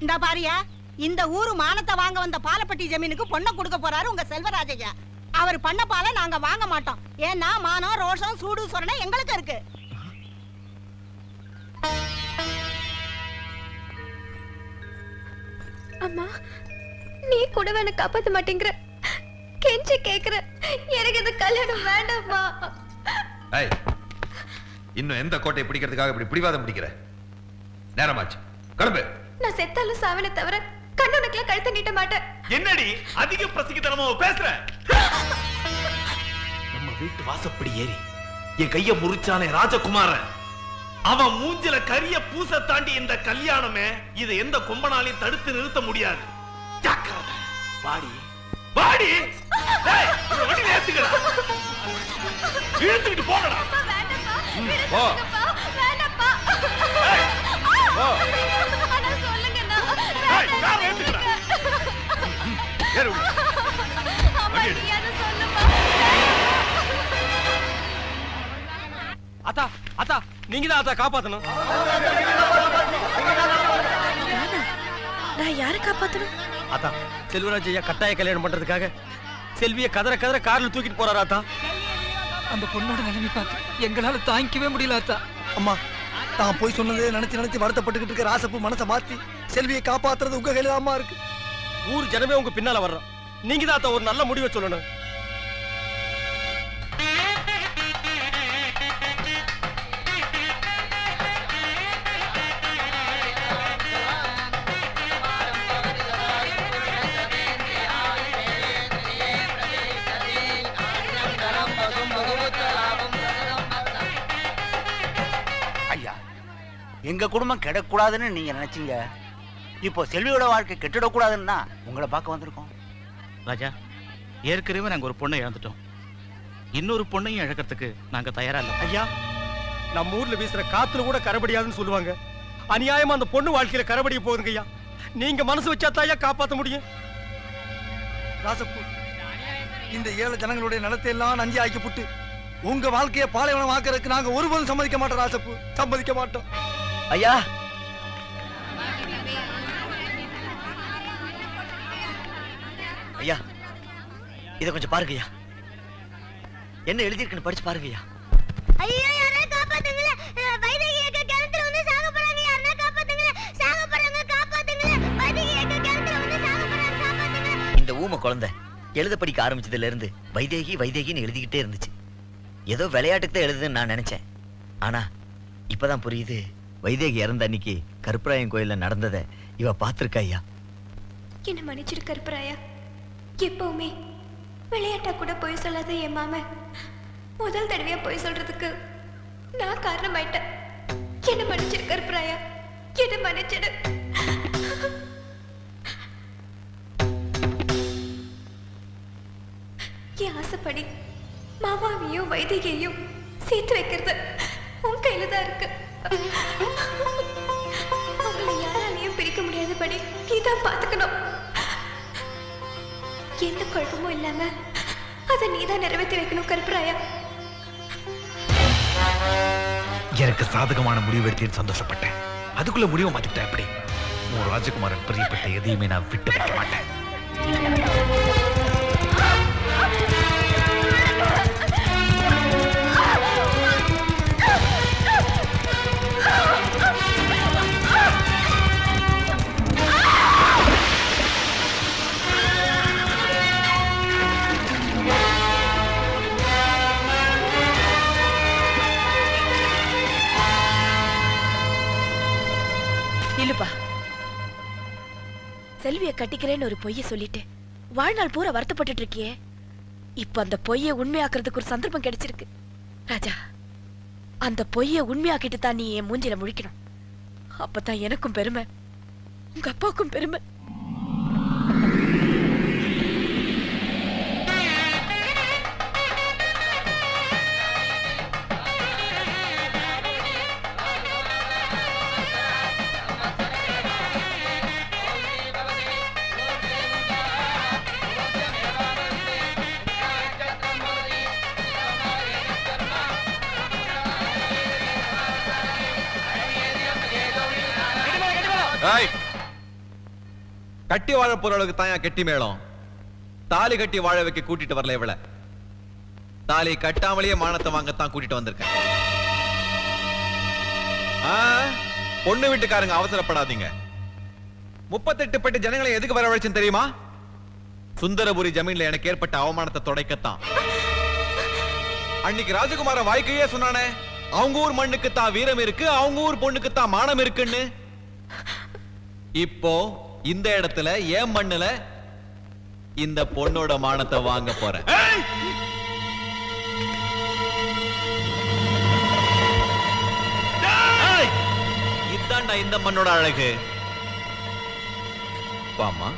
இந்த பாரியா, இந்த ஊரு மானத்தை வாங்க வந்த பாலப்பட்டி ஜமீனுக்கு பொண்ணை கொடுக்க போறாரு உங்க செல்வராஜையா. அவர் பண்ண பால நாங்க வாங்க மாட்டோம். ஏன்னா மானம், ரோஷம், சூடு சொரணை எங்களுக்கு இருக்கு. அம்மா, நீ கூட என்ன காப்பாத்த மாட்டேங்கிற, கெஞ்சி கேக்குற. எனக்கு இந்த கல்யாணம் வேண்டாம்மா. ஏய், இன்னும் எந்த கோட்டையை பிடிக்கிறதுக்காக இப்படி பிடிவாதம் பிடிக்கிற? நேரமாச்சு, கிளம்பு. நான் செத்தாலும் சாவனை தவிர கண்ணுனக்குலாம் கழுத்த நீட்ட மாட்டேன். என்னடி அதிக பிரசித்தனமா பேசுற? நம்ம வீட்டு வாசப்படி ஏறி என் கைய முறிச்சானே ராஜகுமாரன், அவன் மூஞ்சில கரிய பூச தாண்டி இந்த கல்யாணமே இதை எந்த கொம்பனாலையும் தடுத்து நிறுத்த முடியாது. ஜாக்கிரதை. வாடி வாடி. டேய், இந்த வண்டியில ஏத்துக்கடா. இழுத்துக்கிட்டு போங்கடா. போ. வேண்டாப்பா. போ. அண்ணா சொல்லுங்கண்ணா. டேய், காரை ஏத்துக்கடா. ஏறு. அம்மா, நீ என்ன சொல்லுமா? அத்தா, அத்தா, நீங்க தான் அத்தா காப்பாத்தணும். நான் யாரை காப்பாத்தணும்? அத்தா, செல்வராஜ் ஐயா கட்டாய கல்யாணம் பண்றதுக்காக செல்விய கதற கதற கார்ல தூக்கிட்டு போறாரு அத்தா. அந்த பொண்ணோட நிலைமை பார்த்து எங்களால தாங்கிக்கவே முடியல அத்தா. அம்மா, நான் போய் சொன்னதே நினைச்சு வருத்தப்பட்டுக்கிட்டு இருக்க ராசப்பு மனசை மாத்தி செல்வியை காப்பாத்துறது உங்க கையில தான் இருக்கு. ஊர் ஜனமே உங்க பின்னால வர்றோம். நீங்க தான் அத்தா ஒரு நல்ல முடிவை சொல்லணும். ஐயா, எங்க குடும்பம் கெடக்கூடாதுன்னு நீங்க நினைச்சீங்க. இப்போ செல்வியோட வாழ்க்கை கெட்டுடக்கூடாதுன்னு தான் உங்களை பார்க்க வந்திருக்கோம். ராஜா, ஏற்கனவே நாங்க ஒரு பொண்ணை இழந்துட்டோம். இன்னொரு பொண்ணையும் இழக்கிறதுக்கு நாங்க தயாரா இல்ல. ஐயா, நம்ம ஊர்ல வீசுற காத்துல கூட கரபடியாதுன்னு சொல்லுவாங்க. அநியாயமா அந்த பொண்ணு வாழ்க்கையில கரபடிய போகுதுங்க ஐயா. நீங்க மனசு வச்சா தாயா காப்பாத்த முடியும். ராசப்பு, இந்த ஏழை ஜனங்களுடைய நிலத்தை எல்லாம் நஞ்சி ஆக்கிப்புட்டு உங்க வாழ்க்கையை பாலைவனம் ஆக்கிறதுக்கு நாங்க ஒருபோதும் சம்மதிக்க மாட்டோம். ராசப்பு, சம்மதிக்க மாட்டோம். ஐயா, ஐயா, இத கொஞ்சம் பாருங்க ஐயா. என்ன எழுதிருக்குன்னு படிச்சு பாருங்க ஐயா. ஐயோ, யாரா காப்பாத்துங்களே. வைதேகி அக்கா கிணத்துல வந்து சாக போறாங்க. யாரா காப்பாத்துங்களே. சாக போறாங்க, காப்பாத்துங்களே. வைதேகி அக்கா கிணத்துல வந்து சாக போறாங்க, காப்பாத்துங்களே. இந்த ஊமை குழந்தை எழுத படிக்க ஆரம்பிச்சதுல இருந்து வைதேகி வைதேகின்னு எழுதிக்கிட்டே இருந்துச்சு. ஏதோ விளையாட்டுக்கு தான் எழுதுன்னு நான் நினைச்சேன். ஆனா இப்பதான் புரியுது, வைதேகி இறந்த அன்னைக்கு கருப்பராயன் கோயில்ல நடந்ததை இவ பாத்திருக்கா ஐயா. என்ன மன்னிச்சிரு கருப்பராயா. எப்பவுமே விளையாட்டா கூட போய் சொல்லாத என் மாமன் முதல் தடவையா போய் சொல்றதுக்கு நான் காரணமாயிட்டேன். என்ன மன்னிச்சிரு கருப்பராயா, என்ன மன்னிச்சிடு. என் ஆசைப்படி மாமாவையும் வைதிகையும் சேர்த்து வைக்கிறது உன் கையில தான் இருக்கு. அவங்களை யாராலையும் பிரிக்க முடியாதபடி நீதான் பாத்துக்கணும். எந்த குழப்பமும் இல்லாம அதை நீதான் நிறைவேற்றி வைக்கணும் கருப்பராயா. எனக்கு சாதகமான முடிவு எடுத்தேன்னு சந்தோஷப்பட்டேன். அதுக்குள்ள முடிவை மாத்திட்டேன். எப்படி உன் ராஜகுமாரன் பிரியப்பட்ட எதையுமே நான் விட்டு வைக்க மாட்டேன். இல்லப்பா, செல்விய கட்டிக்கிறேன்னு ஒரு பொய்ய சொல்லிட்டு வாழ்நாள் பூரா வருத்தப்பட்டுட்டு இருக்கியே. இப்ப அந்த பொய்ய உண்மையாக்குறதுக்கு ஒரு சந்தர்ப்பம் கிடைச்சிருக்கு. ராஜா, அந்த பொய்ய உண்மையாக்கிட்டு தான் நீ என் மூஞ்சில முழிக்கணும். அப்பதான் எனக்கும் பெருமை, உங்க அப்பாவுக்கும் பெருமை. கட்டி வாழ போறவளுக்கு தான் கெட்டி மேளம். தாலி கட்டி வாழ வைக்க கூட்டிட்டு வரல இவள. தாலி கட்டாமலேயே மானத்தை வாங்கத்தான் கூட்டிட்டு வந்திருக்கேன். பொண்ணு வீட்டுக்காரங்க அவசரப்படாதீங்க. 38 பெட்டு ஜனங்களை எதுக்கு வரவழைச்சுன்னு தெரியுமா? சுந்தரபுரி ஜமீன்ல எனக்கு ஏற்பட்ட அவமானத்தை துடைக்கத்தான். அன்னைக்கு ராஜகுமார வாய்க்கையே சொன்னானே, அவங்க ஊர் மண்ணுக்கு தான் வீரம் இருக்கு, அவங்க ஊர் பொண்ணுக்கு தான் மானம் இருக்குன்னு. இப்போ இந்த இடத்துல ஏன் மண்ணுல இந்த பொண்ணோட மானத்தை வாங்க போறேன். இதாண்டா இந்த மண்ணோட அழகு. பாமா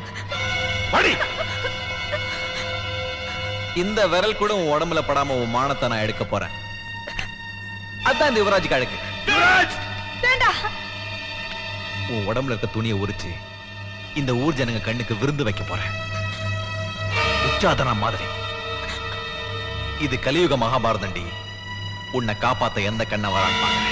இந்த விரல் கூட உன் உடம்புல படாம உன் மானத்தை நான் எடுக்க போறேன். அதான் இந்த யுவராஜுக்கு அழகு. உன் உடம்புல இருக்க துணியை உரிச்சு இந்த ஊர் ஜனங்க கண்ணுக்கு விருந்து வைக்க போறேன். உச்சாதனா மாதிரி. இது கலியுக மகாபாரதண்டி. உன்னை காப்பாத்த எந்த கண்ண வரான்னு பாக்குறேன்.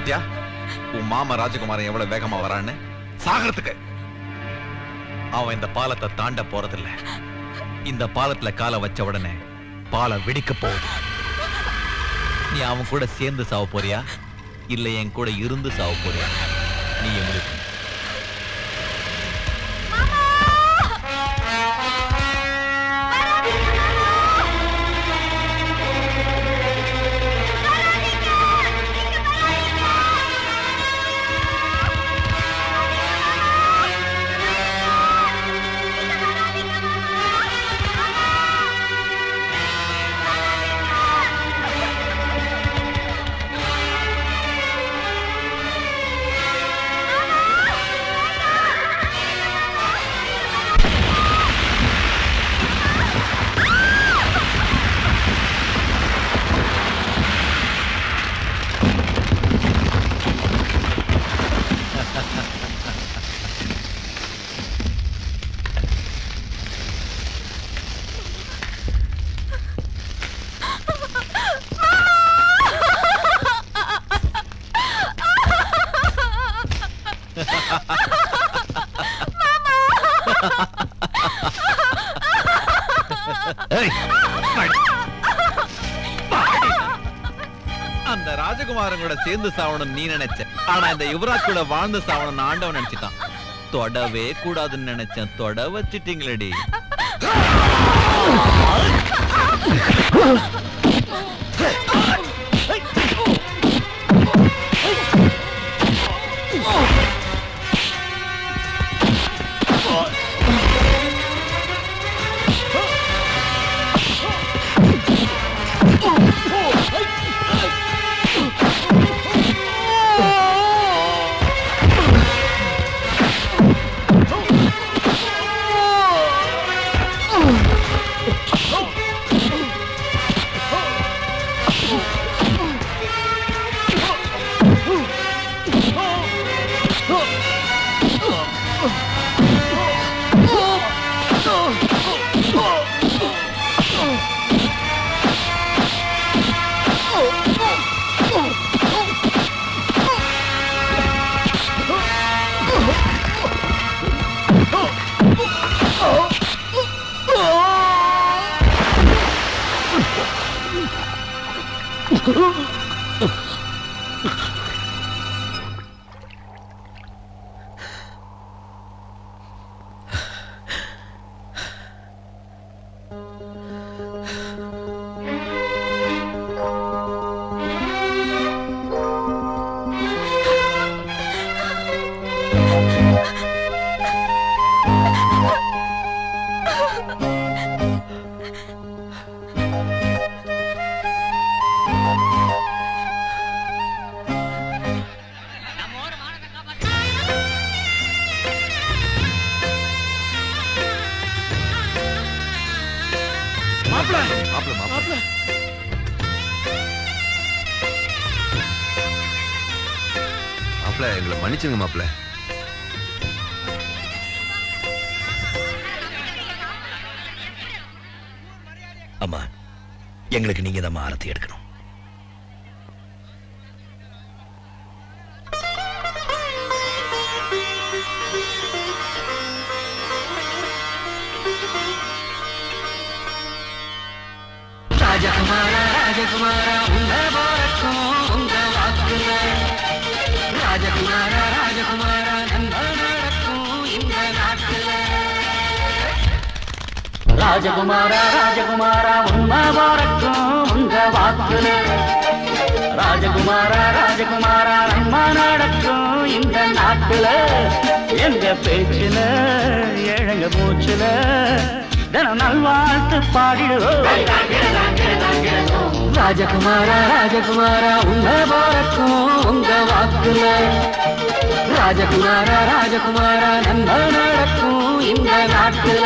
பாத்தியா உன் மாமா ராஜகுமாரன் எவ்வளவு வேகமா வரான்னு சாகறதுக்கு. அவன் இந்த பாலத்தை தாண்ட போறதில்ல. இந்த பாலத்துல காலை வச்ச உடனே பாலை வெடிக்க போகுது. நீ அவன் கூட சேர்ந்து சாவ போறியா இல்ல என் கூட இருந்து சாவ போறியா? நீ எங்களுக்கு அந்த ராஜகுமாரன் கூட சேர்ந்து சாவணும் நீ நினைச்ச. ஆனா இந்த யுவராஜ் கூட வாழ்ந்து சாவணும் ஆண்டவன் நினைச்சிட்டான். தொடவே கூடாதுன்னு நினைச்சேன், தொட வச்சிட்டீங்களடி. எங்களை மன்னிச்சுங்க மாப்பிள்ள. அம்மா, எங்களுக்கு நீங்க தான் ஆரத்தி எடுக்கணும். ராஜகுமாரா ராஜகுமாரா உன்னை போறக்கும் உங்க வாக்குல ராஜகுமாரா ராஜகுமாரா நன்மை நடக்கும் இந்த நாட்டுல ராஜகுமாரா ராஜகுமாரா உன்னை போறக்கும் உங்க வாக்குல ராஜகுமாரா ராஜகுமாரா நன்மை நடக்கும் இந்த நாட்டுல எங்க பேச்சுல ஏழங்க மூச்சுல தினம் நல்வாழ்த்து பாடிடுவோம் ராஜகுமாரா ராஜகுமாரா உன்னை போறக்கும் உங்க வாக்குல ராஜகுமாரா ராஜகுமாரா நன்மை நடக்கும் இந்த நாட்டுல